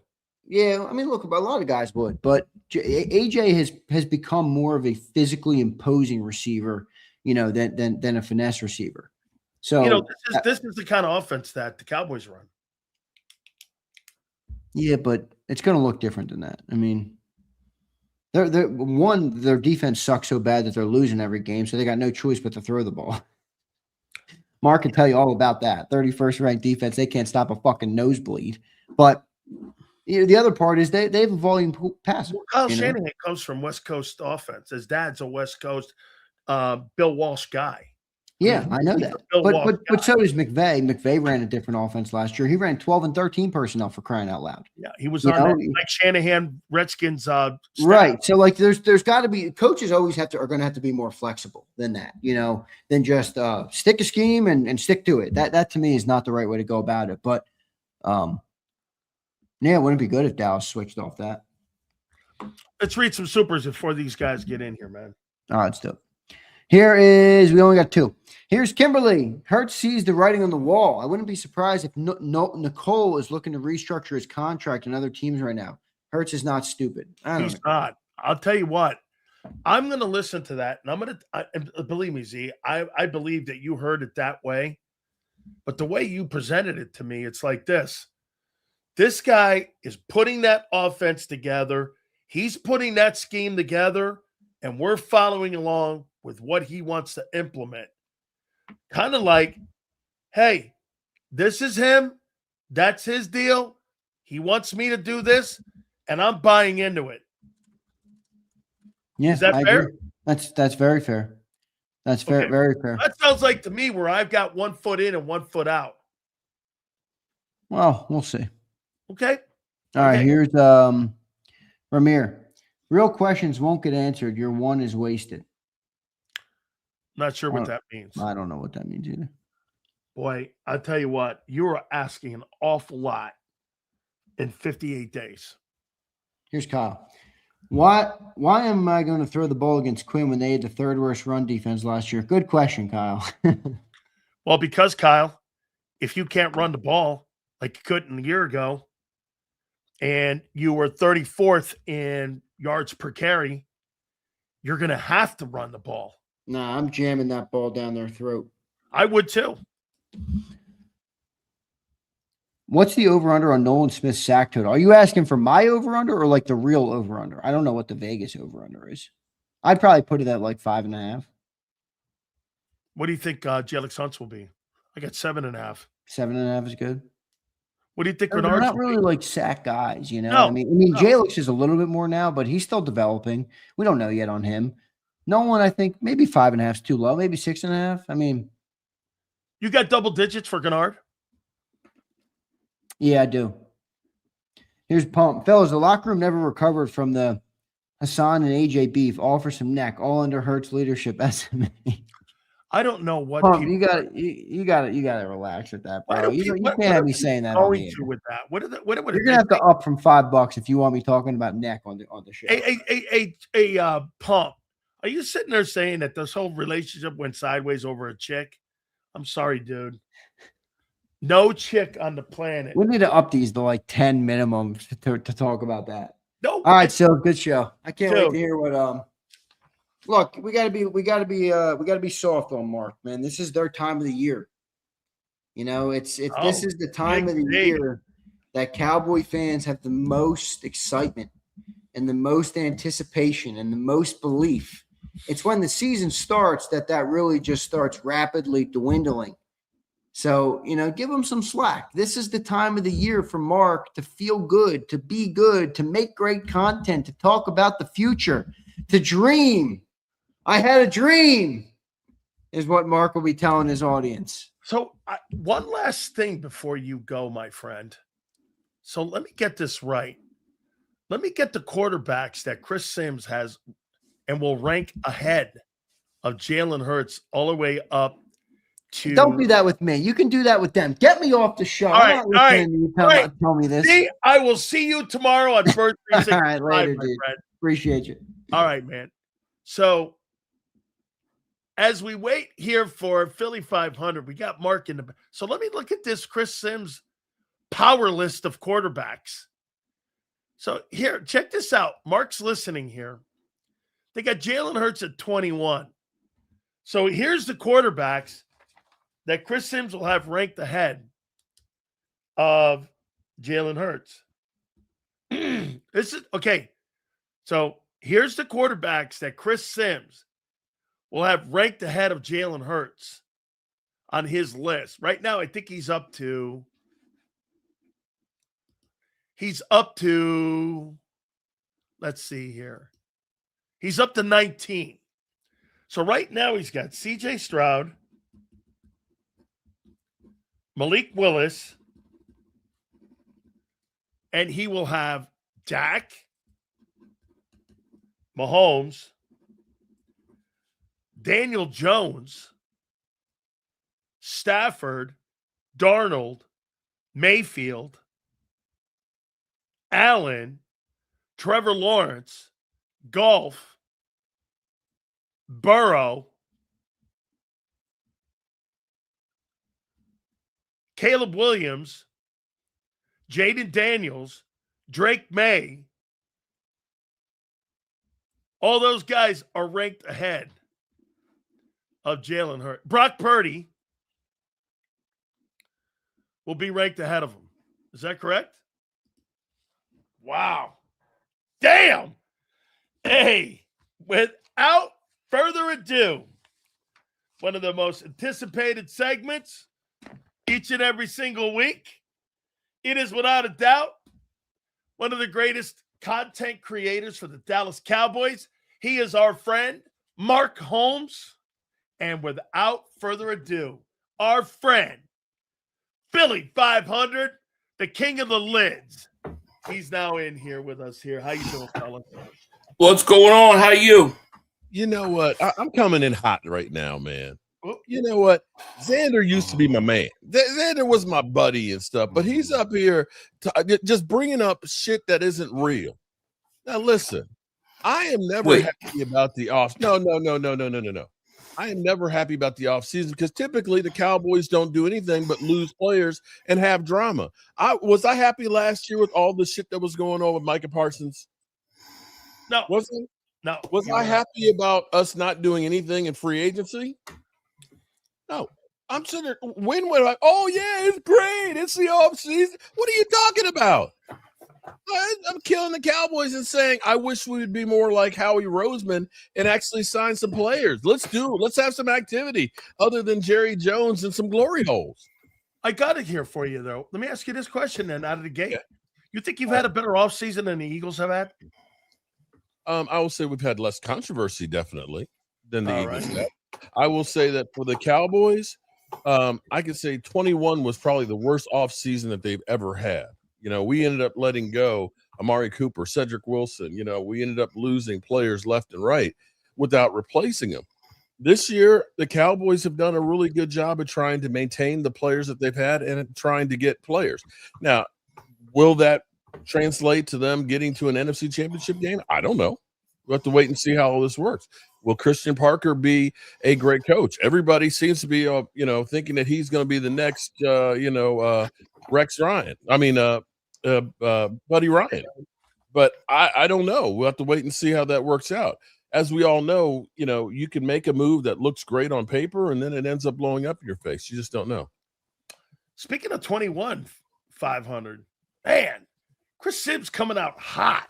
Yeah, I mean, look, a lot of guys would, but AJ has become more of a physically imposing receiver, than a finesse receiver. So this is the kind of offense that the Cowboys run. Yeah, but it's going to look different than that. I mean, their defense sucks so bad that they're losing every game, so they got no choice but to throw the ball. Mark can tell you all about that. 31st ranked defense, they can't stop a fucking nosebleed. But the other part is they have a volume passer. Well, Kyle Shanahan comes from West Coast offense. His dad's a West Coast Bill Walsh guy. Yeah, I know that. But so does McVay. McVay ran a different offense last year. He ran 12 and 13 personnel for crying out loud. Yeah, he was on that Mike Shanahan Redskins staff. Right. So like there's got to be coaches are going to have to be more flexible than that, than just stick a scheme and stick to it. That to me is not the right way to go about it. But yeah, wouldn't it be good if Dallas switched off that? Let's read some supers before these guys get in here, man. All right, let's do it. We only got two. Here's Kimberly. Hurts sees the writing on the wall. I wouldn't be surprised if Nicole is looking to restructure his contract in other teams right now. Hurts is not stupid. He's not. I'll tell you what. I'm going to listen to that, and I'm going to believe me, Z. I believe that you heard it that way, but the way you presented it to me, it's like this. This guy is putting that offense together. He's putting that scheme together, and we're following along with what he wants to implement. Kind of like, hey, this is him. That's his deal. He wants me to do this, and I'm buying into it. Yeah, is that fair? Agree. That's very fair. That's fair, okay. Very fair. That sounds like to me where I've got 1 foot in and 1 foot out. Well, we'll see. Okay. All right, here's Ramir. Real questions won't get answered. Your one is wasted. Not sure what that means. I don't know what that means either. Boy, I'll tell you what, you are asking an awful lot in 58 days. Here's Kyle. Why am I going to throw the ball against Quinn when they had the third worst run defense last year? Good question, Kyle. Well, because, Kyle, if you can't run the ball like you couldn't a year ago, and you were 34th in yards per carry, you're going to have to run the ball. Nah, I'm jamming that ball down their throat. I would too. What's the over-under on Nolan Smith's sack total? Are you asking for my over-under or like the real over-under? I don't know what the Vegas over-under is. I'd probably put it at like 5.5. What do you think Jalen Hunts will be? I got 7.5. 7.5 is good. What do you think? They're not really like sack guys, No, I mean, Jalix is a little bit more now, but he's still developing. We don't know yet on him. Nolan, I think maybe 5.5 is too low. Maybe 6.5. I mean, you got double digits for Gennard? Yeah, I do. Here's Pump. Fellas, the locker room never recovered from the Hassan and AJ beef. All for some neck. All under Hurts leadership. SMA. I don't know what Pump, you got to relax with that, bro. You can't have me saying that. Going through with that. You're gonna have to up from $5 if you want me talking about neck on the show. Hey, Pump. Are you sitting there saying that this whole relationship went sideways over a chick? I'm sorry, dude. No chick on the planet. We need to up these to like 10 minimum to talk about that. No. All right, so good show. I can't wait to hear what look, we gotta be soft on Mark, man. This is their time of the year. This is the time of the year that Cowboy fans have the most excitement and the most anticipation and the most belief. It's when the season starts that really just starts rapidly dwindling. So, give him some slack. This is the time of the year for Mark to feel good, to be good, to make great content, to talk about the future, to dream. I had a dream is what Mark will be telling his audience. So one last thing before you go, my friend. So let me get this right. Let me get the quarterbacks that Chris Sims has and will rank ahead of Jalen Hurts all the way up to. Don't do that with me. You can do that with them. Get me off the show. All I'm right, not all right, listening to you all right. tell me this. See, I will see you tomorrow on Bird All 365, right, later, my dude. friend. Appreciate you. All right, man. So as we wait here for Philly 500, we got Mark in the. So let me look at this Chris Sims power list of quarterbacks. So here, check this out. Mark's listening here. They got Jalen Hurts at 21. So here's the quarterbacks that Chris Sims will have ranked ahead of Jalen Hurts. This is okay. So here's the quarterbacks that Chris Sims will have ranked ahead of Jalen Hurts on his list. Right now, I think he's up to, let's see here. He's up to 19. So right now he's got CJ Stroud, Malik Willis, and he will have Dak, Mahomes, Daniel Jones, Stafford, Darnold, Mayfield, Allen, Trevor Lawrence, Goff, Burrow, Caleb Williams, Jaden Daniels, Drake May. All those guys are ranked ahead of Jalen Hurts. Brock Purdy will be ranked ahead of him. Is that correct? Wow. Damn. Hey, without further ado, one of the most anticipated segments each and every single week. It is without a doubt one of the greatest content creators for the Dallas Cowboys. He is our friend, Mark Holmes. And without further ado, our friend, Philly 500, the king of the lids. He's now in here with us here. How you doing, fella? What's going on? How you? You know what? I'm coming in hot right now, man. Oh. You know what? Zander used to be my man. Zander was my buddy and stuff, but he's up here just bringing up shit that isn't real. Now, listen, I am never happy about the off. No. I am never happy about the offseason because typically the Cowboys don't do anything but lose players and have drama. Was I happy last year with all the shit that was going on with Micah Parsons? No. Wasn't? No. Was I happy about us not doing anything in free agency? No. I'm sitting there. When were I? Oh, yeah, it's great. It's the offseason. What are you talking about? I'm killing the Cowboys and saying I wish we would be more like Howie Roseman and actually sign some players. Let's have some activity other than Jerry Jones and some glory holes. I got it here for you, though. Let me ask you this question then out of the gate. Yeah. You think you've had a better offseason than the Eagles have had? I will say we've had less controversy, definitely, than the Eagles have. I will say that for the Cowboys, I could say 21 was probably the worst offseason that they've ever had. You know, we ended up letting go Amari Cooper, Cedric Wilson. You know, we ended up losing players left and right without replacing them. This year, the Cowboys have done a really good job of trying to maintain the players that they've had and trying to get players. Now, will that translate to them getting to an NFC Championship game? I don't know. We'll have to wait and see how all this works. Will Christian Parker be a great coach? Everybody seems to be, thinking that he's going to be the next, Rex Ryan. I mean, Buddy Ryan. But I don't know. We'll have to wait and see how that works out. As we all know, you can make a move that looks great on paper and then it ends up blowing up in your face. You just don't know. Speaking of 21-500, man, Chris Sims coming out hot.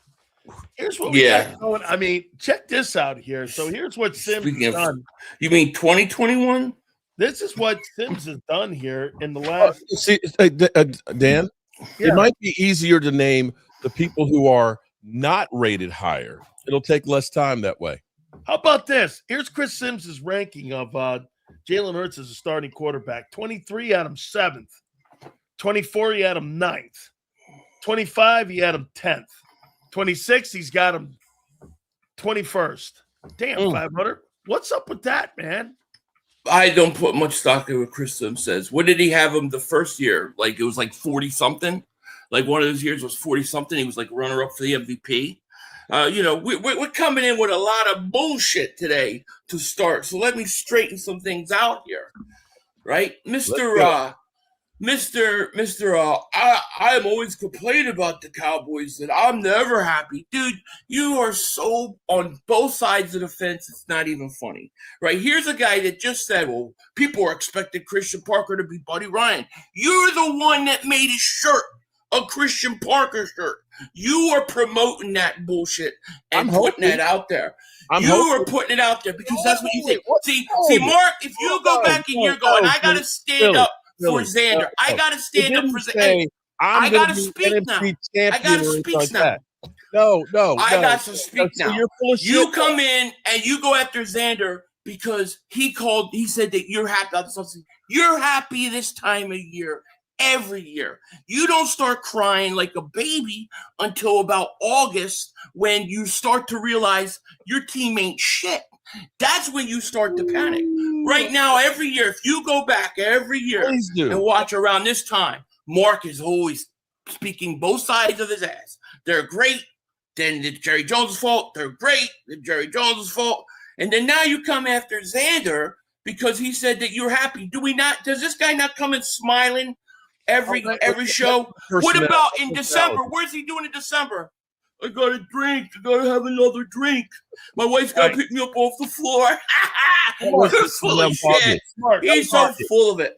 Here's what we got going. I mean, check this out here. So here's what Sims has done. You mean 2021? This is what Sims has done here in the last. Dan, it might be easier to name the people who are not rated higher. It'll take less time that way. How about this? Here's Chris Sims' ranking of Jalen Hurts as a starting quarterback. 23, he had him 7th. 24, he had him 9th. 25, he had him 10th. 26, he's got him 21st. Damn, 500. What's up with that, man? I don't put much stock in what Chris Sims says. What did he have him the first year? Like, it was like 40-something? Like, one of those years was 40-something. He was like runner-up for the MVP. We're coming in with a lot of bullshit today to start. So let me straighten some things out here. Right? I'm always complaining about the Cowboys and I'm never happy. Dude, you are so on both sides of the fence, it's not even funny. Right? Here's a guy that just said, well, people are expecting Christian Parker to be Buddy Ryan. You're the one that made his shirt a Christian Parker shirt. You are promoting that bullshit and putting that out there. You are putting it out there because that's what you think. See, Mark, if you go back and you're going, I got to stand up for Zander. I got to stand up for Zander. I got to speak now. I got to speak now. No. I got to speak now. You're full of shit. You come in and you go after Zander because he said that you're happy about something. You're happy this time of year. Every year. You don't start crying like a baby until about August when you start to realize your team ain't shit. That's when you start to panic. Right now, every year, if you go back every year and watch around this time, Mark is always speaking both sides of his ass. They're great. Then it's Jerry Jones' fault. They're great. It's Jerry Jones' fault. And then now you come after Zander because he said that you're happy. Does this guy not come in smiling every show? What about in December? Where's he doing in December? I got a drink. I got to have another drink. My wife's got to pick me up off the floor. He's full of shit. He's so full of it.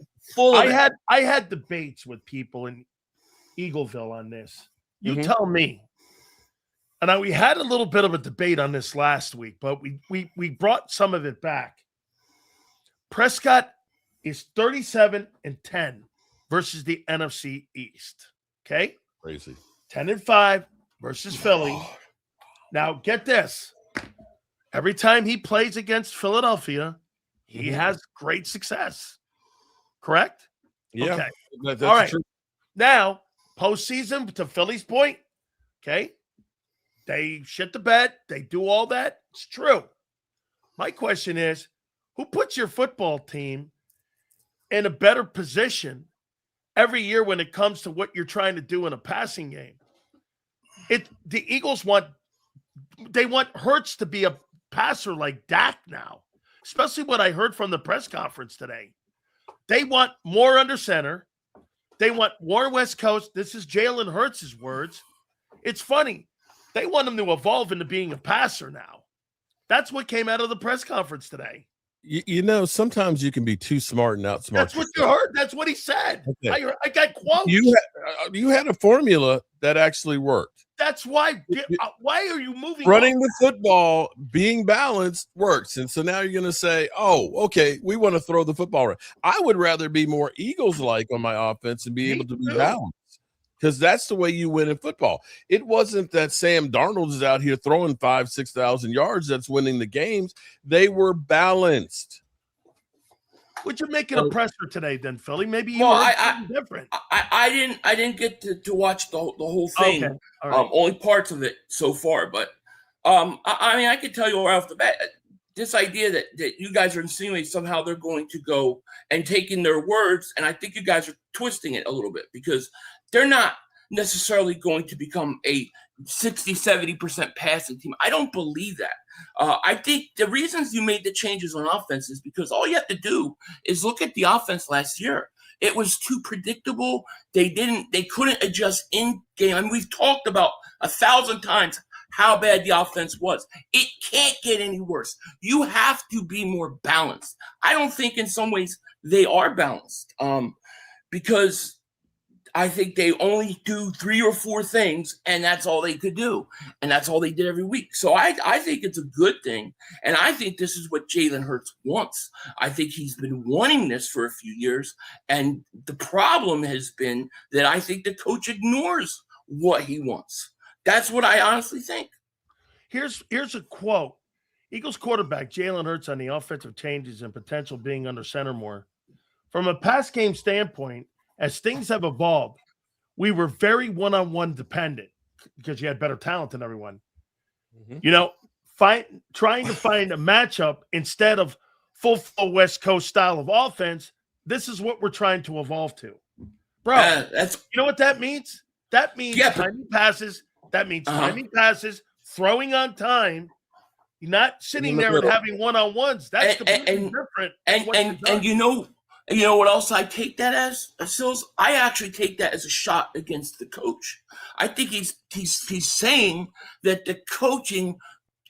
I had debates with people in Eagleville on this. You tell me. And we had a little bit of a debate on this last week, but we brought some of it back. Prescott is 37-10 versus the NFC East. Okay? Crazy. 10-5 versus Philly. Now, get this. Every time he plays against Philadelphia, he has great success. Correct? Yeah. Okay. That's all right. true. Now, postseason, to Philly's point, okay, they shit the bed. They do all that. It's true. My question is, who puts your football team in a better position every year when it comes to what you're trying to do in a passing game? The Eagles want Hurts to be a passer like Dak now, especially what I heard from the press conference today. They want more under center. They want more West Coast. This is Jalen Hurts' words. It's funny. They want him to evolve into being a passer now. That's what came out of the press conference today. Sometimes you can be too smart and outsmart. That's what you heard. That's what he said. Okay. I got quotes. You had a formula that actually worked. That's why. Why are you moving? Running the football, being balanced works. And so now you're going to say, oh, okay, we want to throw the football around. I would rather be more Eagles-like on my offense and be able to be balanced. Because that's the way you win in football. It wasn't that Sam Darnold is out here throwing 5,000-6,000 yards that's winning the games. They were balanced. Would you make it a pressure today, then, Philly? Maybe you were different. I didn't get to watch the whole thing. Okay. Right. Only parts of it so far, but I can tell you right off the bat, this idea that you guys are insinuating somehow they're going to go and taking their words, and I think you guys are twisting it a little bit because they're not necessarily going to become a 60-70% passing team. I don't believe that. I think the reasons you made the changes on offense is because all you have to do is look at the offense last year. It was too predictable. They couldn't adjust in game. I mean, we've talked about 1,000 times how bad the offense was. It can't get any worse. You have to be more balanced. I don't think in some ways they are balanced because I think they only do 3 or 4 things, and that's all they could do. And that's all they did every week. So I think it's a good thing. And I think this is what Jalen Hurts wants. I think he's been wanting this for a few years. And the problem has been that I think the coach ignores what he wants. That's what I honestly think. Here's a quote. Eagles quarterback Jalen Hurts on the offensive changes and potential being under center more. From a pass game standpoint, as things have evolved, we were very one-on-one dependent. because you had better talent than everyone. Mm-hmm. You know, trying to find a matchup instead of full West Coast style of offense. This is what we're trying to evolve to, bro. That's you know what that means? That means timing passes. That means timing passes, throwing on time. You're not sitting there and having one-on-ones. That's completely different. And you know what else I take that as, Sills? I actually take that as a shot against the coach. I think he's saying that the coaching,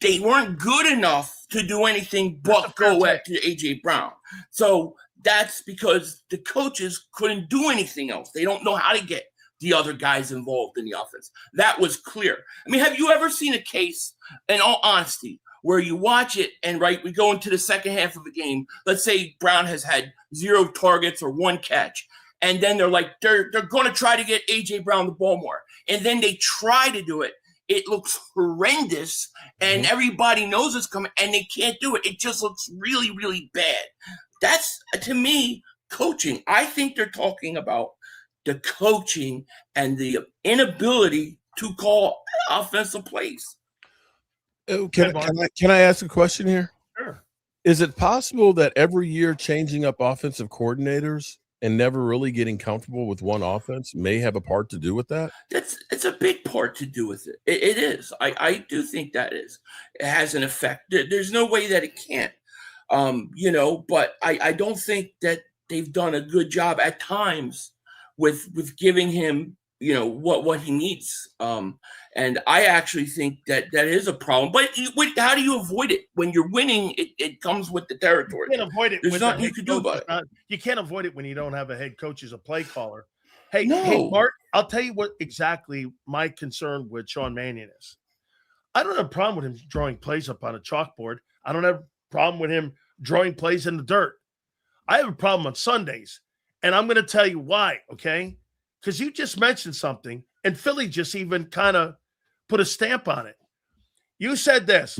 they weren't good enough to do anything but go at AJ Brown. So that's because the coaches couldn't do anything else. They don't know how to get the other guys involved in the offense. That was clear. I mean, have you ever seen a case, in all honesty, where you watch it and we go into the second half of the game, let's say Brown has had 0 targets or 1 catch, and then they're going to try to get AJ Brown the ball more, and then they try to do it. It looks horrendous, and everybody knows it's coming, and they can't do it. It just looks really, really bad. That's, to me, coaching. I think they're talking about the coaching and the inability to call offensive plays. Can I ask a question here? Sure. Is it possible that every year changing up offensive coordinators and never really getting comfortable with one offense may have a part to do with that? It's a big part to do with it. It is. I do think that is. It has an effect. There's no way that it can't. But I don't think that they've done a good job at times with giving him, what he needs. And I actually think that is a problem. But how do you avoid it? When you're winning, it comes with the territory. You can't avoid it. There's nothing you can do about it. You can't avoid it when you don't have a head coach as a play caller. Hey, Mark, I'll tell you what exactly my concern with Sean Mannion is. I don't have a problem with him drawing plays up on a chalkboard. I don't have a problem with him drawing plays in the dirt. I have a problem on Sundays, and I'm going to tell you why, okay? Because you just mentioned something, and Philly just even kind of put a stamp on it. You said this.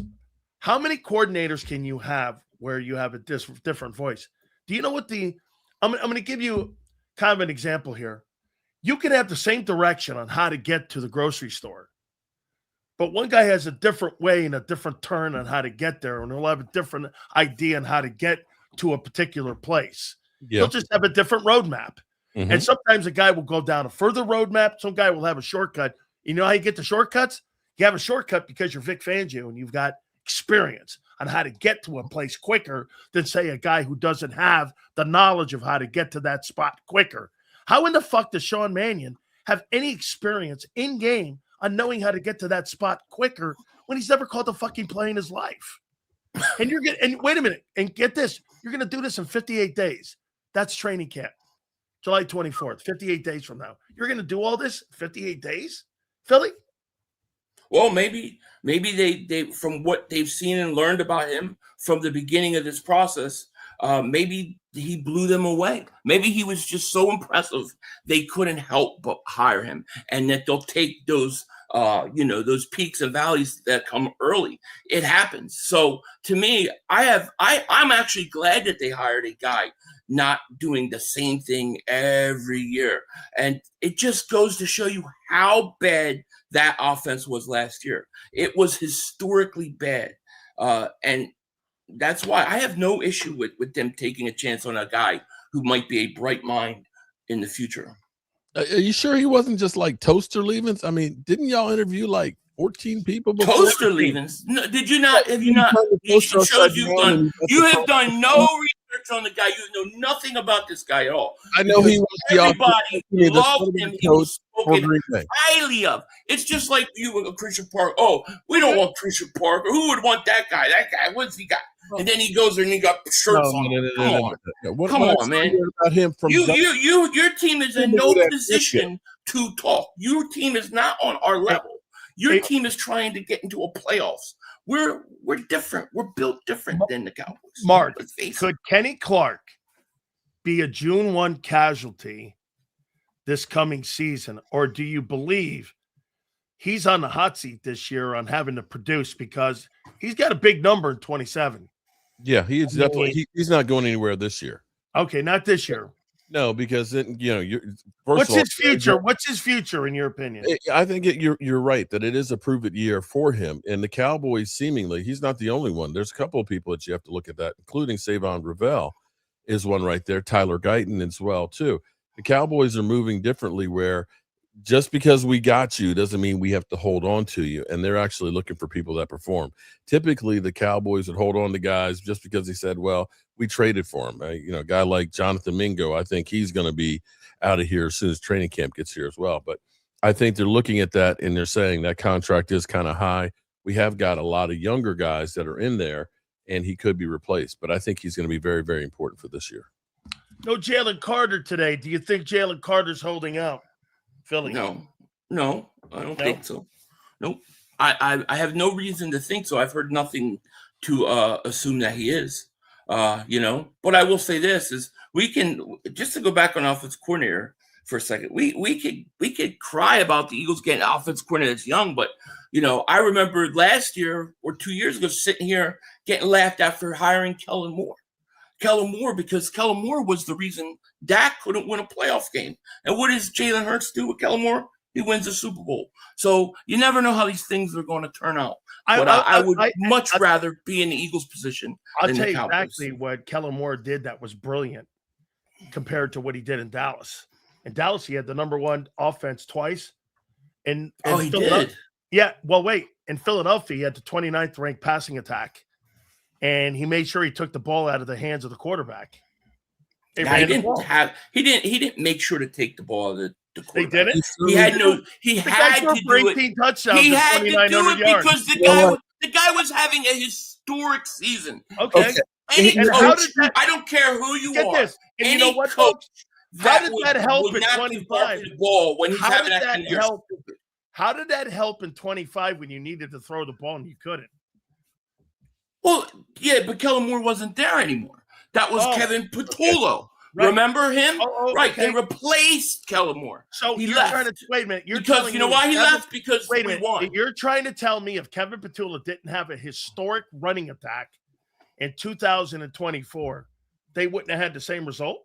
How many coordinators can you have where you have a different voice? Do you know what I'm going to give you kind of an example here. You can have the same direction on how to get to the grocery store, but one guy has a different way and a different turn on how to get there, and he'll have a different idea on how to get to a particular place. He'll just have a different roadmap. Mm-hmm. And sometimes a guy will go down a further roadmap. Some guy will have a shortcut. You know how you get the shortcuts? You have a shortcut because you're Vic Fangio and you've got experience on how to get to a place quicker than, say, a guy who doesn't have the knowledge of how to get to that spot quicker. How in the fuck does Sean Mannion have any experience in game on knowing how to get to that spot quicker when he's never called a fucking play in his life? And wait a minute, and get this, you're going to do this in 58 days. That's training camp. July 24th, 58 days from now. You're going to do all this 58 days, Philly? Well, maybe they from what they've seen and learned about him from the beginning of this process, maybe he blew them away. Maybe he was just so impressive they couldn't help but hire him, and that they'll take those those peaks and valleys that come early. It happens. So to me, I'm actually glad that they hired a guy not doing the same thing every year. And it just goes to show you how bad that offense was last year. It was historically bad. And that's why I have no issue with them taking a chance on a guy who might be a bright mind in the future. Are you sure he wasn't just like toaster leavings? I mean, didn't y'all interview like 14 people before? Toaster leavings? No, did you not? Have you not? You have done no research on the guy. You know nothing about this guy at all. I know he was everybody loved him. He was spoken highly of. It's just like you and Christian Parker. Oh, we don't want Christian Parker. Who would want that guy? That guy, what's he got? And then he goes there and he got shirts on. Come on, man. About him from your team is in no position to talk. Your team is not on our level. Your team is trying to get into a playoffs. We're different. We're built different than the Cowboys. Mark, could Kenny Clark be a June 1 casualty this coming season, or do you believe he's on the hot seat this year on having to produce because he's got a big number in 27? Yeah, he's not going anywhere this year. Okay, not this year. No, because then What's his future? What's his future in your opinion? I think you're right that it is a prove it year for him. And the Cowboys, seemingly, he's not the only one. There's a couple of people that you have to look at that, including Savon Ravel is one right there. Tyler Guyton as well too. The Cowboys are moving differently, where just because we got you doesn't mean we have to hold on to you. And they're actually looking for people that perform. Typically, the Cowboys would hold on to guys just because he said, well, we traded for him. A guy like Jonathan Mingo, I think he's going to be out of here as soon as training camp gets here as well. But I think they're looking at that and they're saying that contract is kind of high. We have got a lot of younger guys that are in there, and he could be replaced. But I think he's going to be very, very important for this year. No Jalen Carter today. Do you think Jalen Carter's holding out? Philly? No, I don't think so. Nope. I have no reason to think so. I've heard nothing to assume that he is. But I will say this is we can, just to go back on offensive coordinator for a second, we could cry about the Eagles getting an offensive coordinator that's young, but I remember last year or 2 years ago sitting here getting laughed at for hiring Kellen Moore. Because Kellen Moore was the reason Dak couldn't win a playoff game. And what does Jalen Hurts do with Kellen Moore? He wins the Super Bowl. So you never know how these things are going to turn out. But I would much rather be in the Eagles' position. I'll tell you exactly what Kellen Moore did that was brilliant compared to what he did in Dallas. In Dallas, he had the number one offense twice. And he did? Yeah. Well, wait. In Philadelphia, he had the 29th ranked passing attack. And he made sure he took the ball out of the hands of the quarterback. He didn't make sure to take the ball out of the quarterback. They didn't? He had to do it. He had to do it because the guy was having a historic season. Okay. I don't care who you are. This. And you know what, folks? How did that help in 25? How did that help in 25 when you needed to throw the ball and you couldn't? Well, yeah, but Kellen Moore wasn't there anymore. That was Kevin Patullo. Right. Remember him? Right. Okay. They replaced Kellen Moore. So he left. Wait a minute. Because you know why he left? Because we won. You're trying to tell me if Kevin Patullo didn't have a historic running attack in 2024, they wouldn't have had the same result?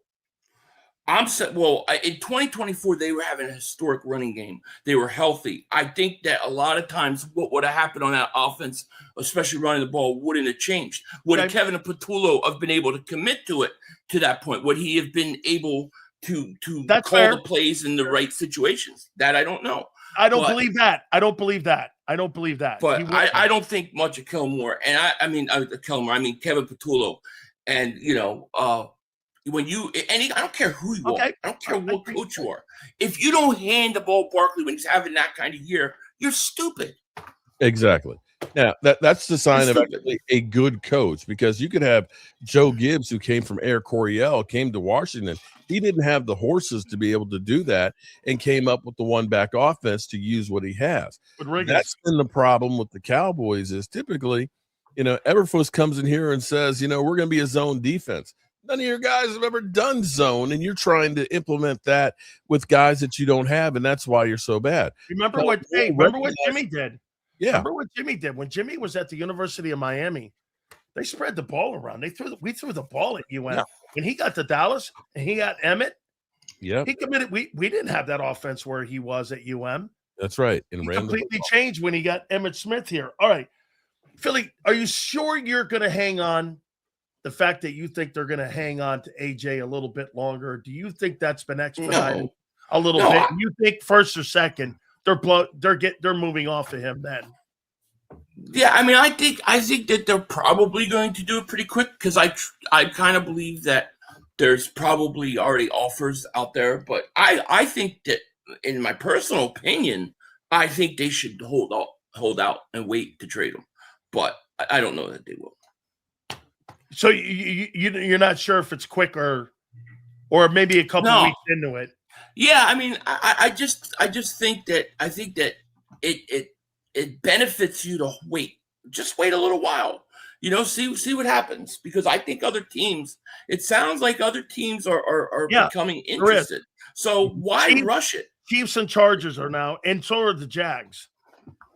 In 2024, they were having a historic running game. They were healthy. I think that a lot of times what would have happened on that offense, especially running the ball, wouldn't have changed. Would Kevin Patullo have been able to commit to it to that point? Would he have been able to call the plays in the right situations? That I don't know. I don't believe that. I don't believe that. But I don't think much of Kellen Moore. And I mean Kevin Patullo. And, I don't care who you are. I don't care what coach you are. If you don't hand the ball Barkley when he's having that kind of year, you're stupid. Exactly. Now that's the sign of a good coach, because you could have Joe Gibbs, who came from Air Coryell, came to Washington. He didn't have the horses to be able to do that and came up with the one back offense to use what he has. That's been the problem with the Cowboys is typically, Eberflus comes in here and says, we're going to be a zone defense. None of your guys have ever done zone, and you're trying to implement that with guys that you don't have, and that's why you're so bad. Remember what Jimmy did? Yeah. Remember what Jimmy did? When Jimmy was at the University of Miami, they spread the ball around. We threw the ball at UM. And he got to Dallas, and he got Emmett. Yeah. He committed. We didn't have that offense where he was at UM. That's right. And he completely changed when he got Emmett Smith here. All right. Philly, are you sure you're going to hang on? The fact that you think they're going to hang on to AJ a little bit longer, do you think that's been expedited a little bit? You think first or second they're moving off of him then? Yeah, I mean, I think that they're probably going to do it pretty quick because I kind of believe that there's probably already offers out there, but I think that, in my personal opinion, I think they should hold out and wait to trade him, but I don't know that they will. So you're not sure if it's quick or maybe a couple weeks into it. Yeah, I mean, I just think that it benefits you to wait. Just wait a little while. See what happens, because I think it sounds like other teams are becoming interested. So why rush it? Chiefs and Chargers are now, and so are the Jags.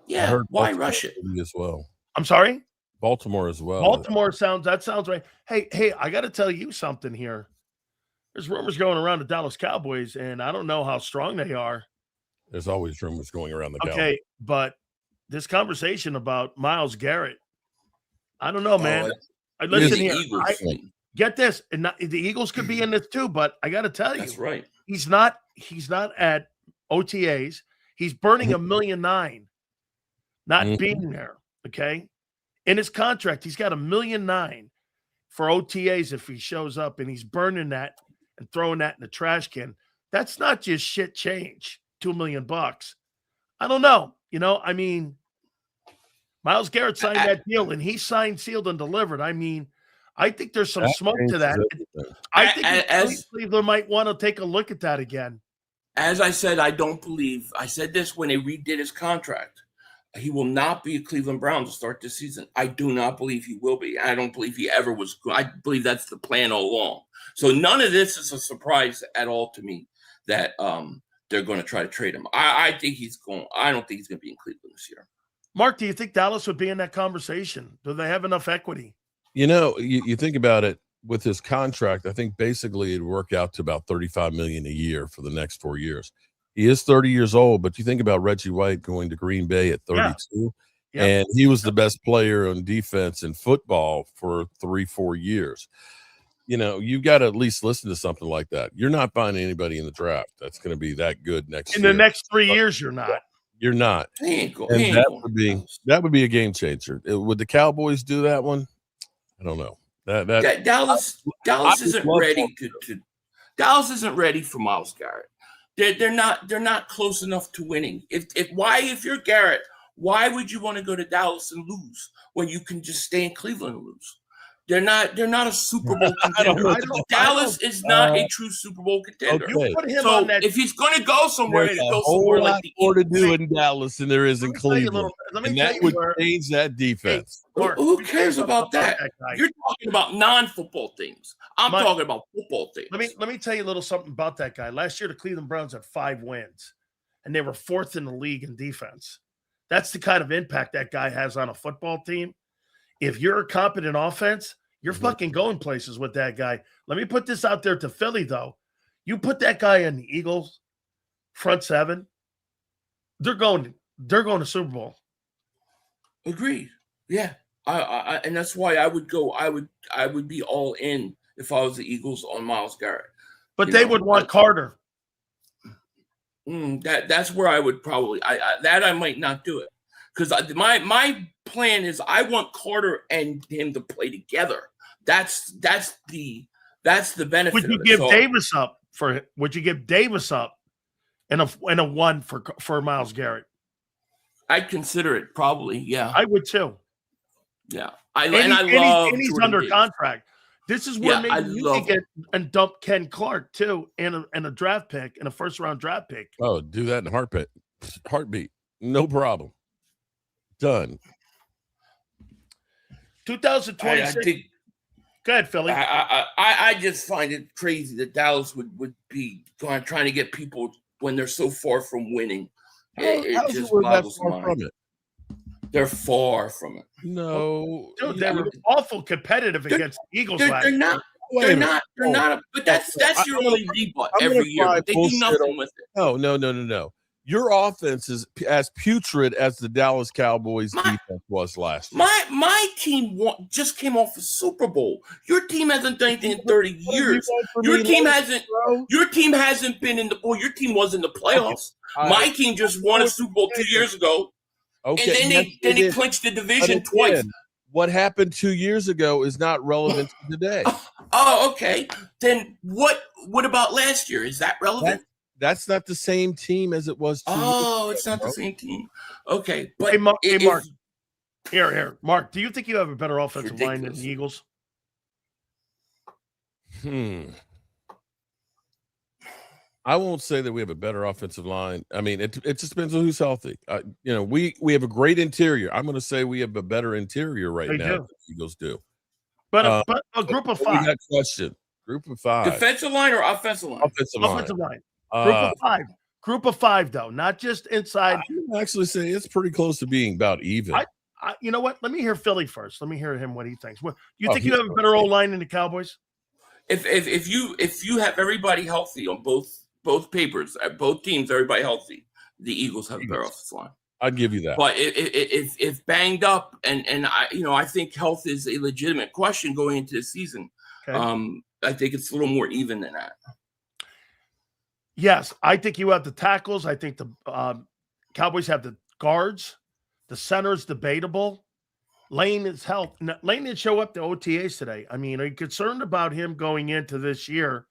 Yeah, why rush it? As well. I'm sorry? Baltimore as well. Baltimore sounds right. Hey, I got to tell you something here. There's rumors going around the Dallas Cowboys, and I don't know how strong they are. There's always rumors going around the Cowboys. Okay, but this conversation about Myles Garrett, I don't know, man. Listen here. Get this, and the Eagles could be in this too, but I got to tell you, that's right. He's not at OTAs. He's burning $1.9 million not being there. Okay, in his contract, he's got $1.9 million for OTAs if he shows up, and he's burning that and throwing that in the trash can. That's not just shit change. $2 million. I don't know. I mean, Myles Garrett signed that deal, and he signed, sealed, and delivered. I mean, I think there's some smoke to that. I think Cleveland might want to take a look at that again. As I said, I said this when they redid his contract. He will not be a Cleveland Brown to start this season. I do not believe he will be. I don't believe he ever was. I believe that's the plan all along. So none of this is a surprise at all to me that they're going to try to trade him. I think he's going. I don't think he's going to be in Cleveland this year. Mark, do you think Dallas would be in that conversation? Do they have enough equity? You think about it with his contract. I think basically it'd work out to about $35 million a year for the next 4 years. He is 30 years old, but you think about Reggie White going to Green Bay at 32, and he was the best player on defense in football for 3-4 years. You've got to at least listen to something like that. You're not finding anybody in the draft that's going to be that good next year. In the next 3 years, you're not. You're not. That would be a game changer. Would the Cowboys do that one? I don't know. Dallas isn't ready to Dallas isn't ready for Myles Garrett. They're not close enough to winning. If you're Garrett, why would you want to go to Dallas and lose when you can just stay in Cleveland and lose? They're not a Super Bowl contender. Dallas is not a true Super Bowl contender. Okay. So if he's going to go somewhere, there's a whole lot more to do in Dallas than there is in Cleveland, and that would change that defense. Hey, who cares about that? You're talking about non-football things. I'm talking about football things. Let me tell you a little something about that guy. Last year, the Cleveland Browns had 5 wins, and they were 4th in the league in defense. That's the kind of impact that guy has on a football team. If you're a competent offense, you're fucking going places with that guy. Let me put this out there to Philly, though. You put that guy in the Eagles front 7, they're going to Super Bowl. Agreed. Yeah. I and that's why I would go. I would be all in if I was the Eagles on Myles Garrett. But they would want Carter. That's where I would probably I might not do it. Because my plan is I want Carter and him to play together. That's the benefit. Would you give Davis up for? Would you give Davis up and a 1 for Myles Garrett? I'd consider it probably. Yeah, I would too. Yeah, I love. And he's Jordan under Davis. contract. This is where maybe you can get and dump Ken Clark too, and a draft pick and a 1st-round draft pick. Oh, do that in a heartbeat, no problem. Done. 2026. Go ahead, Philly. I just find it crazy that Dallas would be trying to get people when they're so far from winning. It just boggles my mind. They're far from it. No, dude, they were awful competitive against the Eagles. They're not. But that's your only rebut every year. They do nothing with it. No. Your offense is as putrid as the Dallas Cowboys defense was last year. My team just came off a Super Bowl. Your team hasn't done anything in 30 years. Your team hasn't been in the bowl. Your team was in the playoffs. My team just won a Super Bowl 2 years ago. Okay. And then they clinched the division twice. What happened 2 years ago is not relevant to today. Oh, okay. Then what about last year? Is that relevant? That's not the same team as it was 2 years ago. It's not the same team. Okay. But hey, Mark. Here. Mark, do you think you have a better offensive line than the Eagles? I won't say that we have a better offensive line. I mean, it just depends on who's healthy. We have a great interior. I'm going to say we have a better interior right now than the Eagles do. But a group of 5. Question. Group of 5. Defensive line or offensive line? Offensive line. Group of 5, though, not just inside. I would actually say it's pretty close to being about even. You know what? Let me hear Philly first. Let me hear him what he thinks. You think you have a better O-line than the Cowboys? if you have everybody healthy on both papers, both teams, everybody healthy, the Eagles have a better offensive line. I'd give you that. But if banged up, and I think health is a legitimate question going into the season. Okay. I think it's a little more even than that. Yes, I think you have the tackles. I think the Cowboys have the guards. The center is debatable. Lane is health. Lane didn't show up to OTAs today. I mean, are you concerned about him going into this year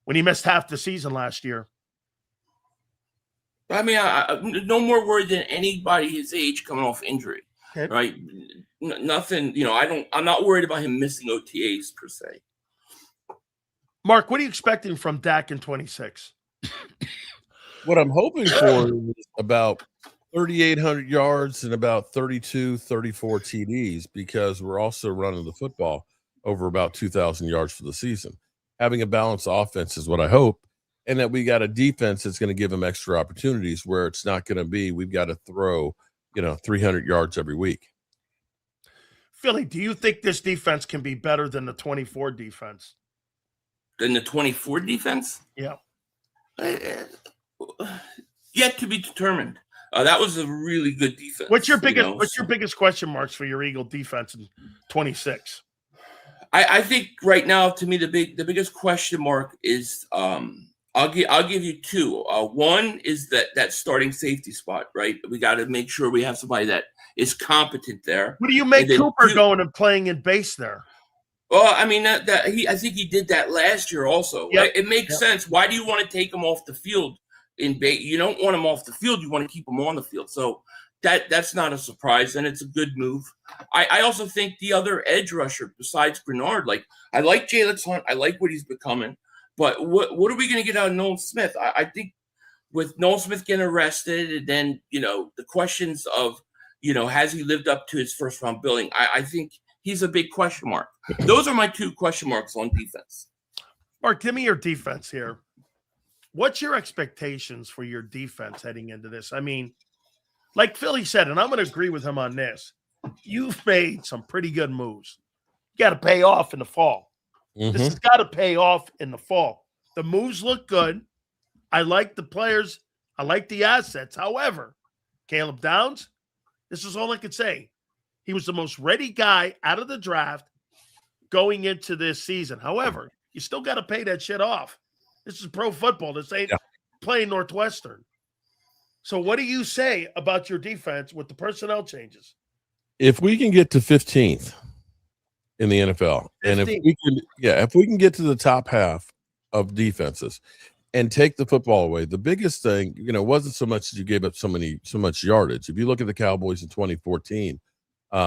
when he missed half the season last year? I mean, no more worried than anybody his age coming off injury, okay. Right? Nothing. I'm not worried about him missing OTAs per se. Mark, what are you expecting from Dak in 26? What I'm hoping for is about 3,800 yards and about 32, 34 TDs, because we're also running the football over about 2,000 yards for the season. Having a balanced offense is what I hope, and that we got a defense that's going to give them extra opportunities where it's not going to be we've got to throw 300 yards every week. Philly, do you think this defense can be better than the 24 defense? Than the 24 defense? Yeah. Yet to be determined. That was a really good defense. What's your biggest question marks for your Eagle defense in 26? I think right now, to me, the biggest question mark is I'll give you two. One is that starting safety spot, right? We got to make sure we have somebody that is competent there. What do you make Cooper going and playing in base there? Well, I mean I think he did that last year also. Yep. Right? It makes sense. Why do you want to take him off the field in base? You don't want him off the field. You want to keep him on the field. So that's not a surprise, and it's a good move. I also think the other edge rusher besides Grenard, like I like Jalen Hunt, I like what he's becoming, but what are we going to get out of Nolan Smith? I think with Nolan Smith getting arrested, and then the questions of has he lived up to his first round billing? I think he's a big question mark. Those are my two question marks on defense. Mark, give me your defense here. What's your expectations for your defense heading into this? I mean, like Philly said, and I'm going to agree with him on this, you've made some pretty good moves. You got to pay off in the fall. Mm-hmm. This has got to pay off in the fall. The moves look good. I like the players. I like the assets. However, Caleb Downs, this is all I could say. He was the most ready guy out of the draft going into this season. However, you still got to pay that shit off. This is pro football. This ain't playing Northwestern. So what do you say about your defense with the personnel changes? If we can get to 15th in the NFL, 15th. And if we can get to the top half of defenses and take the football away, the biggest thing, wasn't so much that you gave up so much yardage. If you look at the Cowboys in 2014,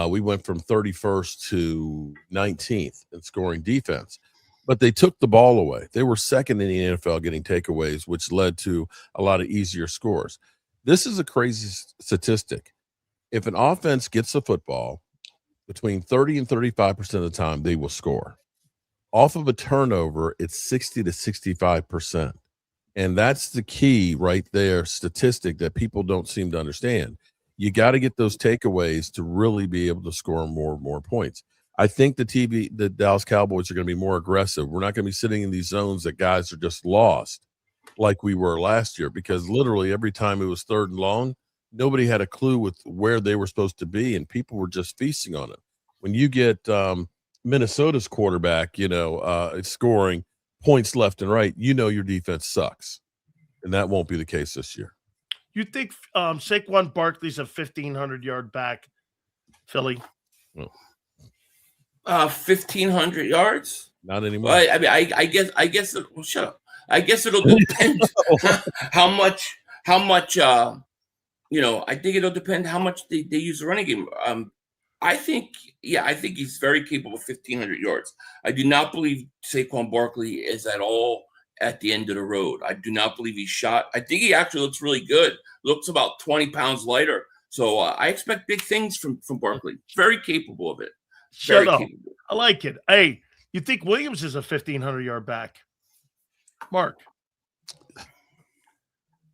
we went from 31st to 19th in scoring defense, but they took the ball away. They were second in the NFL getting takeaways, which led to a lot of easier scores. This is a crazy statistic. If an offense gets the football, between 30 and 35% of the time, they will score. Off of a turnover, it's 60 to 65%. And that's the key right there, statistic that people don't seem to understand. You got to get those takeaways to really be able to score more points. I think the Dallas Cowboys are going to be more aggressive. We're not going to be sitting in these zones that guys are just lost like we were last year, because literally every time it was third and long, nobody had a clue with where they were supposed to be, and people were just feasting on it. When you get Minnesota's quarterback, scoring points left and right, your defense sucks, and that won't be the case this year. You think Saquon Barkley's a 1,500-yard back, Philly? 1,500 yards? Not anymore. Well, I mean, I guess. Well, shut up. I guess it'll depend how much. I think it'll depend how much they use the running game. I think he's very capable of 1,500 yards. I do not believe Saquon Barkley is at all at the end of the road. I do not believe he's shot. I think he actually looks really good. Looks about 20 pounds lighter. So I expect big things from Barkley. Very capable of it. Very capable. I like it. Hey, you think Williams is a 1,500-yard back? Mark.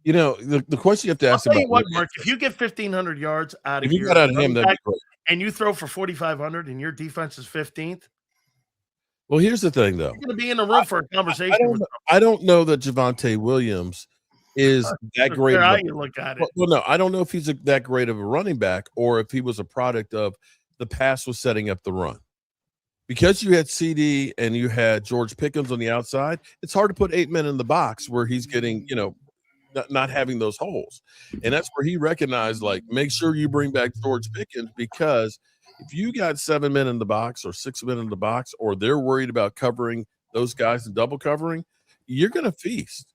The question you have to ask about Mark, if you get 1,500 yards out of here, got out of him, that'd be great. And you throw for 4,500 and your defense is 15th, Well, here's the thing, though. You're going to be in the room for a conversation. I don't know that Javonte Williams is that great. How you look at it? Well, no, I don't know if he's that great of a running back or if he was a product of the pass was setting up the run. Because you had CD and you had George Pickens on the outside, it's hard to put 8 men in the box where he's getting, not having those holes. And that's where he recognized, like, make sure you bring back George Pickens, because if you got 7 men in the box or 6 men in the box, or they're worried about covering those guys and double covering, you're going to feast.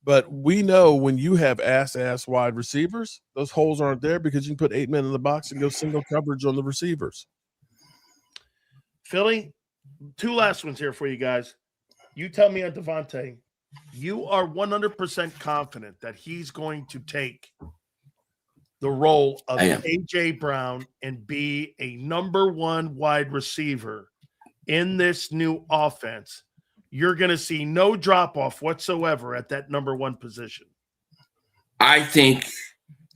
But we know when you have ass wide receivers, those holes aren't there because you can put 8 men in the box and go single coverage on the receivers. Philly, 2 last ones here for you guys. You tell me on Devontae, you are 100% confident that he's going to take the role of A.J. Brown and be a number 1 wide receiver in this new offense. You're going to see no drop-off whatsoever at that number 1 position. I think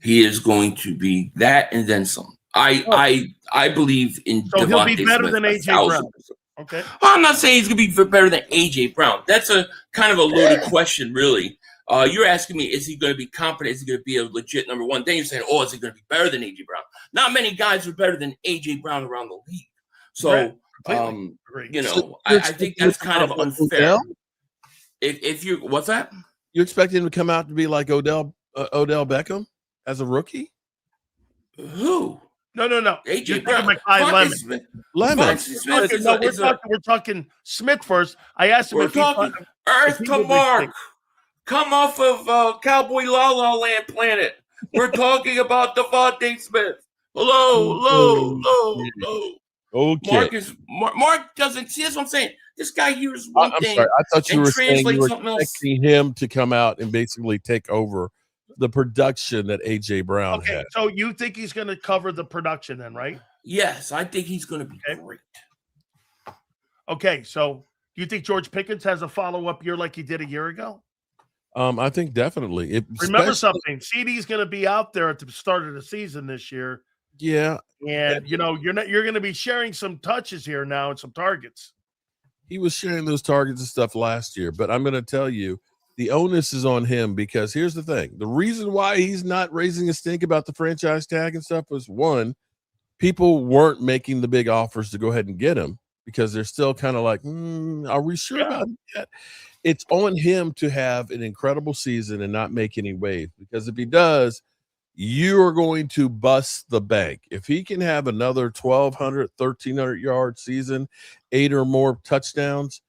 he is going to be that and then some. I believe in so he'll be better Smith than AJ Brown. Okay. Well, I'm not saying he's going to be better than AJ Brown. That's a kind of a loaded question, really. You're asking me, is he going to be competent? Is he going to be a legit number 1? Then you're saying, is he going to be better than AJ Brown? Not many guys are better than AJ Brown around the league. So, I think that's kind of unfair. If you, what's that? You expect him to come out to be like Odell Beckham as a rookie? Who? No. AJ Brown. Lemon. We're talking Smith first. I asked him we're talking Earth to Mark. Come off of Cowboy La La Land planet. We're talking about Devontae Smith. Hello. Okay. Mark doesn't see. That's what I'm saying. This guy hears one thing. Sorry. I thought you were saying you were expecting him to come out and basically take over the production that AJ Brown had. So you think he's going to cover the production then, right? Yes, I think he's going to be great. Okay, so do you think George Pickens has a follow-up year like he did a year ago? I think definitely. Remember something, CD's going to be out there at the start of the season this year. Yeah. And you're going to be sharing some touches here now and some targets. He was sharing those targets and stuff last year, but I'm going to tell you, the onus is on him, because here's the thing. The reason why he's not raising a stink about the franchise tag and stuff was, 1, people weren't making the big offers to go ahead and get him because they're still kind of like, are we sure about that? It's on him to have an incredible season and not make any waves, because if he does, you are going to bust the bank. If he can have another 1,200, 1,300 yard season, 8 or more touchdowns,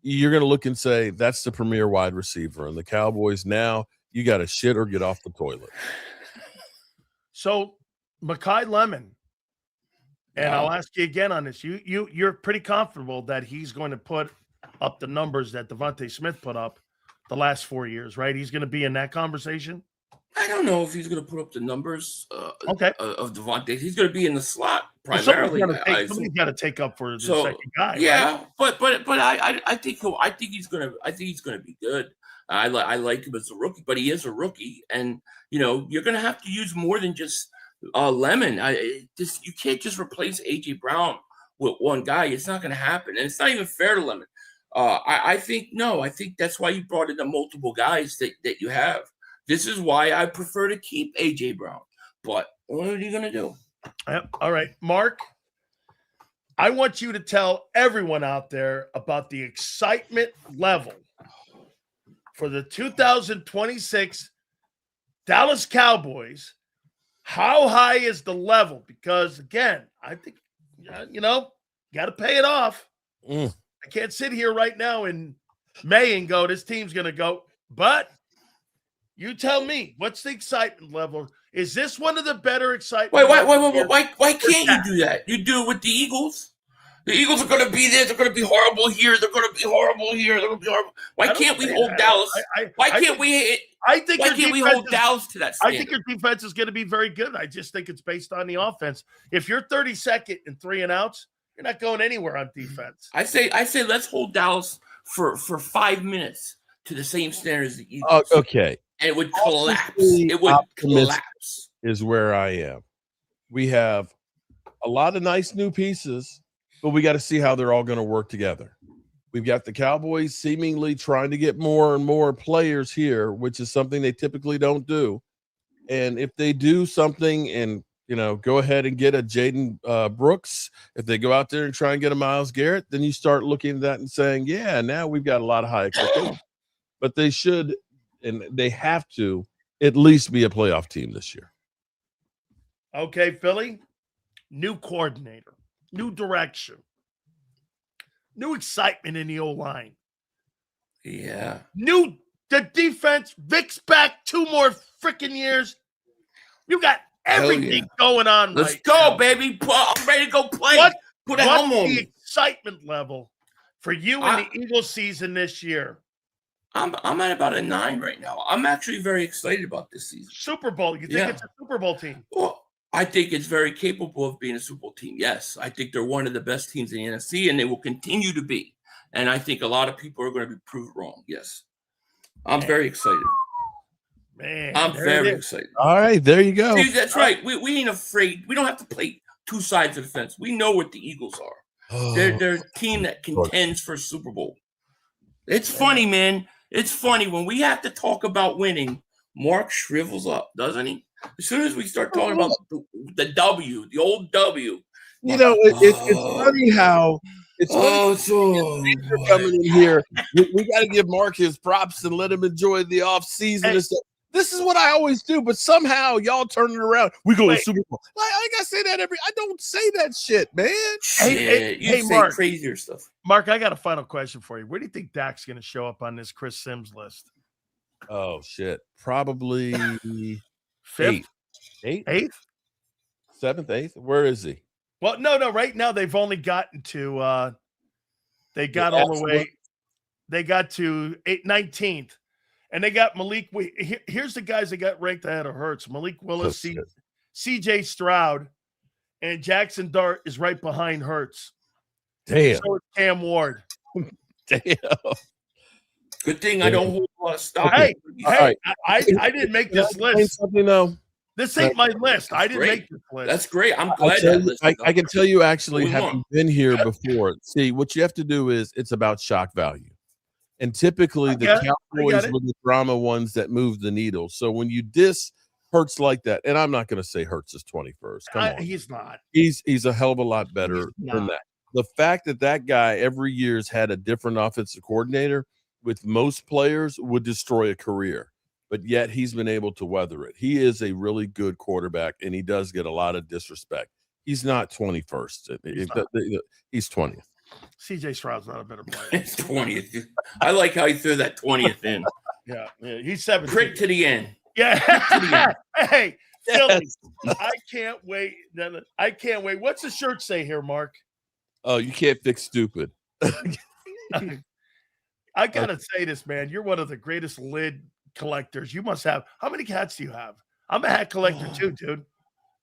you're going to look and say, that's the premier wide receiver. And the Cowboys now, you got to shit or get off the toilet. So, Mekhi Lemon, and I'll ask you again on this. You're pretty comfortable that he's going to put up the numbers that Devontae Smith put up the last 4 years, right? He's going to be in that conversation? I don't know if he's going to put up the numbers of Devontae. He's going to be in the slot primarily. Somebody's got to take up for the second guy. Yeah, right? but I think he's going to be good. I like him as a rookie, but he is a rookie, and you're going to have to use more than just Lemon. You can't just replace AJ Brown with one guy. It's not going to happen, and it's not even fair to Lemon. I think that's why you brought in the multiple guys that you have. This is why I prefer to keep AJ Brown. But what are you going to do? All right, Mark, I want you to tell everyone out there about the excitement level for the 2026 Dallas Cowboys. How high is the level? Because, again, I think, got to pay it off. I can't sit here right now in May and go, this team's going to go. But you tell me, what's the excitement level? Is this one of the better excitement? Wait. Why can't you do that? You do it with the Eagles. The Eagles are going to be there. They're going to be horrible here. They're going to be horrible here. They're going to be horrible. Why can't we hold Dallas? Why can't we hold Dallas to that standard? I think your defense is going to be very good. I just think it's based on the offense. If you're 32nd and 3 and outs, you're not going anywhere on defense. I say let's hold Dallas for 5 minutes to the same standard as the Eagles. Okay. And it would collapse. It would collapse. Is where I am. We have a lot of nice new pieces, but we got to see how they're all going to work together. We've got the Cowboys seemingly trying to get more and more players here, which is something they typically don't do. And if they do something and, go ahead and get a Jaden Brooks, if they go out there and try and get a Myles Garrett, then you start looking at that and saying, yeah, now we've got a lot of high expectations. But they should, and they have to, at least be a playoff team this year. Okay, Philly, new coordinator, new direction, new excitement in the O-line. Yeah. The defense, Vic's back 2 more freaking years. You got everything going on. Let's go, baby. I'm ready to go play. Put a helmet on. What's the excitement level for you in the Eagles season this year? I'm at about a 9 right now. I'm actually very excited about this season. Super Bowl. You think it's a Super Bowl team? Well, I think it's very capable of being a Super Bowl team. Yes, I think they're one of the best teams in the NFC, and they will continue to be. And I think a lot of people are going to be proved wrong. Yes. I'm very excited. Man, I'm very excited. All right, there you go. See, that's right. We ain't afraid. We don't have to play two sides of the fence. We know what the Eagles are. They're a team that contends for Super Bowl. It's funny, man. It's funny when we have to talk about winning. Mark shrivels up, doesn't he? As soon as we start talking about the W, the old W. It's funny how they're coming in here. We got to give Mark his props and let him enjoy the off season and stuff. This is what I always do, but somehow y'all turn it around. We go to Super Bowl. I gotta say that I don't say that shit, man. Hey, Mark, crazier stuff. Mark, I got a final question for you. Where do you think Dak's going to show up on this Chris Sims list? Oh shit, probably 5th, 8th, 7th, 8th. Where is he? Well, no. Right now they've only gotten to. They got all the way. They got to 19th. And they got Malik. Here's the guys that got ranked ahead of Hurts: Malik Willis, C.J. Stroud, and Jackson Dart is right behind Hurts. Damn. So is Cam Ward. Damn. Good thing I don't hold a lot of stock. Hey, right. I didn't make this list. This ain't my list. I didn't make this list. That's great. I'm glad I can tell you actually having been here before. See, what you have to do is it's about shock value. And typically the Cowboys were the drama ones that move the needle. So when you diss Hurts like that, and I'm not going to say Hurts is 21st. Come on. He's not. He's a hell of a lot better than that. The fact that guy every year's had a different offensive coordinator with most players would destroy a career. But yet he's been able to weather it. He is a really good quarterback, and he does get a lot of disrespect. He's not 21st. He's 20th. C.J. Stroud's not a better player. It's 20th. I like how he threw that 20th in. Yeah, he's 17th. Prick to the end. Yeah. Hey, Philly, I can't wait. I can't wait. What's the shirt say here, Mark? Oh, you can't fix stupid. I got to say this, man. You're one of the greatest lid collectors. You must have. How many hats do you have? I'm a hat collector too, dude.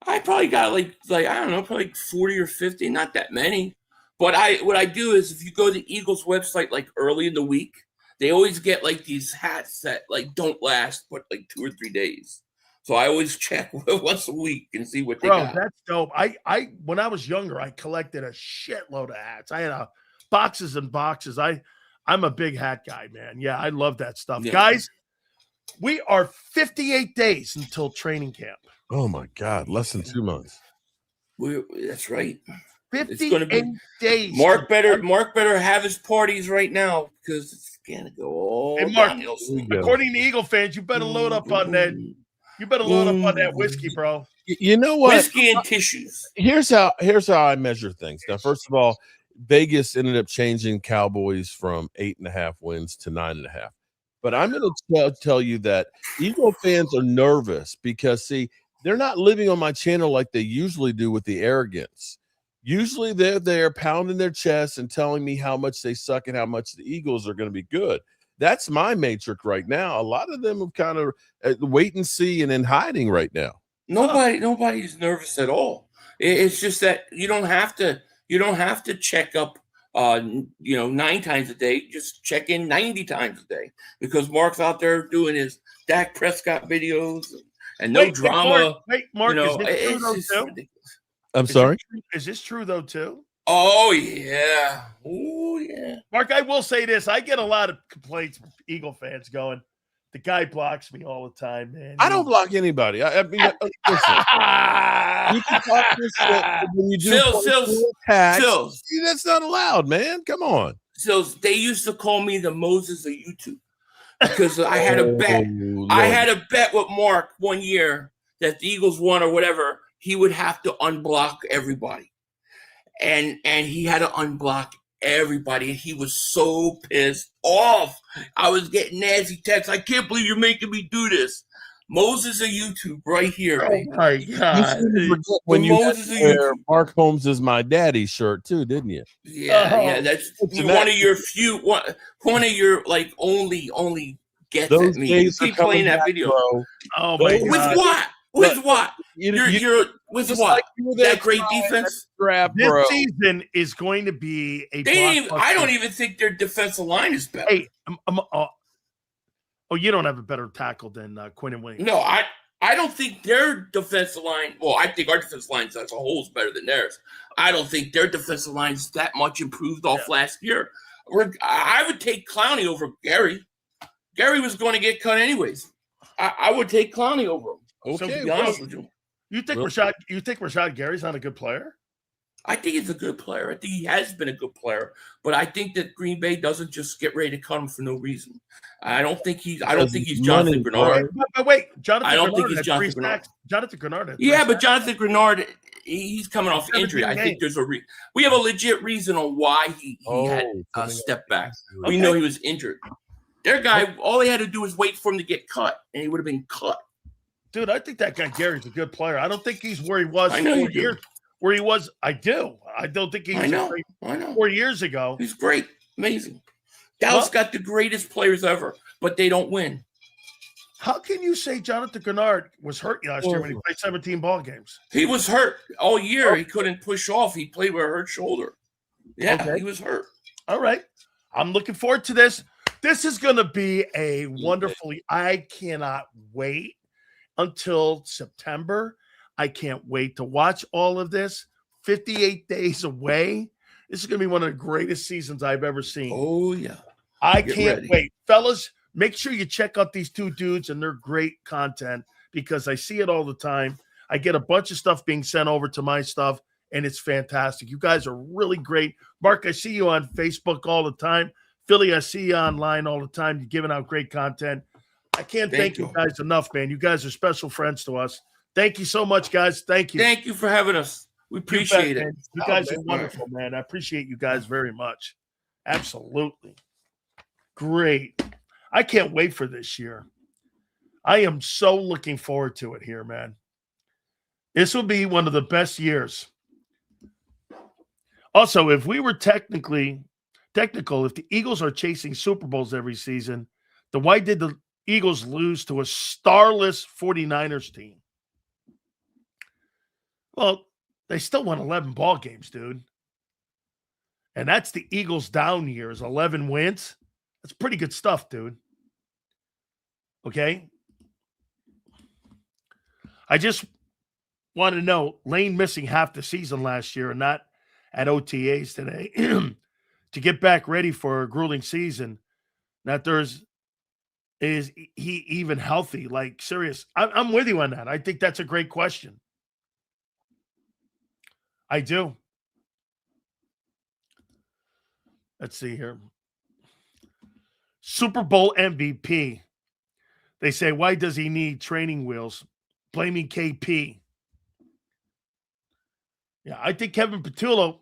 I probably got like I don't know, probably like 40 or 50, not that many. But what I do is if you go to the Eagles website like early in the week, they always get like these hats that like don't last but like 2 or 3 days. So I always check once a week and see what they got. Bro, that's dope. I when I was younger, I collected a shitload of hats. I had boxes and boxes. I'm a big hat guy, man. Yeah, I love that stuff. Yeah. Guys, we are 58 days until training camp. Oh my God, less than 2 months. That's right. 58 days. Mark better have his parties right now because it's gonna go all downhill. According to Eagle fans, you better load up on that. You better load up on that whiskey, bro. You know what? Whiskey and tissues. Here's how I measure things. Now, first of all, Vegas ended up changing Cowboys from 8.5 wins to 9.5. But I'm going to tell you that Eagle fans are nervous because, see, they're not living on my channel like they usually do with the arrogance. Usually they're there pounding their chest and telling me how much they suck and how much the Eagles are going to be good. That's my matrix right now. A lot of them are kind of wait and see and in hiding right now. Nobody's nervous at all. It's just that you don't have to check up 9 times a day. Just check in 90 times a day because Mark's out there doing his Dak Prescott videos and no drama. Mark, is this true though, too? I'm sorry? Is this true though too? Oh, yeah. Oh, yeah. Mark, I will say this. I get a lot of complaints from Eagle fans going, the guy blocks me all the time, man. I don't block anybody. I mean, listen. You can talk this shit, but when you do attacks, that's not allowed, man. Come on. So they used to call me the Moses of YouTube because I had a bet. I had a bet with Mark one year that the Eagles won or whatever. He would have to unblock everybody, and he had to unblock everybody, and he was so pissed off. I was getting nasty texts. I can't believe you're making me do this. Moses of YouTube right here. Oh my God. When you wear Mark Holmes is my daddy shirt too, didn't you? Yeah, that's one of your few one of your like only gets those at me. Keep playing that video. Bro. Oh my God. With what? With what? You're with what? That great defense? This season is going to be a I don't even think their defensive line is better. Hey, you don't have a better tackle than Quinn and Williams. No, I don't think their defensive line. Well, I think our defensive line as a whole is better than theirs. I don't think their defensive line is that much improved off last year. I would take Clowney over Gary. Gary was going to get cut anyways. I would take Clowney over him. Okay, so to be honest with you. You think Rashad Gary's not a good player? I think he's a good player. I think he has been a good player, but I think that Green Bay doesn't just get ready to cut him for no reason. I don't think he's Jonathan Grenard. But wait, I don't think he's Jonathan Grenard. Jonathan Grenard. Yeah, but Jonathan Grenard, he's coming off injury. I think there's we have a legit reason on why he had a step back. We know he was injured. Their guy, all he had to do was wait for him to get cut, and he would have been cut. Dude, I think that guy Gary's a good player. I don't think he's where he was 4 years. Where he was, I do. I don't think he was 4 years ago. He's great. Amazing. Dallas got the greatest players ever, but they don't win. How can you say Jonathan Grenard was hurt last year when he played 17 ball games? He was hurt all year. He couldn't push off. He played with a hurt shoulder. Yeah, he was hurt. All right. I'm looking forward to this. This is going to be a wonderfully – I cannot wait until September. I can't wait to watch all of this. 58 days away. This is going to be one of the greatest seasons I've ever seen. Oh, yeah. I can't wait. Fellas, make sure you check out these two dudes and their great content because I see it all the time. I get a bunch of stuff being sent over to my stuff, and it's fantastic. You guys are really great. Mark, I see you on Facebook all the time. Philly, I see you online all the time. You're giving out great content. I can't thank you guys enough, man. You guys are special friends to us. Thank you so much, guys. Thank you. Thank you for having us. We appreciate it. You guys are wonderful, man. I appreciate you guys very much. Absolutely. Great. I can't wait for this year. I am so looking forward to it here, man. This will be one of the best years. Also, if we were technical, if the Eagles are chasing Super Bowls every season, then why did the Eagles lose to a starless 49ers team? Well, they still won 11 ball games, dude. And that's the Eagles' down years, 11 wins. That's pretty good stuff, dude. Okay? I just want to know, Lane missing half the season last year and not at OTAs today to get back ready for a grueling season. That is he even healthy? Like, serious. I'm with you on that. I think that's a great question. I do. Let's see here. Super Bowl MVP. They say, why does he need training wheels? Blaming KP. Yeah, I think Kevin Petullo,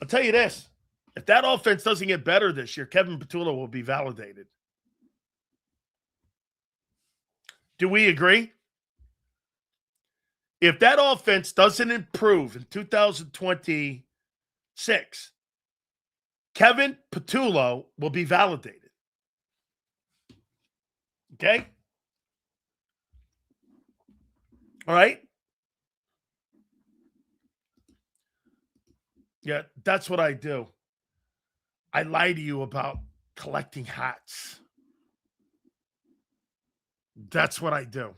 I'll tell you this. If that offense doesn't get better this year, Kevin Petullo will be validated. Do we agree? If that offense doesn't improve in 2026, Kevin Petullo will be validated. Okay? All right? Yeah, that's what I do. I lie to you about collecting hats. That's what I do.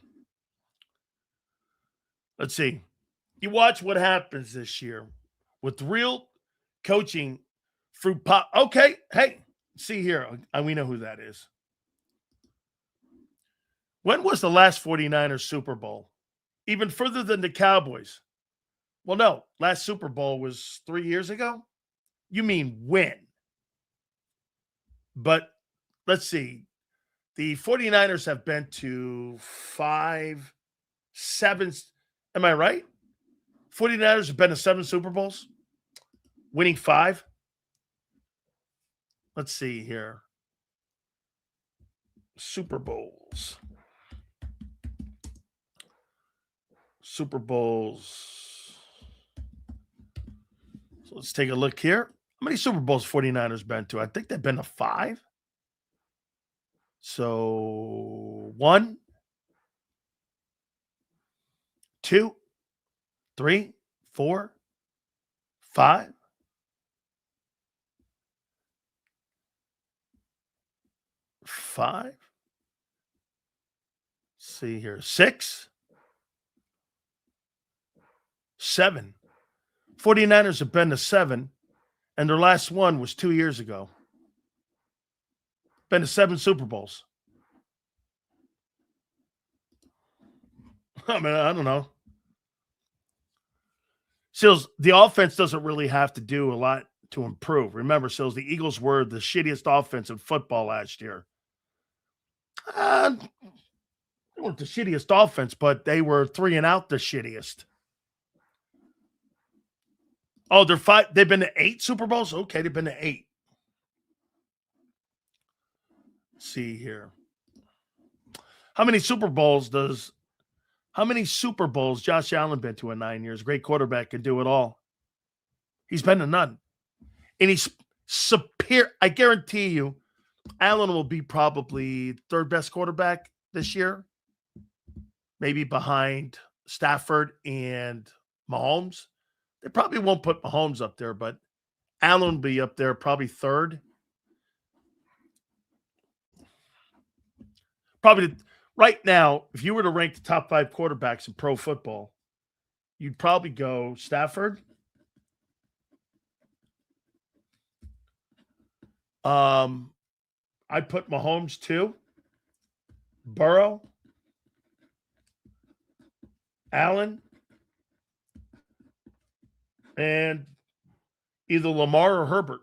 Let's see. You watch what happens this year with real coaching fruit pop. Okay, hey, see here. We know who that is. When was the last 49ers Super Bowl? Even further than the Cowboys. Well, no, last Super Bowl was 3 years ago. You mean when? But let's see. The 49ers have been to 5, 7. Am I right? 49ers have been to 7 Super Bowls, winning 5. Let's see here. Super Bowls. Super Bowls. So let's take a look here. How many Super Bowls 49ers been to? I think they've been to 5. So 1, 2, 3, 4, 5. 5. See here. 6, 7. 49ers have been to 7, and their last one was 2 years ago. Been to 7 Super Bowls. I mean, I don't know. Sills, the offense doesn't really have to do a lot to improve. Remember, Sills, the Eagles were the shittiest offense in football last year. They weren't the shittiest offense, but they were 3 and out the shittiest. Oh, they're 5. They've been to 8 Super Bowls? Okay, they've been to 8. Let's see here. How many Super Bowls Josh Allen been to in 9 years? Great quarterback, can do it all. He's been to none. And he's superior. I guarantee you, Allen will be probably third best quarterback this year. Maybe behind Stafford and Mahomes. They probably won't put Mahomes up there, but Allen will be up there probably third. Probably right now, if you were to rank the top 5 quarterbacks in pro football, you'd probably go Stafford. I'd put Mahomes 2. Burrow. Allen. And either Lamar or Herbert.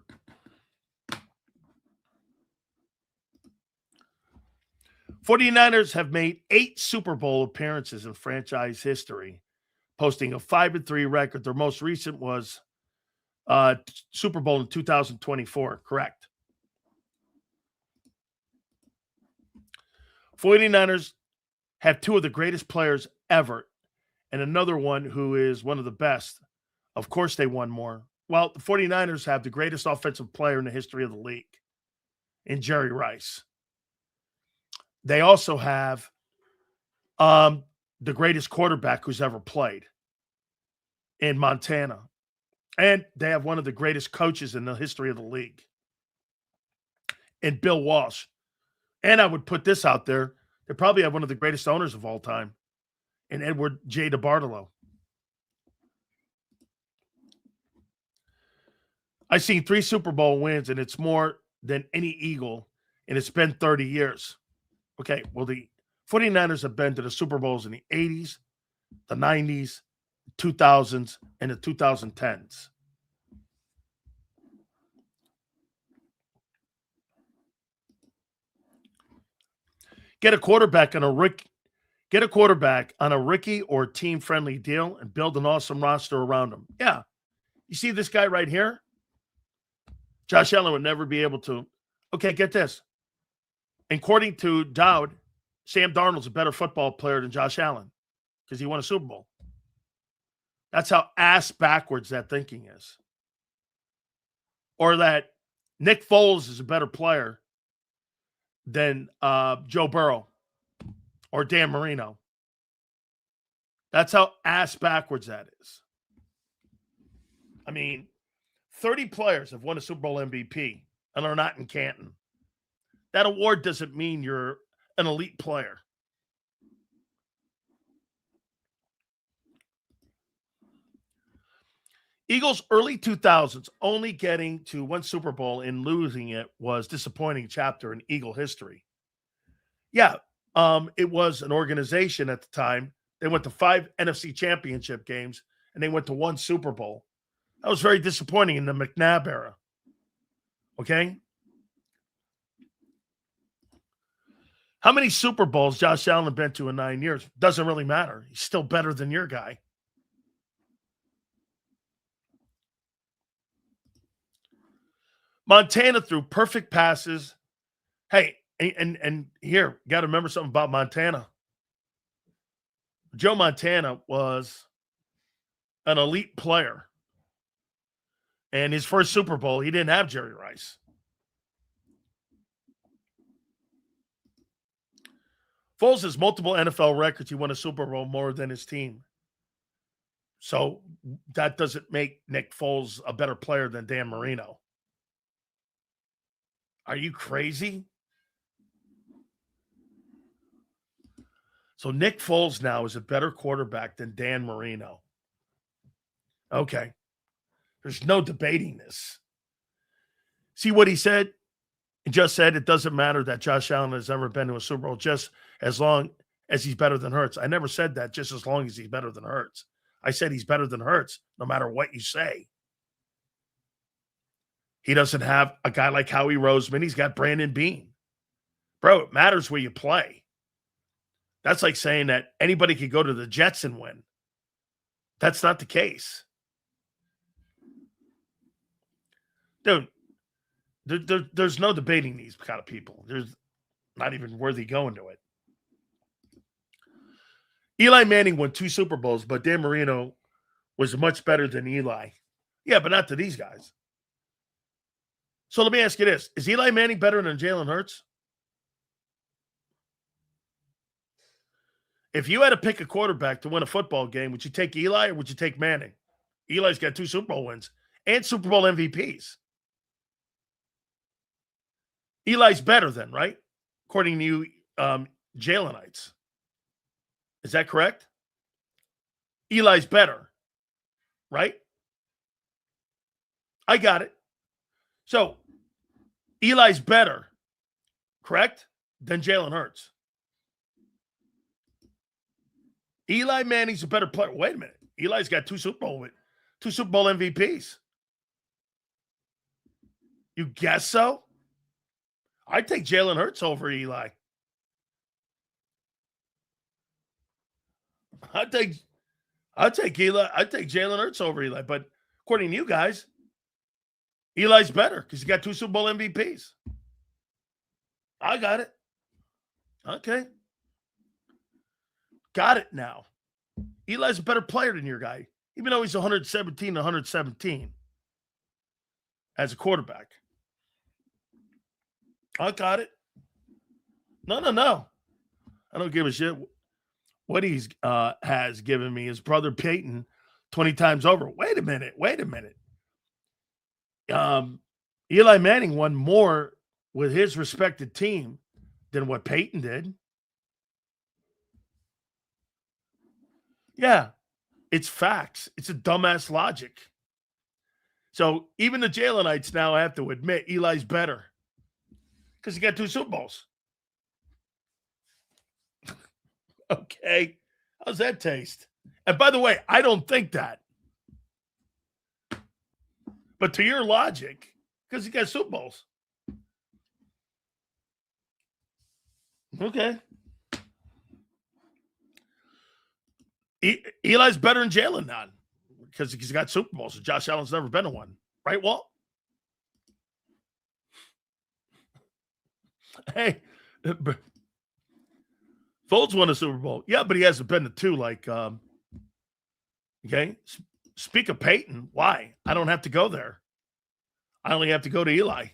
'49ers have made 8 Super Bowl appearances in franchise history, posting a 5-3 record. Their most recent was Super Bowl in 2024. Correct. 49ers have 2 of the greatest players ever, and another one who is one of the best. Of course, they won more. Well, the 49ers have the greatest offensive player in the history of the league, in Jerry Rice. They also have the greatest quarterback who's ever played in Montana. And they have one of the greatest coaches in the history of the league, in Bill Walsh. And I would put this out there. They probably have one of the greatest owners of all time, in Edward J. DeBartolo. I've seen 3 Super Bowl wins, and it's more than any Eagle, and it's been 30 years. Okay, well, the 49ers have been to the Super Bowls in the 80s, the 90s, 2000s, and the 2010s. Get a quarterback on a rookie or team-friendly deal and build an awesome roster around him. Yeah. You see this guy right here? Josh Allen would never be able to. Okay, get this. According to Dowd, Sam Darnold's a better football player than Josh Allen because he won a Super Bowl. That's how ass backwards that thinking is. Or that Nick Foles is a better player than Joe Burrow or Dan Marino. That's how ass backwards that is. I mean, 30 players have won a Super Bowl MVP and are not in Canton. That award doesn't mean you're an elite player. Eagles early 2000s only getting to one Super Bowl and losing it was disappointing chapter in Eagle history. Yeah, it was an organization at the time. They went to 5 NFC championship games and they went to 1 Super Bowl. That was very disappointing in the McNabb era. Okay? How many Super Bowls Josh Allen has been to in 9 years? Doesn't really matter. He's still better than your guy. Montana threw perfect passes. Hey, and here, got to remember something about Montana. Joe Montana was an elite player. And his first Super Bowl, he didn't have Jerry Rice. Foles has multiple NFL records. He won a Super Bowl more than his team. So that doesn't make Nick Foles a better player than Dan Marino. Are you crazy? So Nick Foles now is a better quarterback than Dan Marino. Okay. There's no debating this. See what he said? He just said it doesn't matter that Josh Allen has ever been to a Super Bowl just as long as he's better than Hurts. I never said that just as long as he's better than Hurts. I said he's better than Hurts no matter what you say. He doesn't have a guy like Howie Roseman. He's got Brandon Beane. Bro, it matters where you play. That's like saying that anybody could go to the Jets and win. That's not the case. Dude, there's no debating these kind of people. There's not even worthy going to it. Eli Manning won 2 Super Bowls, but Dan Marino was much better than Eli. Yeah, but not to these guys. So let me ask you this. Is Eli Manning better than Jalen Hurts? If you had to pick a quarterback to win a football game, would you take Eli or would you take Manning? Eli's got 2 Super Bowl wins and Super Bowl MVPs. Eli's better then, right? According to you, Jalenites. Is that correct? Eli's better, right? I got it. So, Eli's better, correct, than Jalen Hurts. Eli Manning's a better player. Wait a minute. Eli's got 2 Super Bowl MVPs. You guess so? I'd take Jalen Hurts over Eli. I'd take Eli. I'd take Jalen Hurts over Eli. But according to you guys, Eli's better because he got 2 Super Bowl MVPs. I got it. Okay. Got it now. Eli's a better player than your guy, even though he's 117 as a quarterback. I got it. No. I don't give a shit what he's has given me. His brother Peyton 20 times over. Wait a minute. Eli Manning won more with his respected team than what Peyton did. Yeah, it's facts. It's a dumbass logic. So even the Jalenites now have to admit Eli's better because he got 2 Super Bowls. Okay. How's that taste? And by the way, I don't think that. But to your logic, because he got Super Bowls. Okay. Eli's better than Jalen now because he's got Super Bowls. Josh Allen's never been to one. Right, Walt? Hey, Foles won a Super Bowl. Yeah, but he hasn't been to 2 like, okay. Speak of Peyton, why? I don't have to go there. I only have to go to Eli.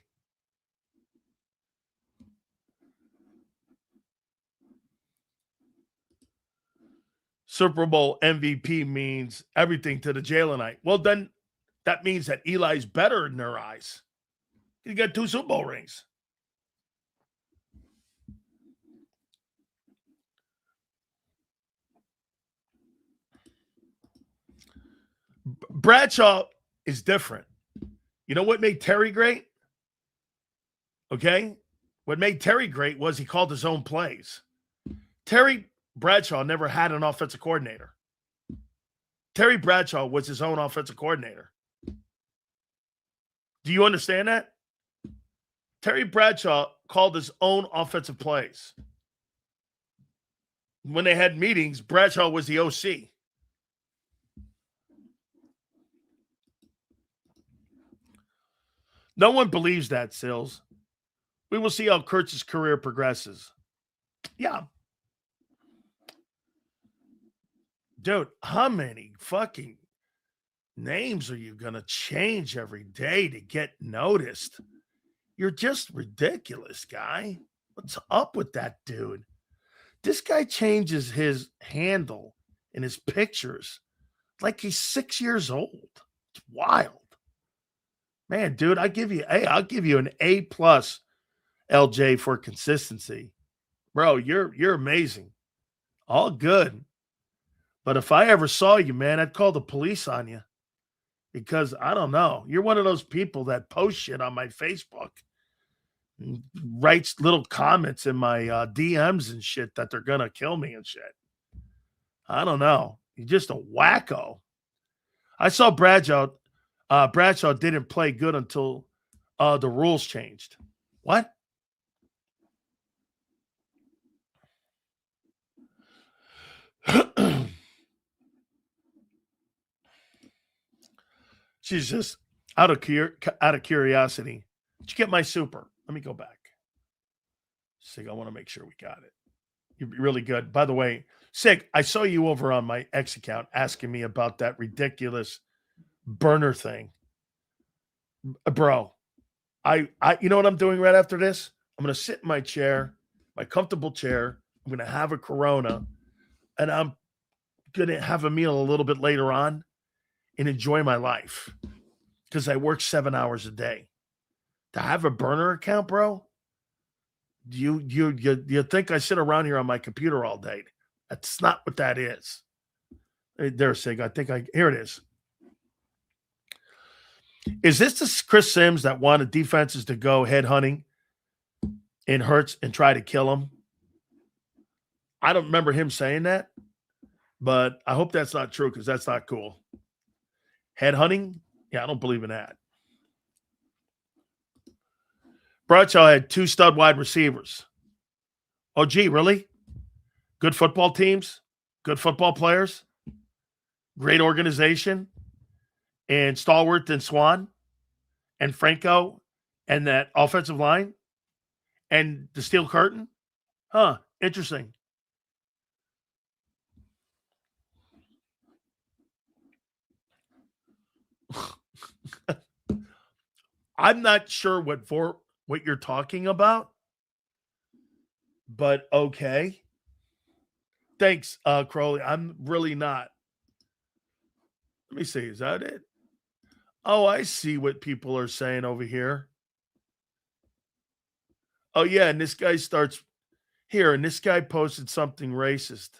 Super Bowl MVP means everything to the Jalenite. Well, then that means that Eli's better in their eyes. He got 2 Super Bowl rings. Bradshaw is different. You know what made Terry great? Okay? What made Terry great was he called his own plays. Terry Bradshaw never had an offensive coordinator. Terry Bradshaw was his own offensive coordinator. Do you understand that? Terry Bradshaw called his own offensive plays. When they had meetings, Bradshaw was the OC. No one believes that, Sills. We will see how Kurtz's career progresses. Yeah. Dude, how many fucking names are you going to change every day to get noticed? You're just ridiculous, guy. What's up with that dude? This guy changes his handle in his pictures like he's 6 years old. It's wild. Man, dude, I'll give you an A+, LJ, for consistency. Bro, you're amazing. All good. But if I ever saw you, man, I'd call the police on you. Because I don't know. You're one of those people that post shit on my Facebook. Writes little comments in my DMs and shit that they're going to kill me and shit. I don't know. You're just a wacko. I saw Bradshaw. Bradshaw didn't play good until the rules changed. What? She's just out of curiosity. Did you get my super? Let me go back. Sig, I want to make sure we got it. You're really good. By the way, Sig, I saw you over on my X account asking me about that ridiculous burner thing. Bro, I you know what I'm doing right after this? I'm going to sit in my chair, my comfortable chair. I'm going to have a Corona, and I'm going to have a meal a little bit later on and enjoy my life because I work 7 hours a day. To have a burner account, bro? You think I sit around here on my computer all day? That's not what that is. There, Sig. Here it is. Is this the Chris Sims that wanted defenses to go head hunting in Hurts and try to kill him? I don't remember him saying that, but I hope that's not true because that's not cool. Head hunting? Yeah, I don't believe in that. Bradshaw had 2 stud wide receivers. Oh, gee, really? Good football teams, good football players, great organization, and Stalwart and Swan and Franco and that offensive line and the steel curtain? Huh, interesting. I'm not sure what you're talking about, but okay. Thanks, Crowley. I'm really not. Let me see. Is that it? Oh, I see what people are saying over here. Oh, yeah, and this guy starts here, and this guy posted something racist.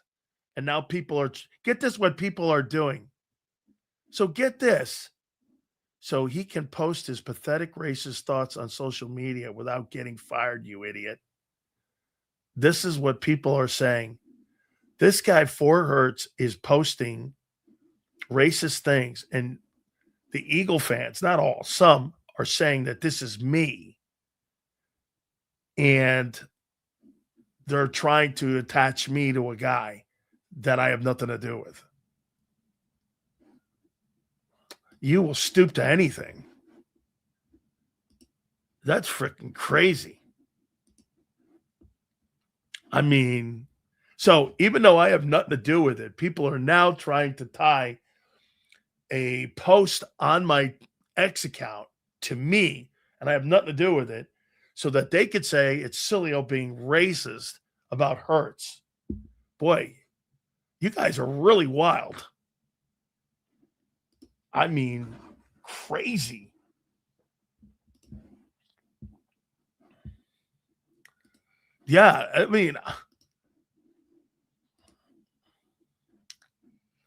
And now people are – get this, what people are doing. So get this. So he can post his pathetic racist thoughts on social media without getting fired, you idiot. This is what people are saying. This guy, 4 Hertz, is posting racist things. And the Eagle fans, not all, some are saying that this is me. And they're trying to attach me to a guy that I have nothing to do with. You will stoop to anything. That's freaking crazy. I mean, so even though I have nothing to do with it, people are now trying to tie a post on my X account to me, and I have nothing to do with it, so that they could say it's Sileo being racist about Hurts. Boy, you guys are really wild. I mean, crazy. Yeah, I mean,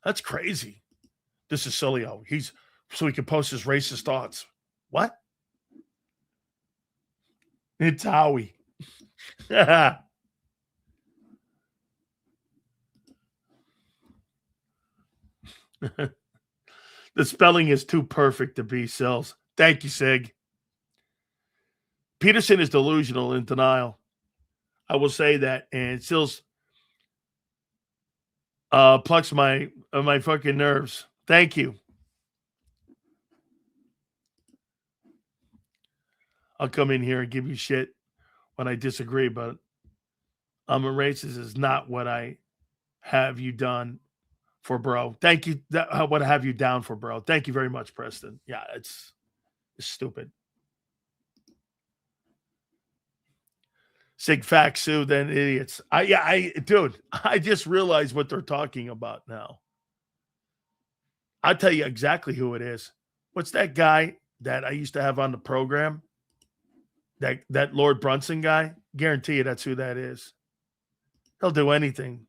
that's crazy. This is Sileo. He's so he could post his racist thoughts. What? It's Howie. The spelling is too perfect to be Sills. Thank you, Sig. Peterson is delusional in denial. I will say that. And Sills plucks my fucking nerves. Thank you. I'll come in here and give you shit when I disagree, but I'm a racist is not what I have you done for, bro. Thank you. What have you down for, bro? Thank you very much, Preston. Yeah, it's stupid. Sig fact, Sue, then idiots. Dude, I just realized what they're talking about now. I'll tell you exactly who it is. What's that guy that I used to have on the program? That Lord Brunson guy? Guarantee you that's who that is. He'll do anything.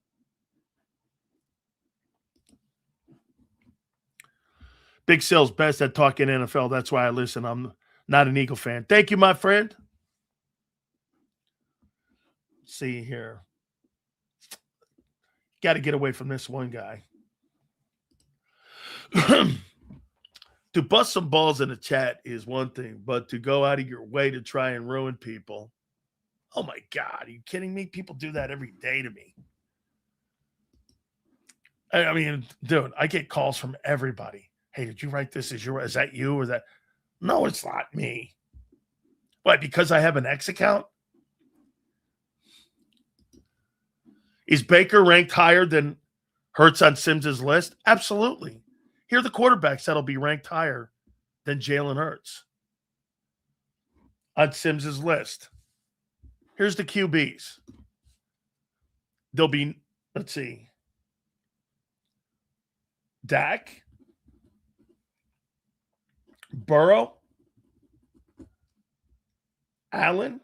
Big Sale's best at talking NFL. That's why I listen. I'm not an Eagle fan. Thank you, my friend. Let's see here. Got to get away from this one guy. To bust some balls in the chat is one thing, but to go out of your way to try and ruin people. Oh my God, are you kidding me? People do that every day to me. I mean, dude, I get calls from everybody. Hey, did you write this? Is that you or that? No, it's not me. What, because I have an X account? Is Baker ranked higher than Hurts on Sims's list? Absolutely. Here are the quarterbacks that'll be ranked higher than Jalen Hurts on Sims's list. Here's the QBs. There'll be, let's see, Dak, Burrow, Allen,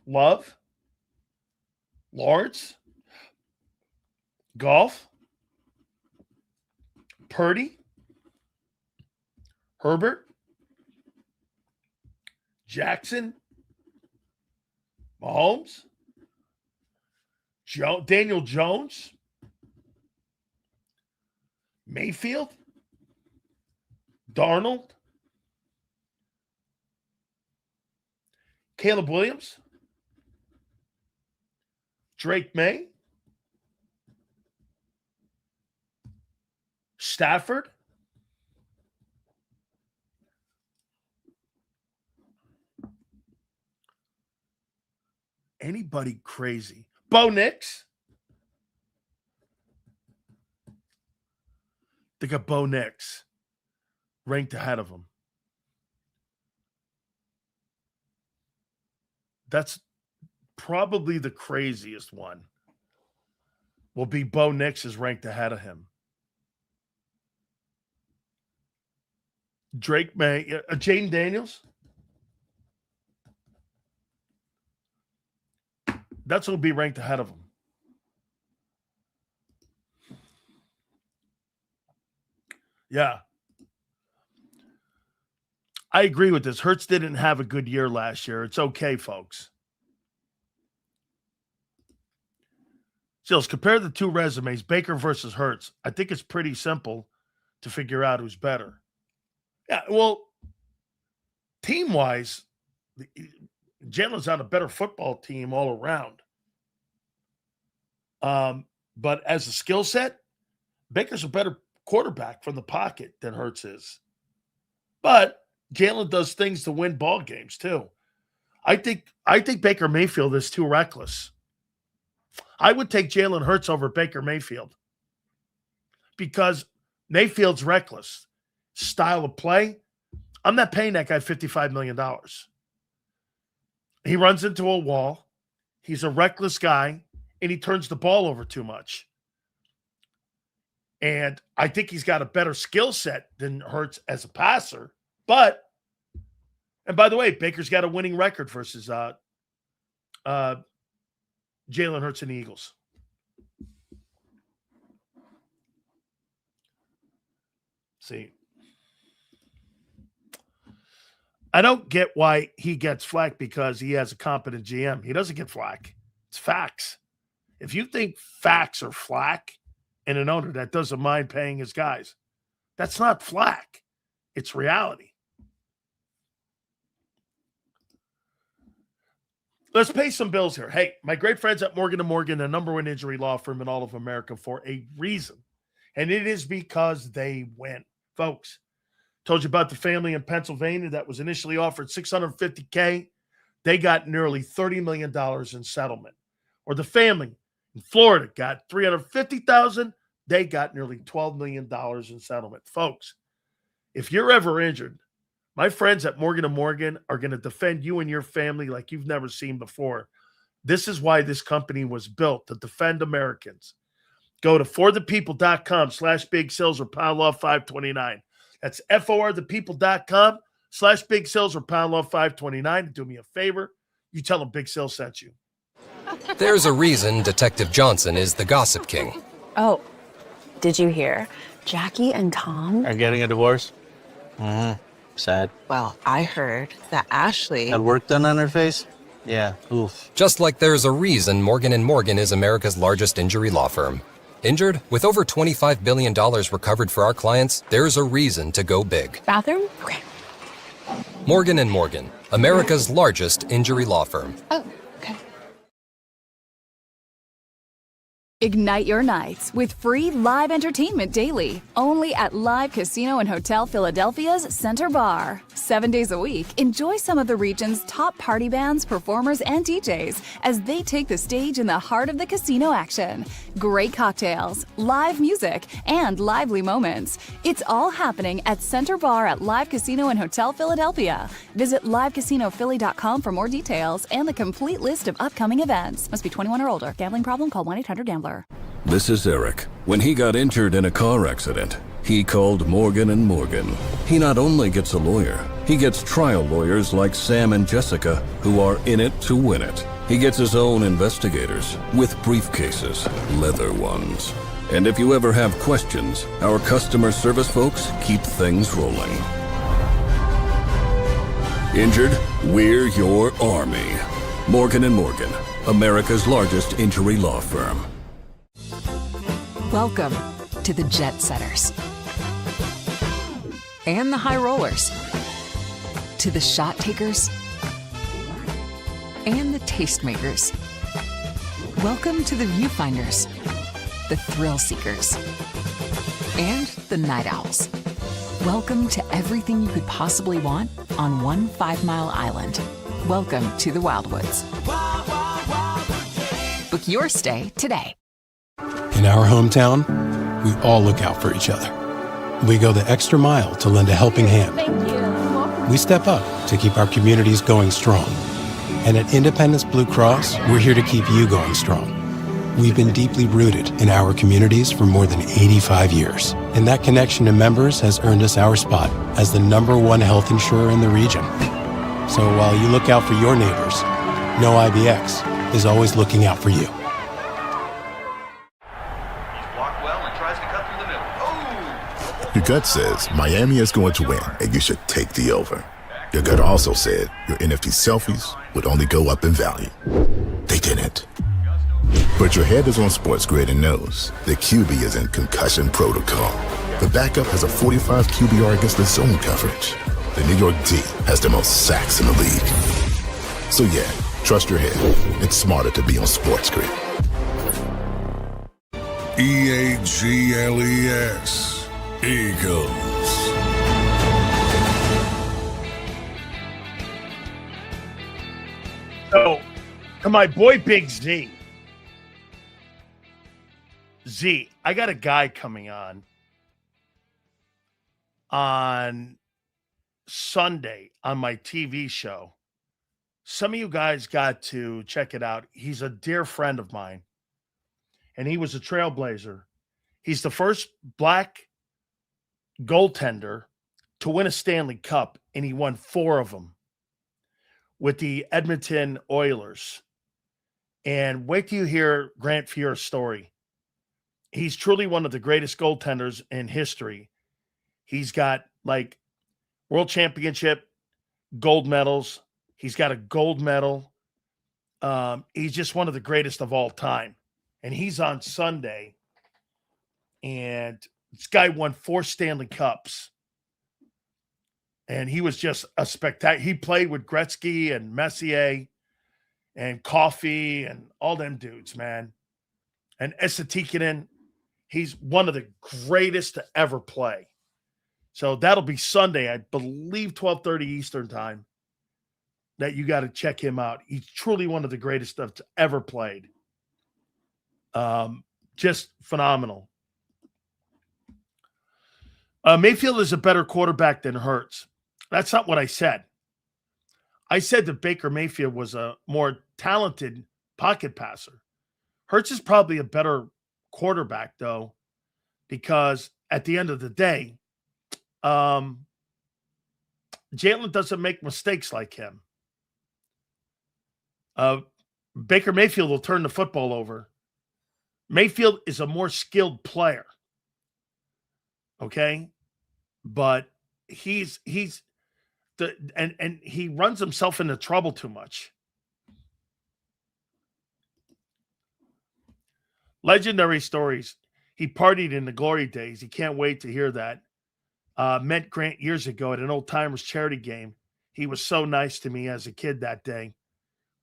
Love, Lawrence, Goff, Purdy, Herbert, Jackson, Mahomes, Daniel Jones, Mayfield, Darnold, Caleb Williams, Drake May, Stafford, anybody crazy. Bo Nix. They got Bo Nix ranked ahead of him. That's probably the craziest one. Will be Bo Nix is ranked ahead of him. Drake May, Jaden Daniels. That's what'll be ranked ahead of him. Yeah. I agree with this. Hurts didn't have a good year last year. It's okay, folks. Sills, compare the two resumes, Baker versus Hurts. I think it's pretty simple to figure out who's better. Yeah, well, team-wise, Jalen's on a better football team all around. But as a skill set, Baker's a better quarterback from the pocket than Hurts is. But Jalen does things to win ball games too. I think Baker Mayfield is too reckless. I would take Jalen Hurts over Baker Mayfield because Mayfield's reckless. Style of play, I'm not paying that guy $55 million. He runs into a wall. He's a reckless guy, and he turns the ball over too much. And I think he's got a better skill set than Hurts as a passer. But, and by the way, Baker's got a winning record versus Jalen Hurts and the Eagles. See, I don't get why he gets flack because he has a competent GM. He doesn't get flack. It's facts. If you think facts are flack in an owner that doesn't mind paying his guys, that's not flack. It's reality. Let's pay some bills here. Hey, my great friends at Morgan & Morgan, the number one injury law firm in all of America for a reason. And it is because they win. Folks, told you about the family in Pennsylvania that was initially offered $650K. They got nearly $30 million in settlement. Or the family in Florida got $350,000. They got nearly $12 million in settlement. Folks, if you're ever injured, my friends at Morgan & Morgan are going to defend you and your family like you've never seen before. This is why this company was built, to defend Americans. Go to forthepeople.com/big sales or pound law 529. That's forthepeople.com/big sales or pound law 529. Do me a favor. You tell them Big Sales sent you. There's a reason Detective Johnson is the gossip king. Oh, did you hear? Jackie and Tom are getting a divorce? Mm-hmm. Sad. Well, I heard that Ashley had work done on her face? Yeah, oof. Just like there's a reason Morgan & Morgan is America's largest injury law firm. Injured? With over $25 billion recovered for our clients, there's a reason to go big. Bathroom? Okay. Morgan & Morgan, America's largest injury law firm. Oh, okay. Ignite your nights with free live entertainment daily, only at Live Casino and Hotel Philadelphia's Center Bar. 7 days a week, enjoy some of the region's top party bands, performers, and DJs as they take the stage in the heart of the casino action. Great cocktails, live music, and lively moments. It's all happening at Center Bar at Live Casino and Hotel Philadelphia. Visit livecasinophilly.com for more details and the complete list of upcoming events. Must be 21 or older. Gambling problem? Call 1-800-GAMBLER. This is Eric. When he got injured in a car accident, he called Morgan & Morgan. He not only gets a lawyer, he gets trial lawyers like Sam and Jessica, who are in it to win it. He gets his own investigators with briefcases, leather ones. And if you ever have questions, our customer service folks keep things rolling. Injured? We're your army. Morgan & Morgan, America's largest injury law firm. Welcome to the Jet Setters and the High Rollers, to the Shot Takers and the Tastemakers. Welcome to the Viewfinders, the Thrill Seekers, and the Night Owls. Welcome to everything you could possibly want on one 5-mile island. Welcome to the Wildwoods. Book your stay today. In our hometown, we all look out for each other. We go the extra mile to lend a helping hand. Thank you. We step up to keep our communities going strong. And at Independence Blue Cross, we're here to keep you going strong. We've been deeply rooted in our communities for more than 85 years. And that connection to members has earned us our spot as the #1 health insurer in the region. So while you look out for your neighbors, know IBX is always looking out for you. Your gut says Miami is going to win, and you should take the over. Your gut also said your NFT selfies would only go up in value. They didn't. But your head is on Sports Grid and knows the QB is in concussion protocol. The backup has a 45 QBR against the zone coverage. The New York D has the most sacks in the league. So yeah, trust your head. It's smarter to be on Sports Grid. EAGLES. Eagles. So, to my boy Big Z. Z, I got a guy coming on Sunday on my TV show. Some of you guys got to check it out. He's a dear friend of mine, and he was a trailblazer. He's the first black goaltender to win a Stanley Cup, and he won 4 of them with the Edmonton Oilers. And wait till you hear Grant Fuhr's story. He's truly one of the greatest goaltenders in history. He's got like world championship gold medals. He's got a gold medal. He's just one of the greatest of all time. And he's on Sunday. And this guy won 4 Stanley Cups. And he was just a spectacular. He played with Gretzky and Messier and Coffey and all them dudes, man. And Esa. He's one of the greatest to ever play. So that'll be Sunday, I believe 12:30 Eastern time, that you got to check him out. He's truly one of the greatest to ever played. Just phenomenal. Mayfield is a better quarterback than Hurts. That's not what I said. I said that Baker Mayfield was a more talented pocket passer. Hurts is probably a better quarterback, though, because at the end of the day, Jalen doesn't make mistakes like him. Baker Mayfield will turn the football over. Mayfield is a more skilled player. Okay? But he's the and he runs himself into trouble too much. Legendary stories. He partied in the glory days. He can't wait to hear that. Met Grant years ago at an old timers charity game. He was so nice to me as a kid that day.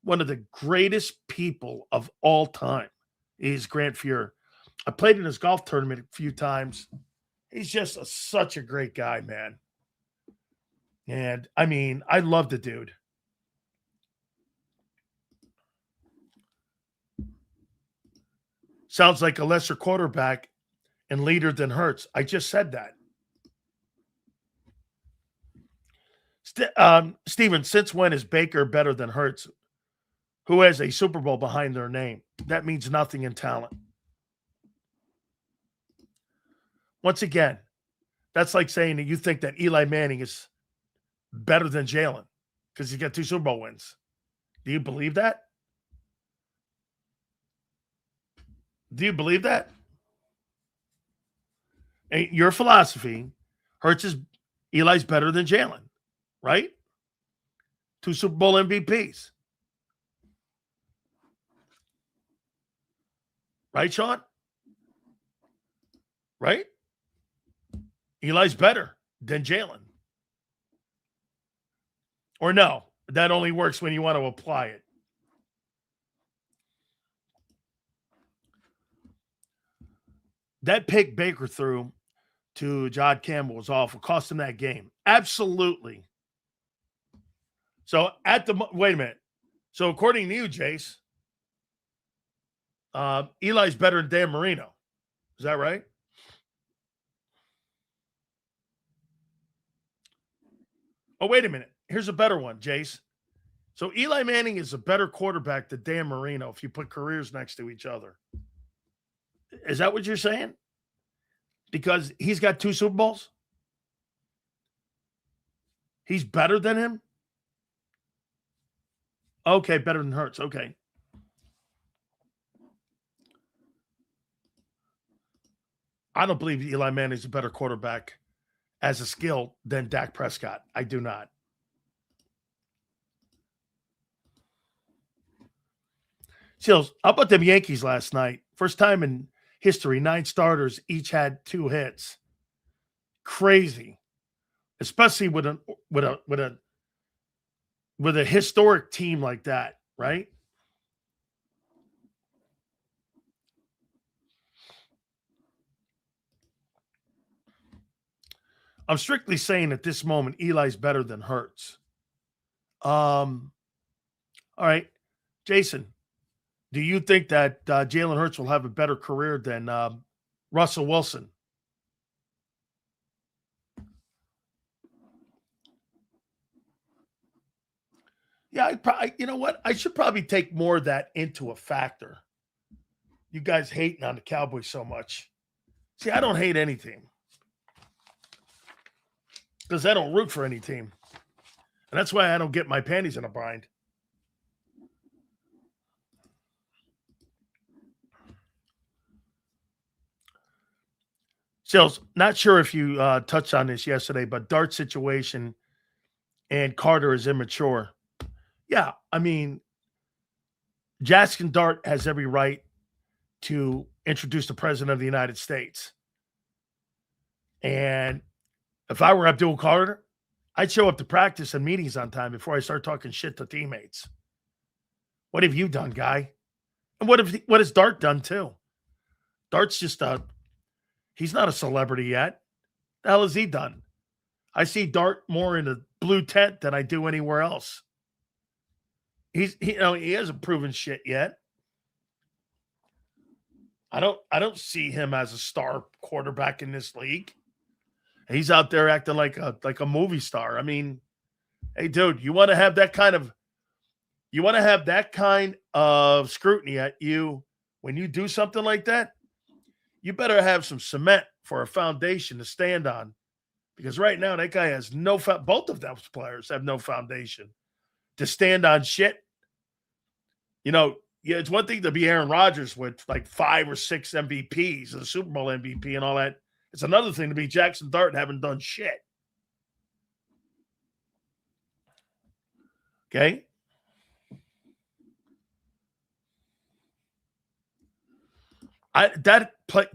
One of the greatest people of all time is Grant Fuhrer. I played in his golf tournament a few times. He's just such a great guy, man. And I mean, I love the dude. Sounds like a lesser quarterback and leader than Hurts. I just said that. Steven, since when is Baker better than Hurts, who has a Super Bowl behind their name? That means nothing in talent. Once again, that's like saying that you think that Eli Manning is better than Jalen because he's got 2 Super Bowl wins. Do you believe that? Do you believe that? And your philosophy, Eli's better than Jalen, right? 2 Super Bowl MVPs. Right, Sean? Right? Eli's better than Jalen. Or no, that only works when you want to apply it. That pick Baker threw to John Campbell was awful. Cost him that game. Absolutely. So wait a minute. So according to you, Jace, Eli's better than Dan Marino. Is that right? Oh, wait a minute. Here's a better one, Jace. So Eli Manning is a better quarterback than Dan Marino if you put careers next to each other. Is that what you're saying? Because he's got 2 Super Bowls? He's better than him? Okay, better than Hurts. Okay. I don't believe Eli Manning is a better quarterback as a skill than Dak Prescott. I do not. Seals, how about them Yankees last night? First time in history, 9 starters each had 2 hits. Crazy, especially with a historic team like that, right? I'm strictly saying at this moment, Eli's better than Hurts. All right, Jason, do you think that Jalen Hurts will have a better career than Russell Wilson? Yeah, you know what? I should probably take more of that into a factor. You guys hating on the Cowboys so much. See, I don't hate any team because I don't root for any team. And that's why I don't get my panties in a bind. Sales, not sure if you touched on this yesterday, but Dart situation and Carter is immature. Yeah, I mean, Jackson Dart has every right to introduce the president of the United States. And if I were Abdul Carter, I'd show up to practice and meetings on time before I start talking shit to teammates. What have you done, guy? And what has Dart done too? Dart's just he's not a celebrity yet. The hell has he done? I see Dart more in a blue tent than I do anywhere else. He hasn't proven shit yet. I don't see him as a star quarterback in this league. He's out there acting like a movie star. I mean, hey, dude, you want to have that kind of scrutiny at you when you do something like that? You better have some cement for a foundation to stand on, because right now that guy has both of those players have no foundation to stand on shit. Yeah, it's one thing to be Aaron Rodgers with like 5 or 6 MVPs, the Super Bowl MVP and all that. It's another thing to be Jackson Dart and haven't done shit. Okay?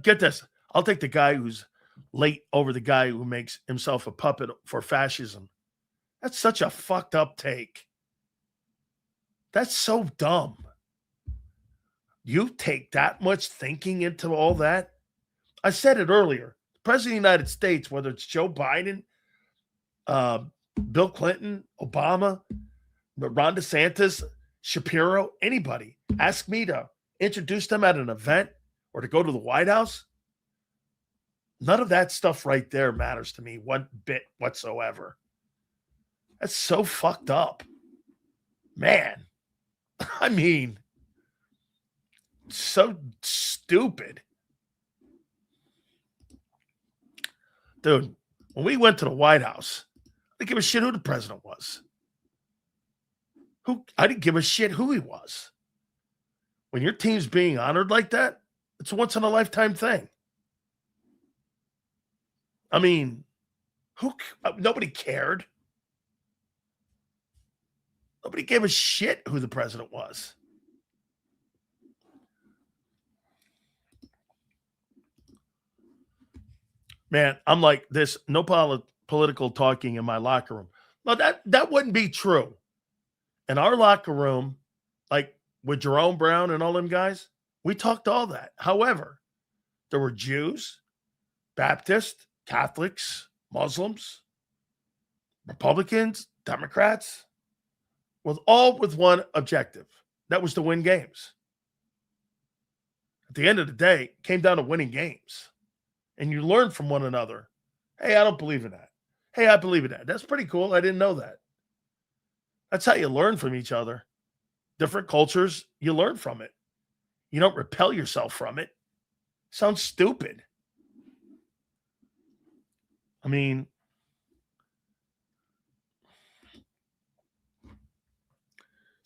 Get this. I'll take the guy who's late over the guy who makes himself a puppet for fascism. That's such a fucked up take. That's so dumb. You take that much thinking into all that? I said it earlier. The President of the United States, whether it's Joe Biden, Bill Clinton, Obama, Ron DeSantis, Shapiro, anybody, ask me to introduce them at an event or to go to the White House. None of that stuff right there matters to me one bit whatsoever. That's so fucked up. Man. I mean, so stupid. Dude, when we went to the White House, I didn't give a shit who the president was. I didn't give a shit who he was. When your team's being honored like that, it's a once-in-a-lifetime thing. I mean, nobody cared. Nobody gave a shit who the president was. Man, I'm like this, no political talking in my locker room. Well, that wouldn't be true. In our locker room, like with Jerome Brown and all them guys, we talked all that. However, there were Jews, Baptists, Catholics, Muslims, Republicans, Democrats, with one objective. That was to win games. At the end of the day, it came down to winning games. And you learn from one another. Hey, I don't believe in that. Hey, I believe in that. That's pretty cool. I didn't know that. That's how you learn from each other. Different cultures, you learn from it. You don't repel yourself from it. Sounds stupid. I mean, I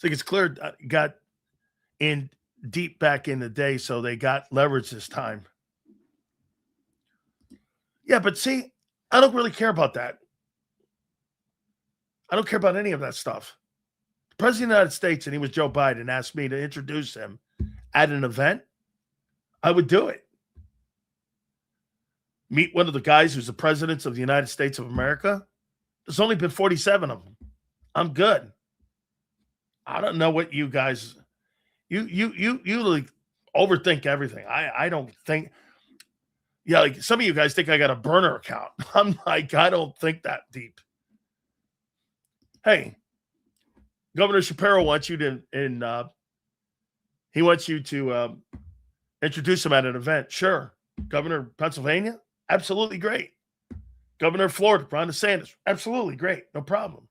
think it's clear got in deep back in the day, so they got leverage this time. Yeah, but see, I don't really care about that. I don't care about any of that stuff. The President of the United States, and he was Joe Biden, asked me to introduce him at an event. I would do it. Meet one of the guys who's the presidents of the United States of America. There's only been 47 of them. I'm good. I don't know what you guys, you like overthink everything. I don't think. Yeah, like some of you guys think I got a burner account. I'm like, I don't think that deep. Hey, Governor Shapiro wants you to, he wants you to introduce him at an event. Sure. Governor of Pennsylvania? Absolutely great. Governor of Florida, Ron DeSantis? Absolutely great. No problem.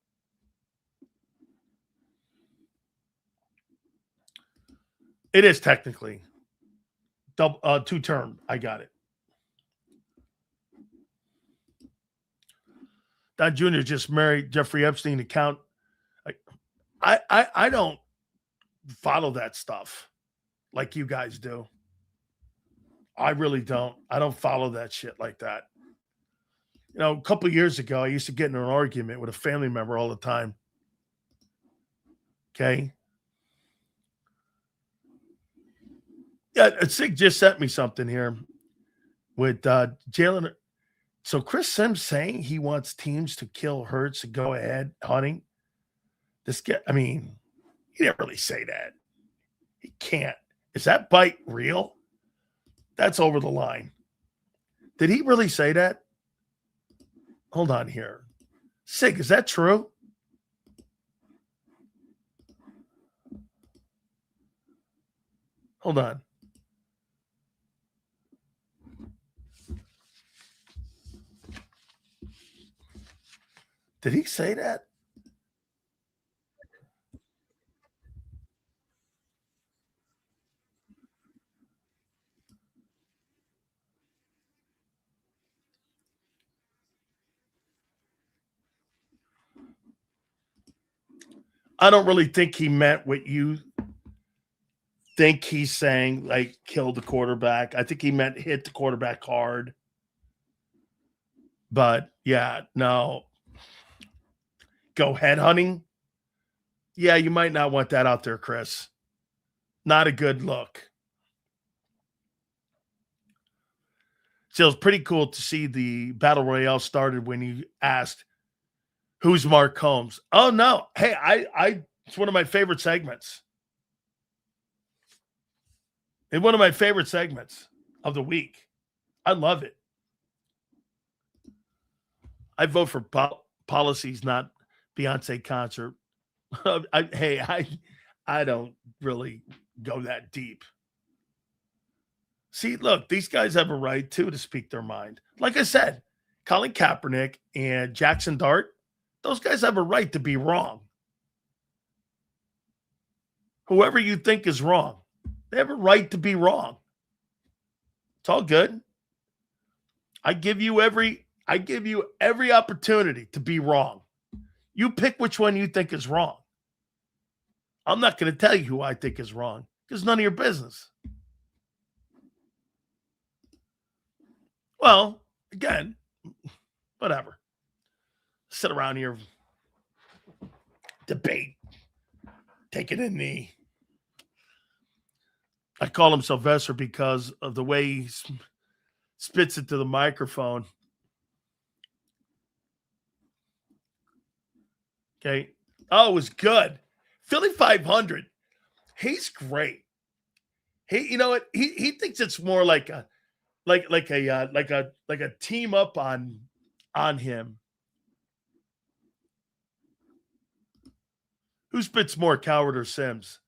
It is technically two-term. I got it. Don Jr. just married Jeffrey Epstein account. I don't follow that stuff like you guys do. I really don't. I don't follow that shit like that. You know, a couple of years ago, I used to get in an argument with a family member all the time. Okay. Yeah, Sig just sent me something here with Jalen. So Chris Sims saying he wants teams to kill Hurts and go ahead hunting. This guy, I mean, he didn't really say that. He can't. Is that bite real? That's over the line. Did he really say that? Hold on here. Sig, is that true? Hold on. Did he say that? I don't really think he meant what you think he's saying, like kill the quarterback. I think he meant hit the quarterback hard. But yeah, no. Go head hunting. Yeah, you might not want that out there, Chris. Not a good look. So it was pretty cool to see the Battle Royale started when you asked, who's Mark Holmes? Oh, no. Hey, it's one of my favorite segments. It's one of my favorite segments of the week. I love it. I vote for policies, not Beyonce concert. I don't really go that deep. See, look, these guys have a right, too, to speak their mind. Like I said, Colin Kaepernick and Jackson Dart, those guys have a right to be wrong. Whoever you think is wrong, they have a right to be wrong. It's all good. I give you every opportunity to be wrong. You pick which one you think is wrong. I'm not going to tell you who I think is wrong because none of your business. Well, again, whatever. Sit around here, debate, take it in the. I call him Sylvester because of the way he spits it to the microphone. Okay. Oh, it was good. Philly 500. He's great. You know what? He thinks it's more like a team up on him. Who spits more, Coward or Sims?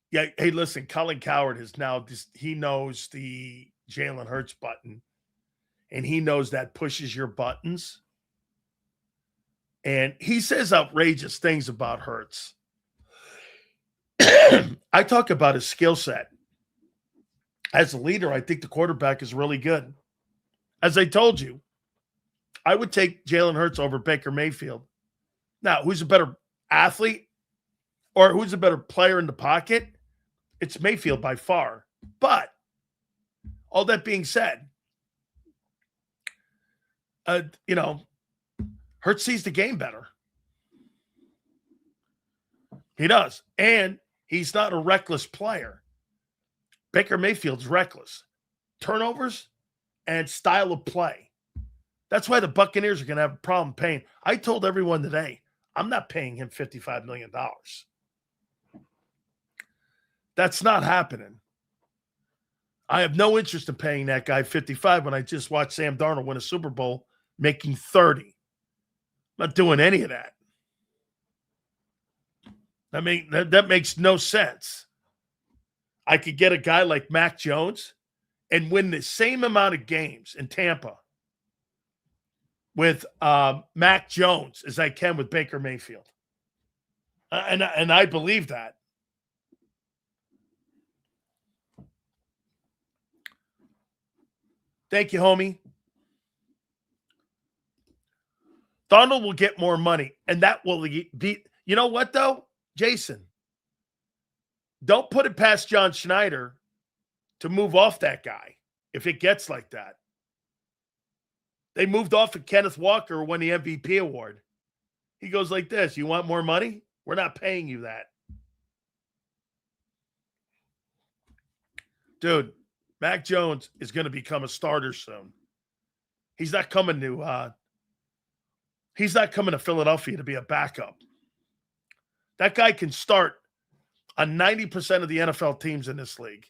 Yeah. Hey, listen, Colin Coward is now he knows the Jalen Hurts button, and he knows that pushes your buttons. And he says outrageous things about Hurts. I talk about his skill set. As a leader, I think the quarterback is really good. As I told you, I would take Jalen Hurts over Baker Mayfield. Now, who's a better athlete or who's a better player in the pocket? It's Mayfield by far. But all that being said, Hurts sees the game better. He does. And he's not a reckless player. Baker Mayfield's reckless. Turnovers and style of play. That's why the Buccaneers are going to have a problem paying. I told everyone today, I'm not paying him $55 million. That's not happening. I have no interest in paying that guy 55 when I just watched Sam Darnold win a Super Bowl making 30. Not doing any of that. I mean, that makes no sense. I could get a guy like Mac Jones and win the same amount of games in Tampa with Mac Jones as I can with Baker Mayfield. And I believe that. Thank you, homie. Donald will get more money, and that will be – you know what, though, Jason? Don't put it past John Schneider to move off that guy. if it gets like that. They moved off of Kenneth Walker won the MVP award. He goes like this, you want more money? We're not paying you that. Dude, Mac Jones is going to become a starter soon. He's not coming to Philadelphia to be a backup. That guy can start on 90% of the NFL teams in this league.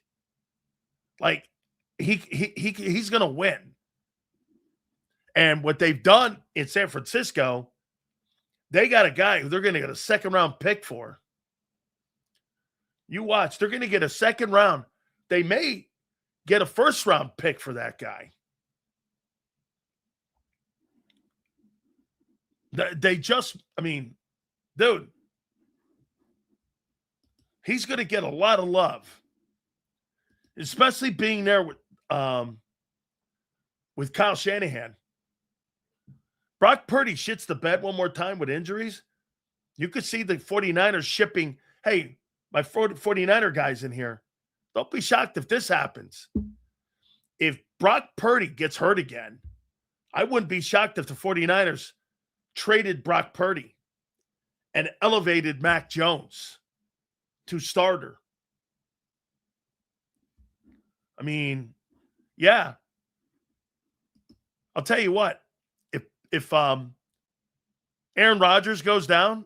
Like, he's going to win. And what they've done in San Francisco, they got a guy who they're going to get a second-round pick for. You watch. They're going to get a second round. They may get a first-round pick for that guy. They just, I mean, dude, he's going to get a lot of love, especially being there with Kyle Shanahan. Brock Purdy shits the bed one more time with injuries. You could see the 49ers shipping, hey, my 49er guys in here, don't be shocked if this happens. If Brock Purdy gets hurt again, I wouldn't be shocked if the 49ers traded Brock Purdy and elevated Mac Jones to starter. I mean, yeah. I'll tell you what. If Aaron Rodgers goes down,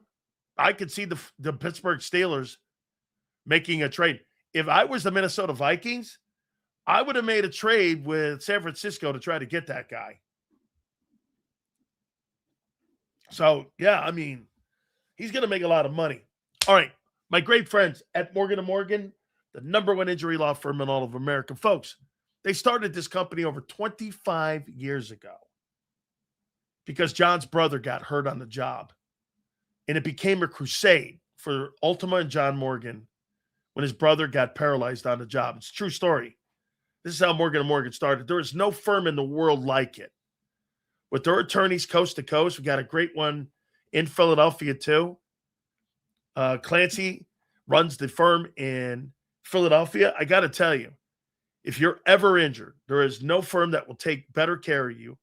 I could see the Pittsburgh Steelers making a trade. If I was the Minnesota Vikings, I would have made a trade with San Francisco to try to get that guy. So, yeah, I mean, he's going to make a lot of money. All right, my great friends at Morgan & Morgan, the #1 injury law firm in all of America. Folks, they started this company over 25 years ago because John's brother got hurt on the job. And it became a crusade for Ultima and John Morgan when his brother got paralyzed on the job. It's a true story. This is how Morgan & Morgan started. There is no firm in the world like it. With their attorneys coast to coast, we got a great one in Philadelphia too. Clancy runs the firm in Philadelphia. I got to tell you, if you're ever injured, there is no firm that will take better care of you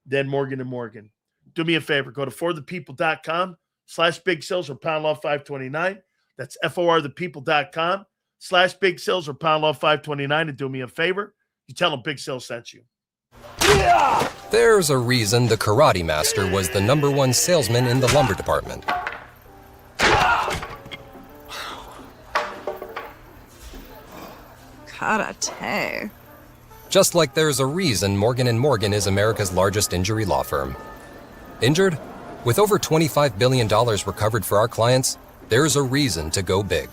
than Morgan & Morgan. Do me a favor. Go to forthepeople.com/Big Sills or Pound Law 529. That's forthepeople.com/Big Sills or Pound Law 529. And do me a favor. You tell them Big Sills sent you. Yeah! There's a reason the Karate Master was the #1 salesman in the lumber department. Karate. Just like there's a reason Morgan & Morgan is America's largest injury law firm. Injured? With over $25 billion recovered for our clients, there's a reason to go big.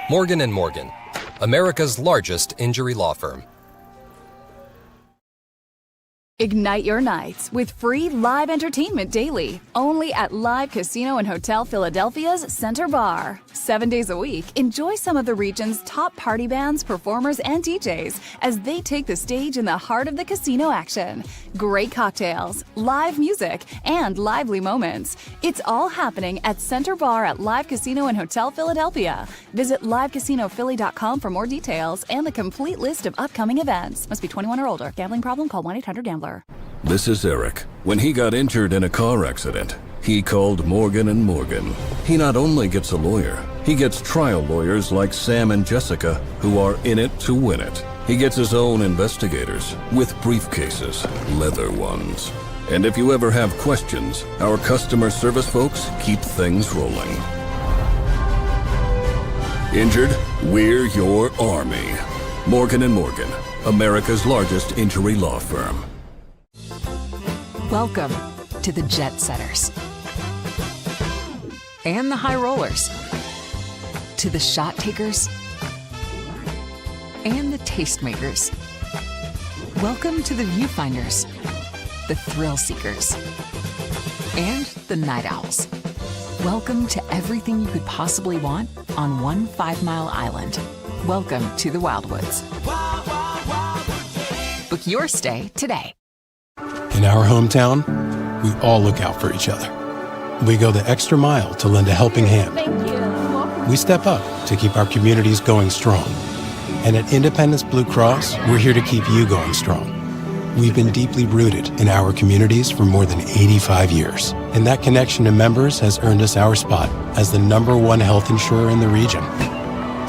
Morgan & Morgan, America's largest injury law firm. Ignite your nights with free live entertainment daily, only at Live Casino and Hotel Philadelphia's Center Bar. 7 days a week, enjoy some of the region's top party bands, performers, and DJs as they take the stage in the heart of the casino action. Great cocktails, live music, and lively moments. It's all happening at Center Bar at Live Casino and Hotel Philadelphia. Visit livecasinophilly.com for more details and the complete list of upcoming events. Must be 21 or older. Gambling problem? Call 1-800-GAMBLER. This is Eric. When he got injured in a car accident, he called Morgan & Morgan. He not only gets a lawyer, he gets trial lawyers like Sam and Jessica, who are in it to win it. He gets his own investigators with briefcases, leather ones. And if you ever have questions, our customer service folks keep things rolling. Injured? We're your army. Morgan & Morgan, America's largest injury law firm. Welcome to the Jet Setters and the High Rollers, to the Shot Takers and the Tastemakers. Welcome to the Viewfinders, the Thrill Seekers, and the Night Owls. Welcome to everything you could possibly want on one 5-mile island. Welcome to the Wildwoods. Book your stay today. In our hometown, we all look out for each other. We go the extra mile to lend a helping hand. Thank you. We step up to keep our communities going strong. And at Independence Blue Cross, we're here to keep you going strong. We've been deeply rooted in our communities for more than 85 years. And that connection to members has earned us our spot as the #1 health insurer in the region.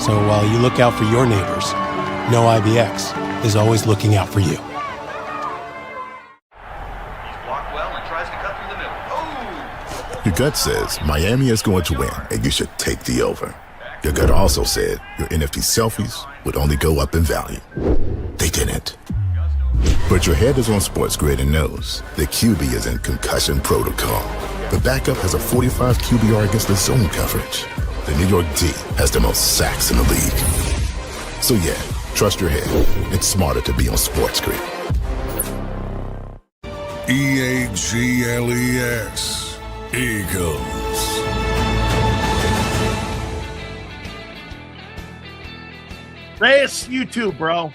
So while you look out for your neighbors, know IBX is always looking out for you. Your gut says Miami is going to win, and you should take the over. Your gut also said your NFT selfies would only go up in value. They didn't. But your head is on Sports Grid and knows that QB is in concussion protocol. The backup has a 45 QBR against the zone coverage. The New York D has the most sacks in the league. So yeah, trust your head. It's smarter to be on Sports Grid. EAGLES. Eagles. Reyes, you too, bro.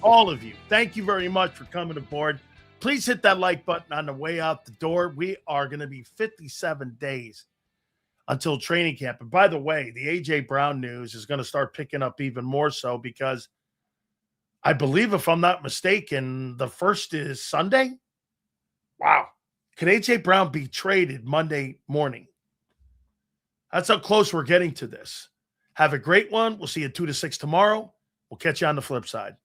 All of you. Thank you very much for coming aboard. Please hit that like button on the way out the door. We are going to be 57 days until training camp. And by the way, the A.J. Brown news is going to start picking up even more so because I believe, if I'm not mistaken, the first is Sunday. Wow. Could A.J. Brown be traded Monday morning? That's how close we're getting to this. Have a great one. We'll see you 2 to 6 tomorrow. We'll catch you on the flip side.